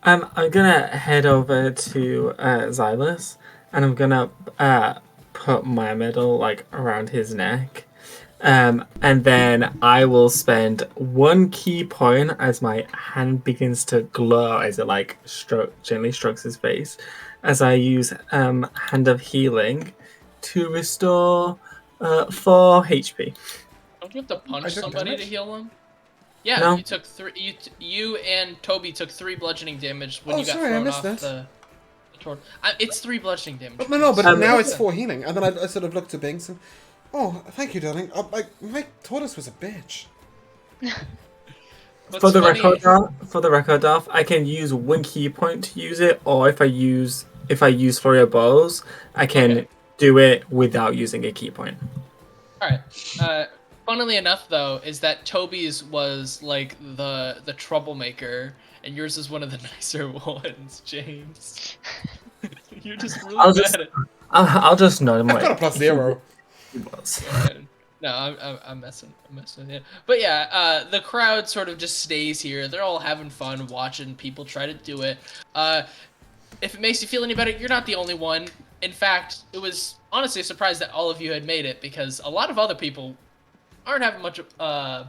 I'm gonna head over to Xylus, and I'm gonna put my medal like around his neck, and then I will spend 1 key point as my hand begins to glow as it like gently strokes his face, as I use Hand of Healing to restore 4 HP. Don't you have to punch I took somebody to damage? heal them? Yeah, No. you took 3. You and Toby took 3 bludgeoning damage when Oh, you got sorry, I thrown missed off that. the torch. It's 3 bludgeoning damage. No, but Um, now it's 4 healing. And then I sort of looked to Binks and... Oh, thank you, darling. My tortoise was a bitch. What's For the funny- record, Darth, I can use one key point to use it, or if I use flurry of blows, I can Okay. do it without using a key point. All right. Funnily enough, though, is that Toby's was like the troublemaker, and yours is one of the nicer ones, James. You're just really I'll bad just- at. I'll just nod him. I've got a +0. He was. No, I'm messing with you. But yeah, the crowd sort of just stays here. They're all having fun watching people try to do it. If it makes you feel any better, you're not the only one. In fact, it was honestly a surprise that all of you had made it, because a lot of other people aren't having much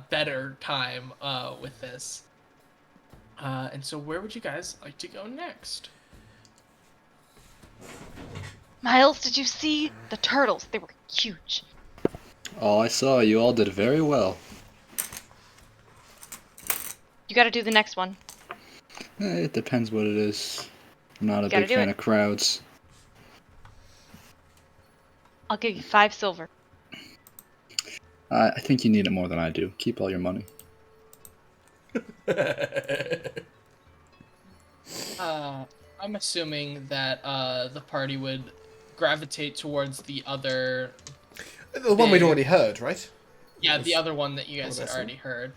better time with this. And so where would you guys like to go next? Miles, did you see the turtles? They were huge. Oh, I saw. You all did very well. You gotta do the next one. It depends what it is. I'm not a Gotta big do fan it. of crowds. I'll give you 5 silver. I think you need it more than I do. Keep all your money. I'm assuming that the party would gravitate towards the other. The one we'd already heard, right? Yeah, the other one that you guys What had was that? already heard.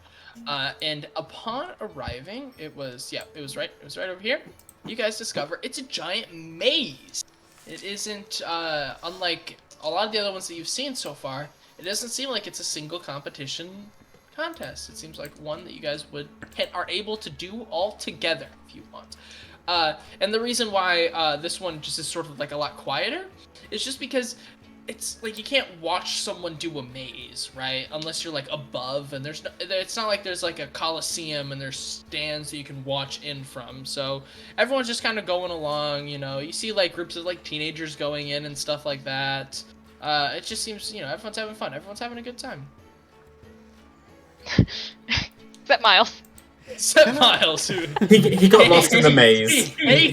And upon arriving, it was right over here. You guys discover it's a giant maze. It isn't unlike a lot of the other ones that you've seen so far. It doesn't seem like it's a single competition contest. It seems like one that you guys are able to do all together if you want. And the reason why this one just is sort of like a lot quieter is just because it's like you can't watch someone do a maze, right? Unless you're like above, and it's not like there's like a coliseum and there's stands that you can watch in from. So everyone's just kind of going along, you know. You see like groups of like teenagers going in and stuff like that. It just seems, you know, everyone's having fun. Everyone's having a good time. Except Miles. Except Miles, who He got lost in the maze. Hey.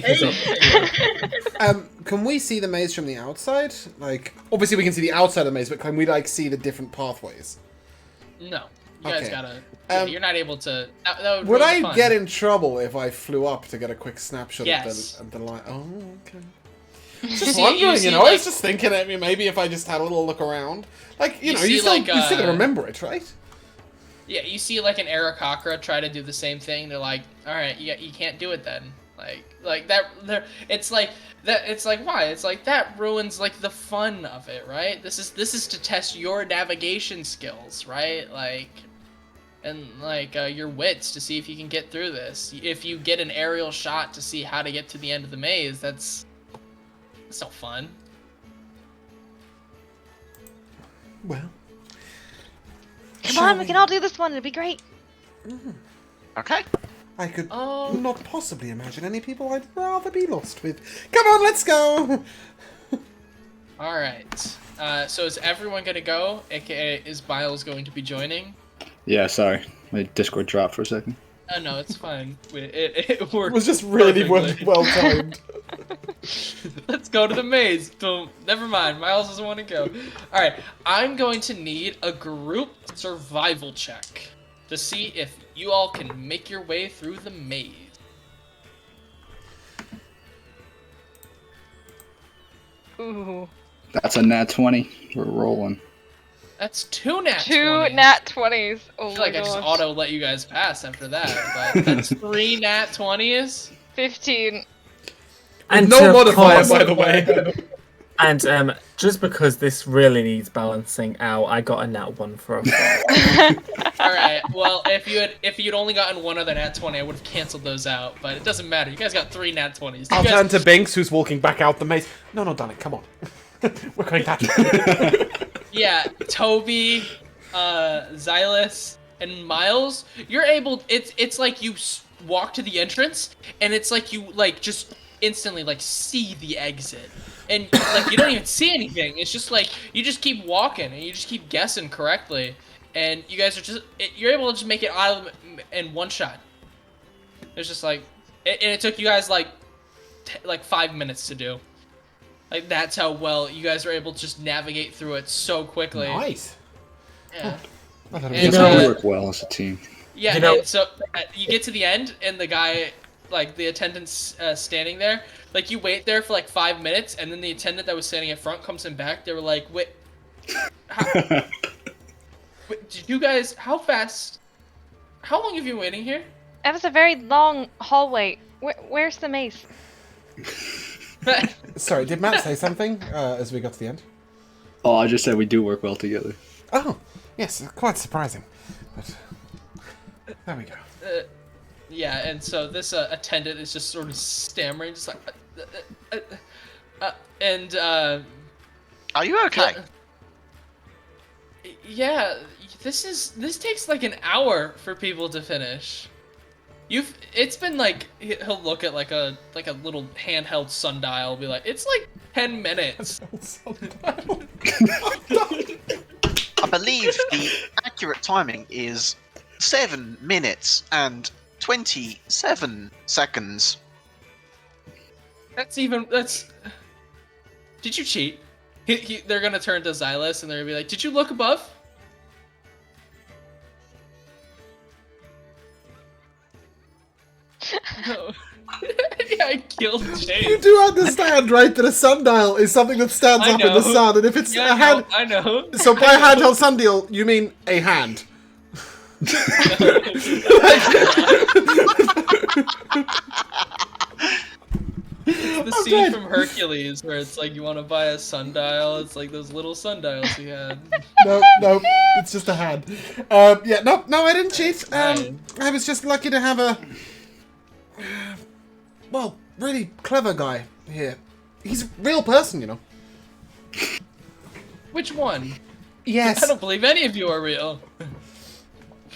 Can we see the maze from the outside? Like, obviously we can see the outside of the maze, but can we like see the different pathways? No, you guys Okay. gotta. You're not able to. That Would ruin the I fun. get in trouble if I flew up to get a quick snapshot Yes. of the light? Oh, okay. You Just see- wondering, see, you know. I like- was just thinking that maybe if I just had a little look around, like you You know, see, you still like, gotta remember it, right? Yeah, you see like an Aarakocra try to do the same thing. They're like, all right, you can't do it then. Like that. It's like that. It's like why? It's like that ruins like the fun of it, right? This is to test your navigation skills, right? Like, and like your wits to see if you can get through this. If you get an aerial shot to see how to get to the end of the maze, that's no fun. Well, Come on, we can all do this one. It'll be great. Okay. I could Oh. not possibly imagine any people I'd rather be lost with. Come on, let's go. All right. So is everyone gonna go? AKA, is Miles going to be joining? Yeah, sorry. My Discord dropped for a second. Oh no, it's fine. It It worked. was just really perfectly. well timed. Let's go to the maze. Boom. Never mind. Miles doesn't want to go. All right. I'm going to need a group survival check to see if you all can make your way through the maze. Ooh. That's That's a nat 20. We're rolling. That's 2 nat 2 20s. nat 20s. Oh I feel my like I just gosh. auto let you guys pass after that. But that's 3 nat 20s. 15. And No to modifier, pause- by the way. And just because this really needs balancing out, I got a nat 1 for a All right. Well, if you'd only gotten one other nat 20, I would have canceled those out. But it doesn't matter. You guys got 3 nat 20s. You I'll guys- turn to Binks, who's walking back out the maze. No, done it. Come on. We're going that way. Yeah, Toby, Xylus, and Miles, you're able. It's like you walk to the entrance, and it's like you like just instantly like see the exit, and like you don't even see anything. It's just like you just keep walking, and you just keep guessing correctly, and you guys are you're able to just make it out of them in one shot. It's just like, and it took you guys like 5 minutes to do. Like, that's how well you guys are able to just navigate through it so quickly. Nice. Yeah. I thought it And, was That's just how we uh, work well as a team. Yeah, You know- and so you get to the end, and the guy, like the attendant's standing there. Like you wait there for like 5 minutes, and then the attendant that was standing in front comes in back. They were like, "Wait, wait, did you guys? How fast? How long have you been waiting here?" That was a very long hallway. Where's the mace? Sorry, did Matt say something as we got to the end? Oh, I just said we do work well together. Oh, yes, quite surprising. But there we go. Yeah, and so this attendant is just sort of stammering, just like, and Are you okay? yeah, this takes like an hour for people to finish. It's been like he'll look at like a little handheld sundial, be like, it's like 10 minutes. I believe the accurate timing is 7 minutes and 27 seconds. That's. Did you cheat? They're gonna turn to Xylus and they're gonna be like, "Did you look above?" No. Yeah, I killed James. You do understand, right, that a sundial is something that stands I up in the know. sun, and if it's Yeah, a hand... I know. So by handheld sundial, you mean a hand. The scene from Hercules where it's like you want to buy a sundial. It's like those little sundials he had. No, it's just a hand. Yeah, no, I didn't cheat. Fine. I was just lucky to have a... well, really clever guy here. He's a real person, you know. Which one? Yes. I don't believe any of you are real.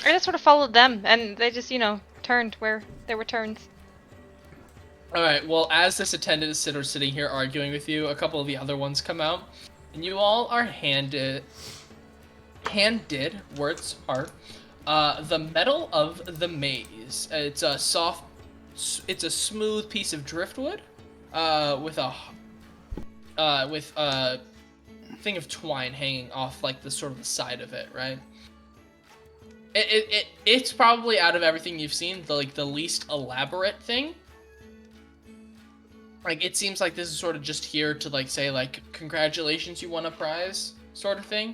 I just sort of followed them, and they just, turned where there were turns. Alright, well, as this attendant is sitting here arguing with you, a couple of the other ones come out, and you all are handed, words are, the Medal of the Maze. It's a smooth piece of driftwood, with a thing of twine hanging off, like, the sort of the side of it, right? It's probably, out of everything you've seen, the least elaborate thing. Like, it seems like this is sort of just here to, like, say, like, congratulations, you won a prize, sort of thing.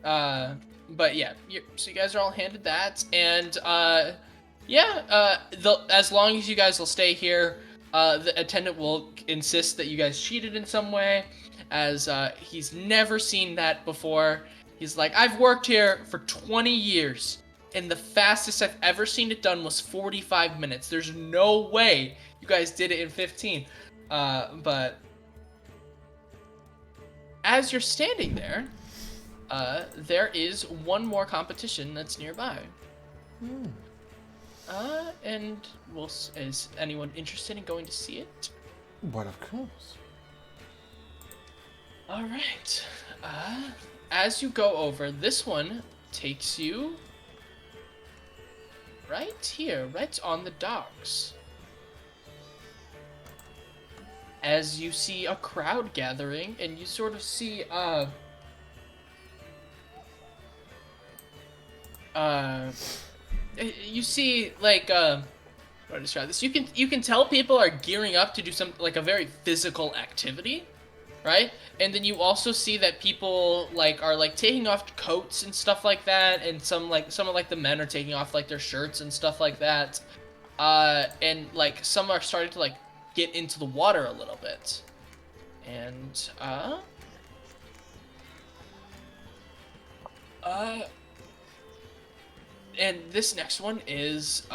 But yeah, so you guys are all handed that, and, as long as you guys will stay here, the attendant will insist that you guys cheated in some way, as, he's never seen that before. He's like, I've worked here for 20 years, and the fastest I've ever seen it done was 45 minutes. There's no way you guys did it in 15. But as you're standing there, there is one more competition that's nearby. And is anyone interested in going to see it? Well, of course. All right. As you go over, this one takes you right here, right on the docks. As you see a crowd gathering, and you sort of see, you see, like, how to describe this? You can tell people are gearing up to do some, like, a very physical activity, right? And then you also see that people, like, are, like, taking off coats and stuff like that, and some of the men are taking off, like, their shirts and stuff like that. And, like, some are starting to, like, get into the water a little bit. And, and this next one is,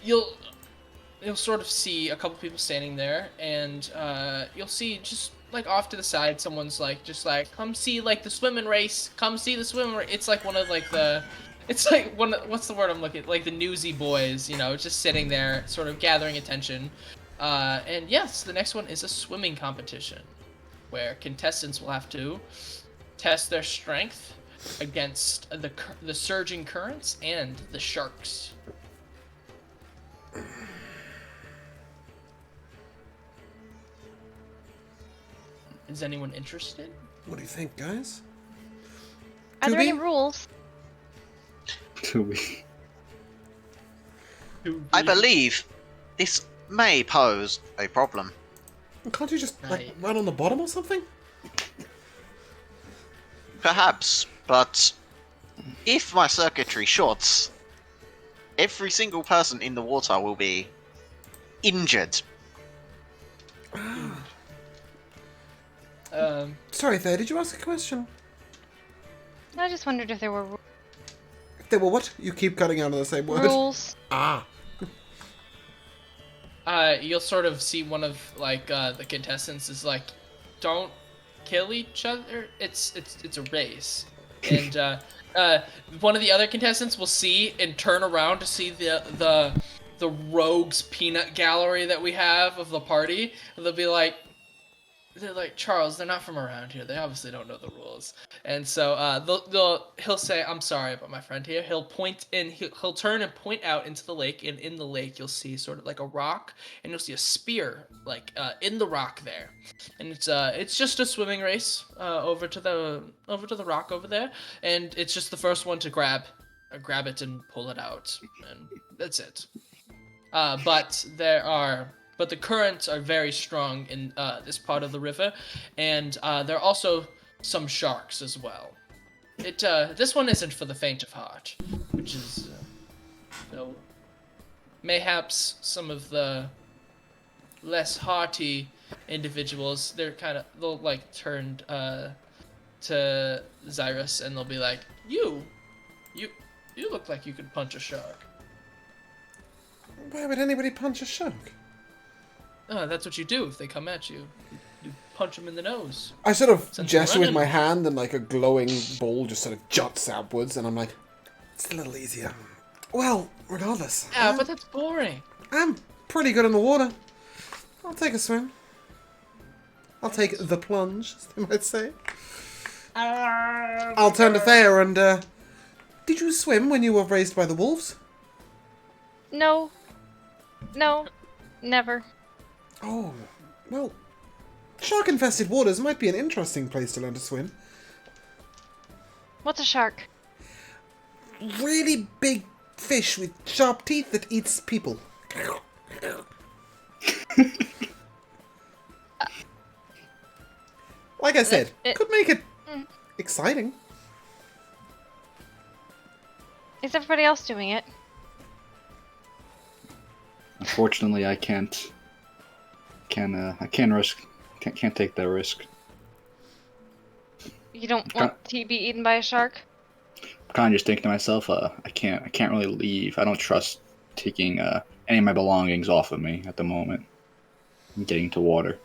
you'll sort of see a couple people standing there, and, you'll see just, like, off to the side, someone's, like, just, like, come see, like, the swimming race, come see the swimming race. It's, like, one of, like, it's, like, what's the word I'm looking at? Like, the newsy boys, just sitting there, sort of gathering attention. And yes, the next one is a swimming competition, where contestants will have to test their strength against the surging currents and the sharks. Is anyone interested? What do you think, guys? Are there any Toby? rules? Do we? I believe this may pose a problem. Can't you just, like, Right. run on the bottom or something? Perhaps, but if my circuitry shorts, every single person in the water will be injured. Sorry, Thayer, did you ask a question? I just wondered if there were They were what? You keep cutting out on the same word. rules. Ah. You'll sort of see one of like the contestants is like, don't kill each other. It's a race, and one of the other contestants will see and turn around to see the rogues peanut gallery that we have of the party, and they're like, Charles, they're not from around here. They obviously don't know the rules. And so he'll say, I'm sorry about my friend here. He'll point in, he'll turn and point out into the lake, and in the lake you'll see sort of like a rock, and you'll see a spear like in the rock there. And it's just a swimming race over to the rock over there, and it's just the first one to grab it and pull it out, and that's it. But the currents are very strong in this part of the river, and there are also some sharks as well. This one isn't for the faint of heart, which is, mayhaps some of the less hearty individuals, they'll like turn to Zyrus and they'll be like, you look like you could punch a shark. Why would anybody punch a shark? That's what you do if they come at you. You punch them in the nose. I sort of Send them gesture with running. my hand and like a glowing ball just sort of juts outwards and I'm like, it's a little easier. Well, regardless. Yeah, but that's boring. I'm pretty good in the water. I'll take a swim. I'll take the plunge, as they might say. I'll turn to Thayer and, did you swim when you were raised by the wolves? No, never. Oh, well, shark-infested waters might be an interesting place to learn to swim. What's a shark? Really big fish with sharp teeth that eats people. Like I said, could make it exciting. Is everybody else doing it? Unfortunately, I can't take that risk. You don't want to be eaten by a shark? I'm kind of just thinking to myself, I can't really leave. I don't trust taking any of my belongings off of me at the moment. I'm getting to water.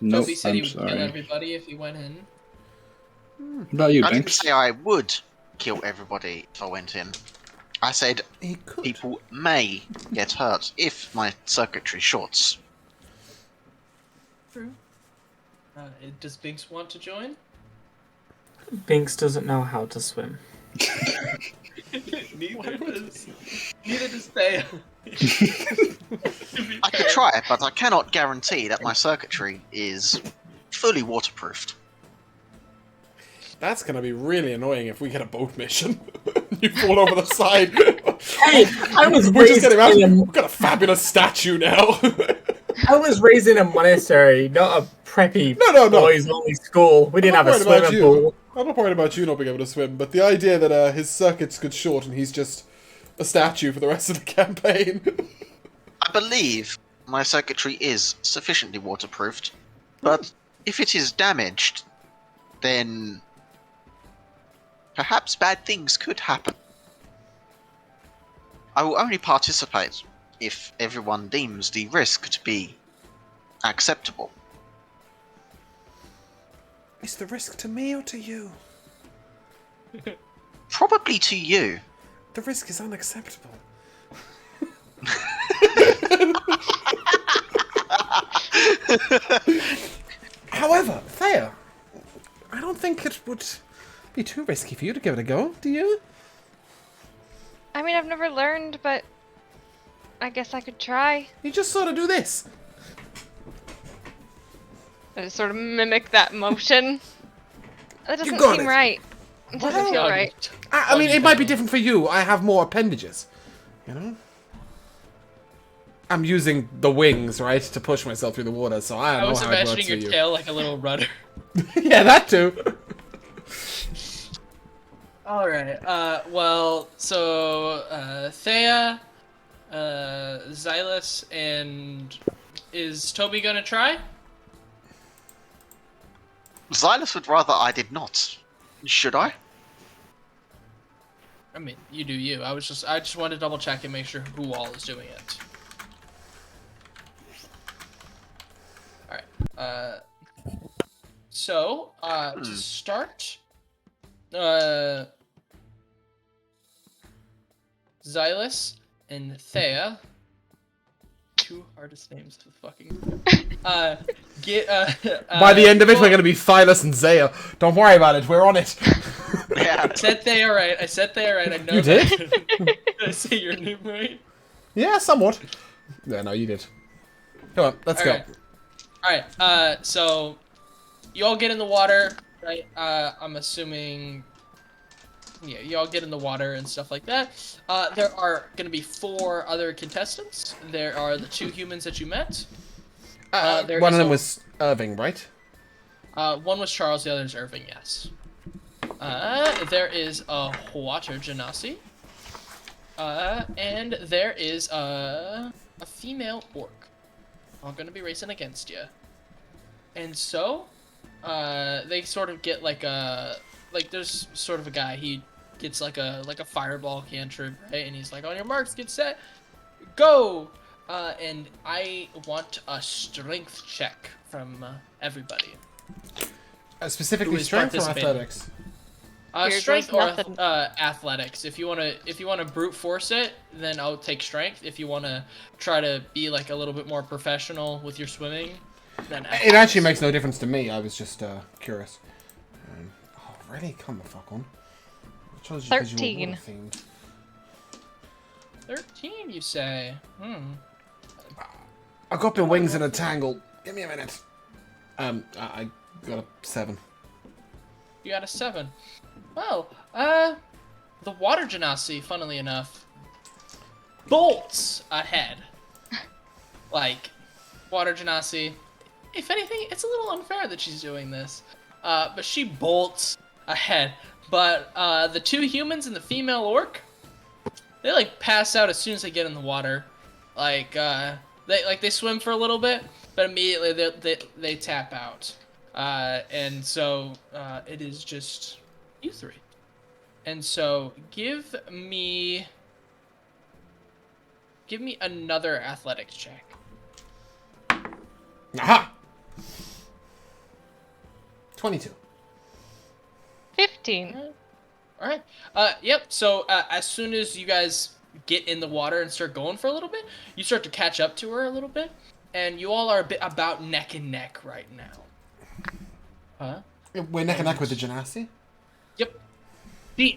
Nope, Toby said I'm he would kill sorry. everybody if he went in. What about you, I didn't Binks? say I would kill everybody if I went in. I said He could. people may get hurt if my circuitry shorts. True. Does Binks want to join? Binks doesn't know how to swim. Neither does Thea. I could try, but I cannot guarantee that my circuitry is fully waterproofed. That's gonna be really annoying if we get a boat mission. You fall over the side. Hey, I was We're just raised getting out. in We've got a fabulous statue now. I was raised in a monastery, not a preppy No. boys-only school. We didn't have a I'm not worried about swimming you. pool. I'm not worried about you not being able to swim, but the idea that his circuits could short and he's just a statue for the rest of the campaign. I believe my circuitry is sufficiently waterproofed, but if it is damaged, then perhaps bad things could happen. I will only participate if everyone deems the risk to be acceptable. Is the risk to me or to you? Probably to you. The risk is unacceptable. However, Thea, I don't think it would be too risky for you to give it a go, do you? I mean, I've never learned, but I guess I could try. You just sort of do this. I just sort of mimic that motion. That doesn't got seem it. right. It doesn't feel right. I mean, it might be different for you. I have more appendages. You know? I'm using the wings, right, to push myself through the water, so I don't know was how it works imagining for your you. tail like a little rudder. Yeah, that too. Alright, well, so, Thea, Xylus, and... Is Toby gonna try? Xylus would rather I did not. Should I? I mean, you do you. I just wanted to double check and make sure who all is doing it. Alright, so, to start, Xylus and Thea, two hardest names to fucking, get, By the end of it, we're gonna be Thylus and Zaya. Don't worry about it, we're on it. Yeah. I said Thea right, I know You that. did? Did I say your name right? Yeah, somewhat. Yeah, no, you did. Come on, let's go. Alright, so, you all get in the water, right? I'm assuming... Yeah, you all get in the water and stuff like that. There are going to be 4 other contestants. There are the 2 humans that you met. One of them was Irving, right? One was Charles, the other is Irving, yes. There is a water genasi. And there is a female orc. All going to be racing against you. And so, they sort of get like a... Like, there's sort of a guy, he gets like a fireball cantrip, right? And he's like, on your marks, get set, go! And I want a strength check from everybody. Specifically Who is strength or participating? athletics? Strength Here's or nothing. athletics. If you wanna brute force it, then I'll take strength. If you wanna try to be like a little bit more professional with your swimming, then athletics. It actually makes no difference to me, I was just curious. Oh, really? Come the fuck on. I chose you 'cause you were 13. water-themed. 13, you say? I got my wings in a tangle. Give me a minute. I got a 7. You got a 7. Well, the water genasi, funnily enough, bolts ahead. Like, water genasi, if anything, it's a little unfair that she's doing this. But she bolts ahead. But, the 2 humans and the female orc, they, like, pass out as soon as they get in the water. Like, they swim for a little bit, but immediately they tap out. And so, it is just you 3. And so, give me another athletics check. Aha! 22. 15. Alright. Yep, so, as soon as you guys get in the water and start going for a little bit, you start to catch up to her a little bit, and you all are a bit about neck and neck right now. Huh? We're neck and neck with the Genasi? Yep.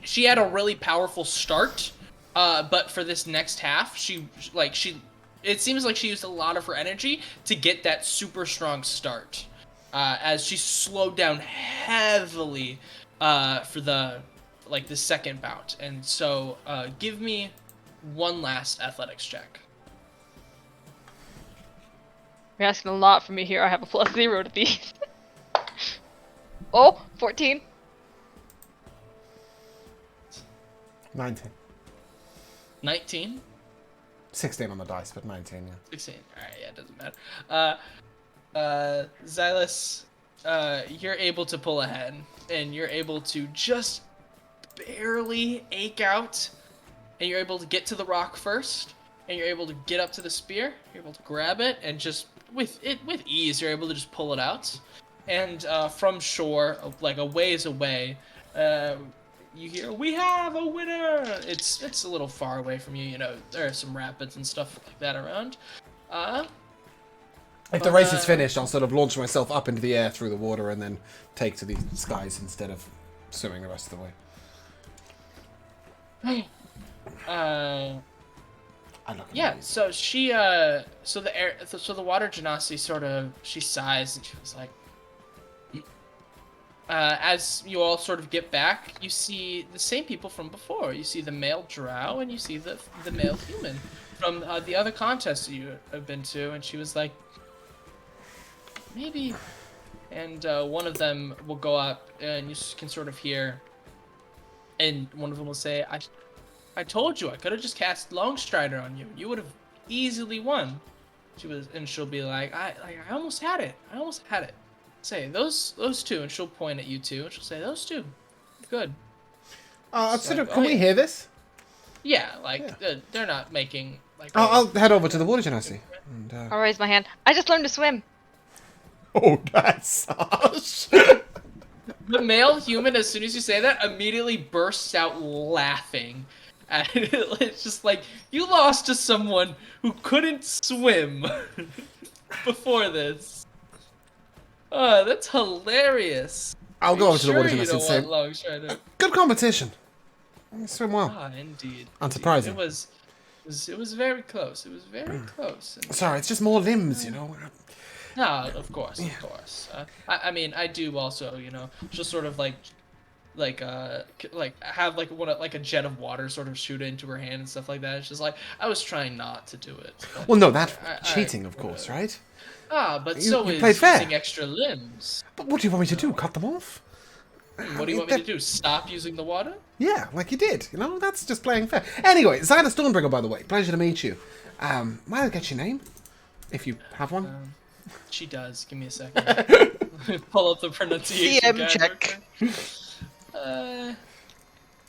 She had a really powerful start, but for this next half, it seems like she used a lot of her energy to get that super strong start, as she slowed down heavily, for the second bout. And so, give me one last athletics check. You're asking a lot from me here. I have a +0 to these. Oh, 14. 19. 19? 16 on the dice, but 19, yeah. 16. Alright, yeah, it doesn't matter. Xylus, you're able to pull ahead, and you're able to just barely eke out, and you're able to get to the rock first, and you're able to get up to the spear, you're able to grab it, and just, with ease, you're able to just pull it out. And, from shore, like a ways away, you hear, "We have a winner!" It's a little far away from you, you know, there are some rapids and stuff like that around. If the race is finished, I'll sort of launch myself up into the air through the water and then take to the skies instead of swimming the rest of the way. I look at Yeah, you. so she, so the water genasi sort of, she sighs and she was like, as you all sort of get back, you see the same people from before. You see the male drow and you see the male human from the other contests that you have been to. And she was like, maybe. And one of them will go up and you can sort of hear. And one of them will say, I told you I could have just cast Longstrider on you. You would have easily won. She'll be like, I almost had it. I almost had it. Say those two, and she'll point at you two, and she'll say those two, good. Can we hear this? Yeah, they're not making like. I'll head over to the water genasi. And, I'll raise my hand. I just learned to swim. Oh, that's harsh. The male human, as soon as you say that, immediately bursts out laughing. And it's just like, you lost to someone who couldn't swim before this. Oh, that's hilarious. I'll go over to the water you genasi don't and want say, Longstrider. good competition. You swim well. Ah, indeed. Unsurprising. It was very close. It was very close. And, Sorry, it's just more limbs, you know. no, of course. I mean, I do also, just sort of like have like a jet of water sort of shoot into her hand and stuff like that. It's just like I was trying not to do it. But Well, no, that's cheating, of course, right? But You so played is fair. using extra limbs. But what do you want me to do? Cut them off? What do you want me to do? Stop using the water? Yeah, like you did. You know, that's just playing fair. Anyway, Zyda Stormbringer, by the way. Pleasure to meet you. Might I get your name? If you have one. She does. Give me a second. Pull up the pronunciation DM guide. check.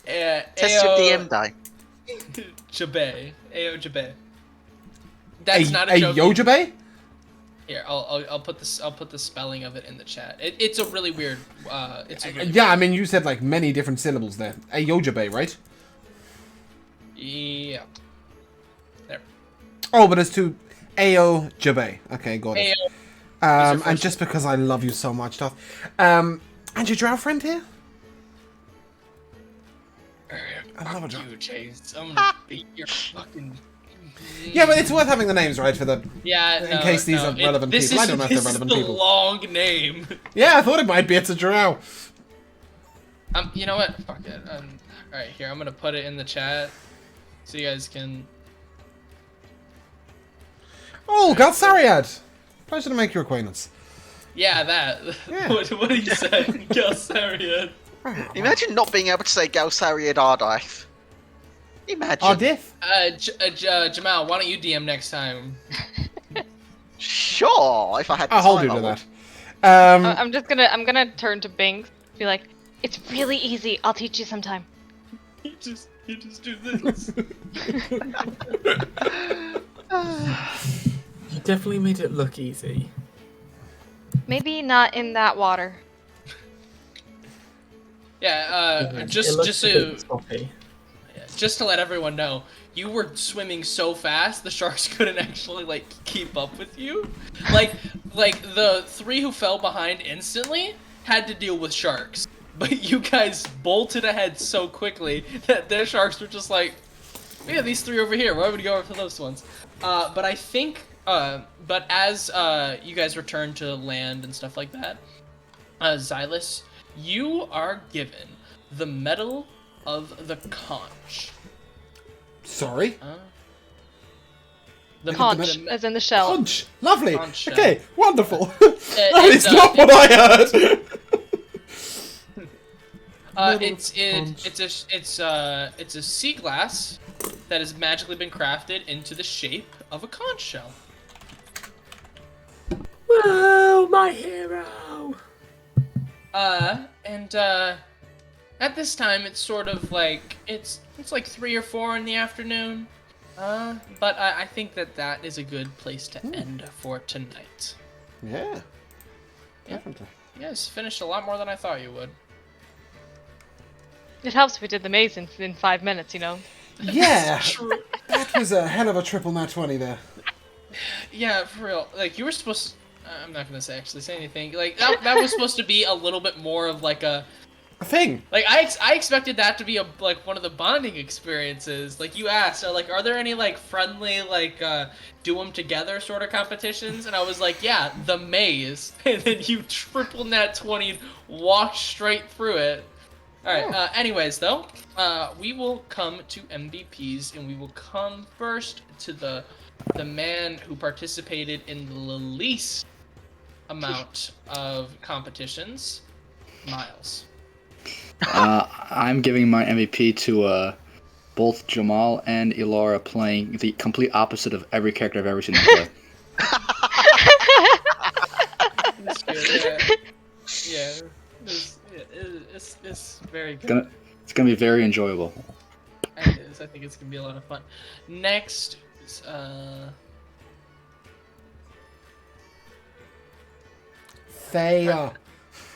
Test Test your DM die. Jabe. Ao Jabe. That's not a a joke. Yojabe? Here, I'll put this. I'll put the spelling of it in the chat. It's a really weird. Yeah, I mean, you said like many different syllables there. A Yojabe, right? Yeah. There. Oh, but it's to Ao Jabe. Okay, got it. Ao. And just because I love you so much, stuff. And your drow friend here? I love a drow. You, Chase. I'm gonna beat your fucking. Yeah, but it's worth having the names right for the. Yeah. In case these are relevant people. I don't know if they're relevant This is people. the long name. Yeah, I thought it might be. It's a drow. You know what? Fuck it. All right, here I'm gonna put it in the chat, so you guys can. Oh, Galsariad! Pleasure to make your acquaintance. Yeah, that. Yeah. what do you say, Galsariad? Imagine not being able to say Galsariad Ardith. Imagine. Ardith? Jamal, why don't you DM next time? Sure, if I had the I'll hold time, you I to would. that. I'm gonna turn to Binks, be like, it's really easy. I'll teach you sometime. You just do this. You definitely made it look easy. Maybe not in that water. Yeah. It Just looks a bit to sloppy. just to let everyone know, you were swimming so fast the sharks couldn't actually like keep up with you. Like the three who fell behind instantly had to deal with sharks, but you guys bolted ahead so quickly that their sharks were just like, we have these three over here. Why would we go over to those ones? But I think, but as you guys return to land and stuff like that, Xylus, you are given the Medal of the Conch. Sorry? The Conch, the- as in the shell. Conch! Lovely! Conch, Okay, wonderful! that it's, is not what I heard! It's a sea glass that has magically been crafted into the shape of a conch shell. Whoa, my hero! At this time, it's sort of like it's like 3 or 4 in the afternoon. But I think that is a good place to end for tonight. Yeah. Definitely. You guys finished a lot more than I thought you would. It helps if we did the maze in 5 minutes, you know. Yeah! That was a hell of a triple nat 20 there. Yeah, for real. Like, you were supposed to, I'm not gonna say anything. Like, that was supposed to be a little bit more of like a a thing. Like I expected that to be like one of the bonding experiences. Like you asked, are there any like friendly like do them together sort of competitions? And I was like, yeah, the maze. And then you triple nat 20, walk straight through it. All right. Anyways, though, we will come to MVPs, and we will come first to the man who participated in the least amount of competitions, Miles. I'm giving my MVP to both Jamal and Ilara playing the complete opposite of every character I've ever seen them play. That's good. Yeah. It's very good. It's gonna be very enjoyable. It is. I think it's gonna be a lot of fun. Next is Thea.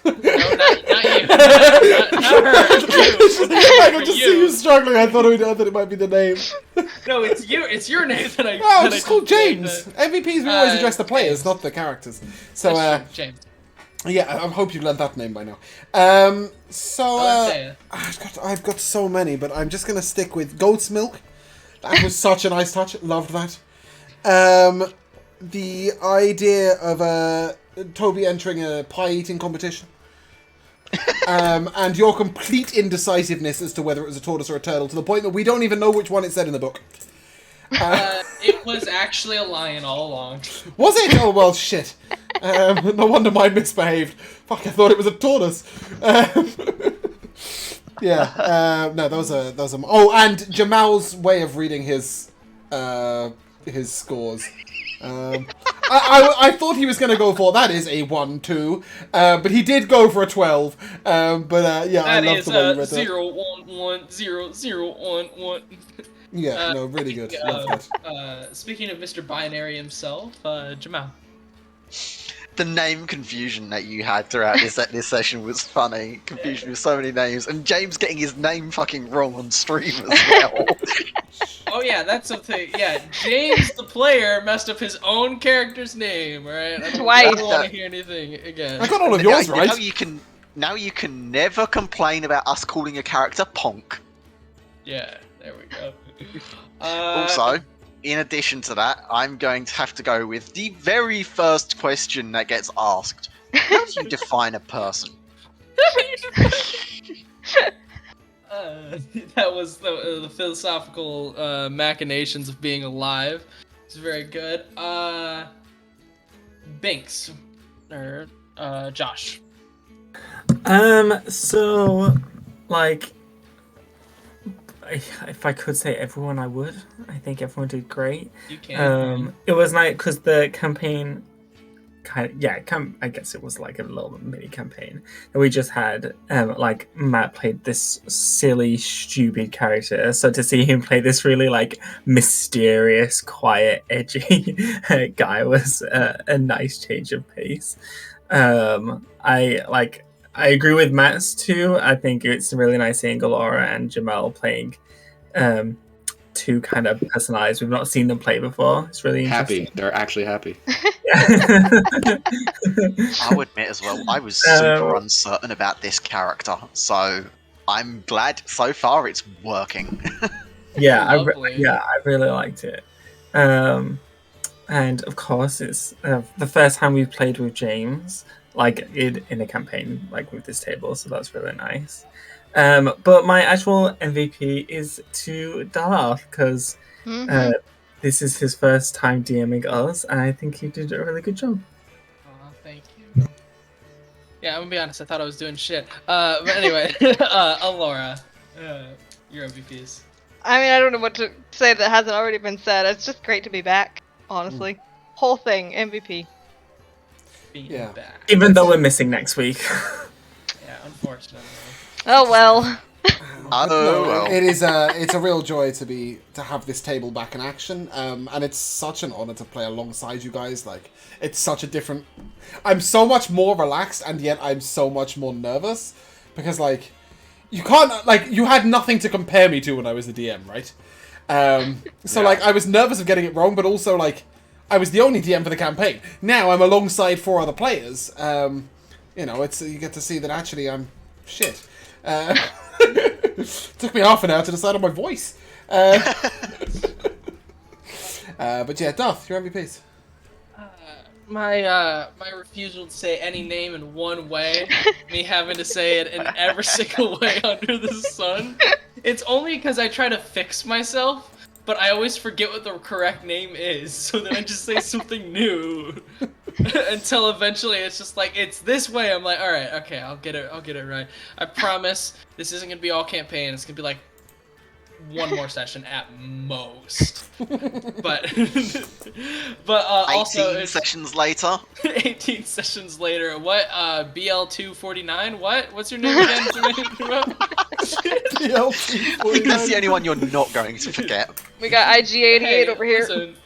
No, not you. Not her. I could just see you struggling. I thought it might be the name. No, it's you. It's your name that I. Oh, that just I called played, James. but- MVPs we always address the players, not the characters. So, That's true, James. yeah, I hope you've learned that name by now. Thea. I've got so many, but I'm just gonna stick with Goat's Milk. That was such a nice touch. Loved that. The idea of Toby entering a pie eating competition. And your complete indecisiveness as to whether it was a tortoise or a turtle, to the point that we don't even know which one it said in the book. It was actually a lion all along. Was it? Oh well, shit. No wonder mine misbehaved. Fuck, I thought it was a tortoise. Yeah. No, those are. Oh, and Jamal's way of reading his scores. I thought he was going to go for that is a 1-2, but he did go for a 12. But yeah, I love the way you read that. 0 1 1 0 0 1 1. Yeah, no, really good. Love that. Speaking of Mr. Binary himself, Jamal. The name confusion that you had throughout this session was funny. Confusion with so many names, and James getting his name fucking wrong on stream as well. Oh yeah, that's something. Yeah, James the player messed up his own character's name. Right? I Twice. don't want to hear anything again. I got all of yours right. Now you can never complain about us calling a character Ponk. Yeah, there we go. Also, in addition to that, I'm going to have to go with the very first question that gets asked. How do you define a person? That was the philosophical machinations of being alive. It's very good. Binks. Or, Josh. So, like, if I could say everyone, I would. I think everyone did great. You can. It was nice because the campaign I guess it was like a little mini campaign. And we just had, like, Matt played this silly, stupid character. So to see him play this really, like, mysterious, quiet, edgy guy was a nice change of pace. I agree with Matt's too. I think it's really nice seeing Galora and Jamal playing two kind of personalities. We've not seen them play before. It's really interesting. Happy. They're actually happy. I'll admit as well, I was super uncertain about this character, so I'm glad so far it's working. Yeah, I really liked it. And of course, it's the first time we've played with James, like in a campaign, like with this table, so that's really nice. But my actual MVP is to Dalaf, because this is his first time DMing us, and I think he did a really good job. Aw, thank you. Yeah, I'm gonna be honest, I thought I was doing shit. But anyway, Alora, your MVPs. I mean, I don't know what to say that hasn't already been said. It's just great to be back, honestly. Whole thing, MVP. Being back. Even though we're missing next week. Yeah, unfortunately. Oh well. It's a real joy to have this table back in action, and it's such an honor to play alongside you guys. Like, it's such a different. I'm so much more relaxed, and yet I'm so much more nervous because, like, you can't, like, you had nothing to compare me to when I was the DM, right? Like, I was nervous of getting it wrong, but also, like, I was the only DM for the campaign. Now I'm alongside 4 other players. You get to see that actually I'm shit. Took me half an hour to decide on my voice. But yeah, Duff, your MVPs. My refusal to say any name in one way, me having to say it in every single way under the sun. It's only because I try to fix myself, but I always forget what the correct name is, so then I just say something new. Until eventually it's just like, it's this way. I'm like, alright, okay, I'll get it right. I promise this isn't gonna be all campaign, it's gonna be like one more session at most. But 18 also sessions later. 18 sessions later. What BL249? What's your name again? I think that's the only one you're not going to forget. We got IG88 over here. Listen,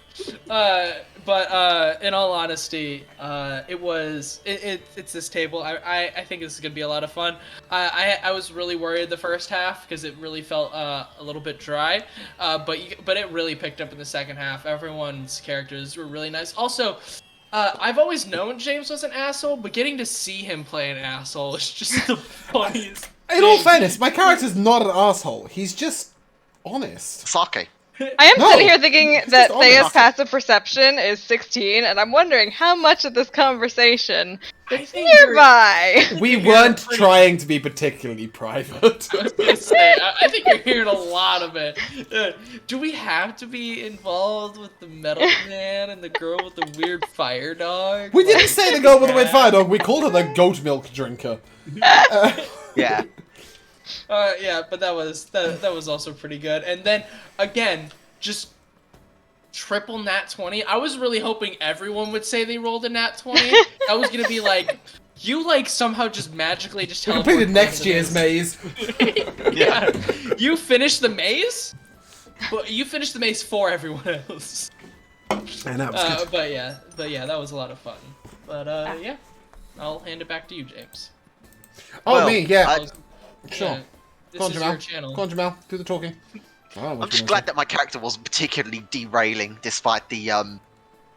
but in all honesty, it's this table. I think this is gonna be a lot of fun. I was really worried the first half because it really felt a little bit dry, but it really picked up in the second half. Everyone's characters were really nice. Also, I've always known James was an asshole, but getting to see him play an asshole is just the funniest. In all fairness, my character's not an asshole. He's just honest. Sake. I am sitting here thinking that just Thea's honest. passive perception is 16, and I'm wondering how much of this conversation I is think you're- nearby. We weren't trying to be particularly private. I was gonna say, I think you're hearing a lot of it. Do we have to be involved with the metal man and the girl with the weird fire dog? We didn't say the girl with the weird fire dog. We called her the goat milk drinker. Yeah. Yeah, but that was also pretty good. And then again, just triple nat 20. I was really hoping everyone would say they rolled a nat 20. I was gonna be like, you like somehow just magically just We teleported completed into next the year's maze. Yeah. You finished the maze? But you finished the maze for everyone else. And that was good. But yeah, that was a lot of fun. But yeah, I'll hand it back to you, James. Oh, Well, me, yeah. I- Sure. Yeah, this Go on, is Jamal. your channel. Go on, Jamal. Do the talking. I'm just glad that my character wasn't particularly derailing, despite the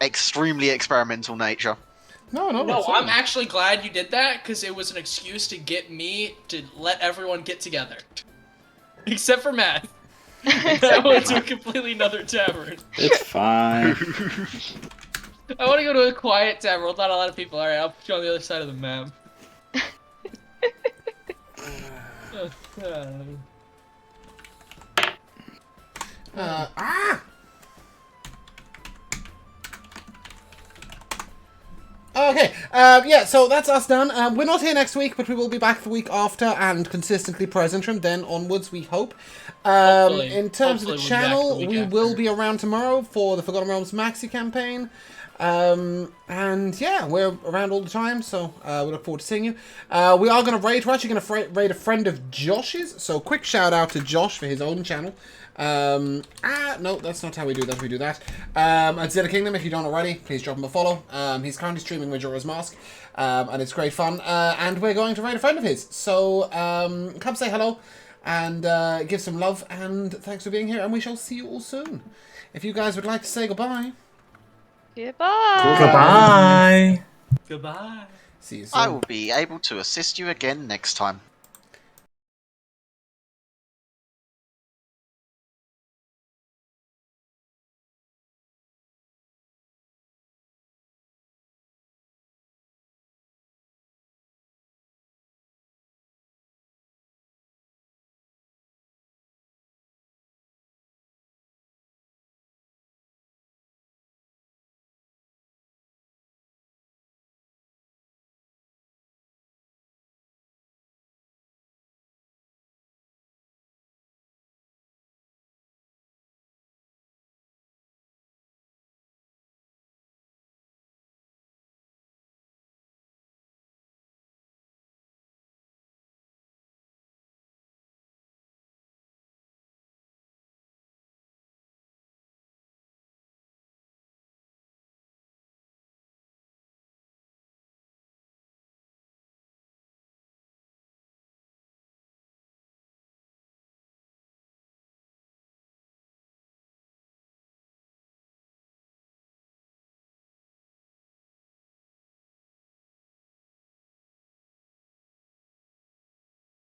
extremely experimental nature. No, No, I'm actually glad you did that, because it was an excuse to get me to let everyone get together. Except for Matt. I went to a completely another tavern. It's fine. I want to go to a quiet tavern with not a lot of people. Alright, I'll put you on the other side of the map. Okay, yeah, so that's us done. We're not here next week, but we will be back the week after and consistently present from then onwards, we hope. Hopefully. In terms of the Hopefully we'll be back the channel, week we after. will be around tomorrow for the Forgotten Realms Maxi campaign. And yeah, we're around all the time, so we look forward to seeing you. We are going to raid. We're actually going to raid a friend of Josh's, so quick shout out to Josh for his own channel. No, that's not how we do that. We do that. At Zeta Kingdom, if you don't already, please drop him a follow. He's currently streaming Majora's Mask, and it's great fun. And we're going to raid a friend of his, so come say hello and give some love. And thanks for being here, and we shall see you all soon. If you guys would like to say goodbye. Goodbye. Goodbye. Goodbye. See you soon. I will be able to assist you again next time.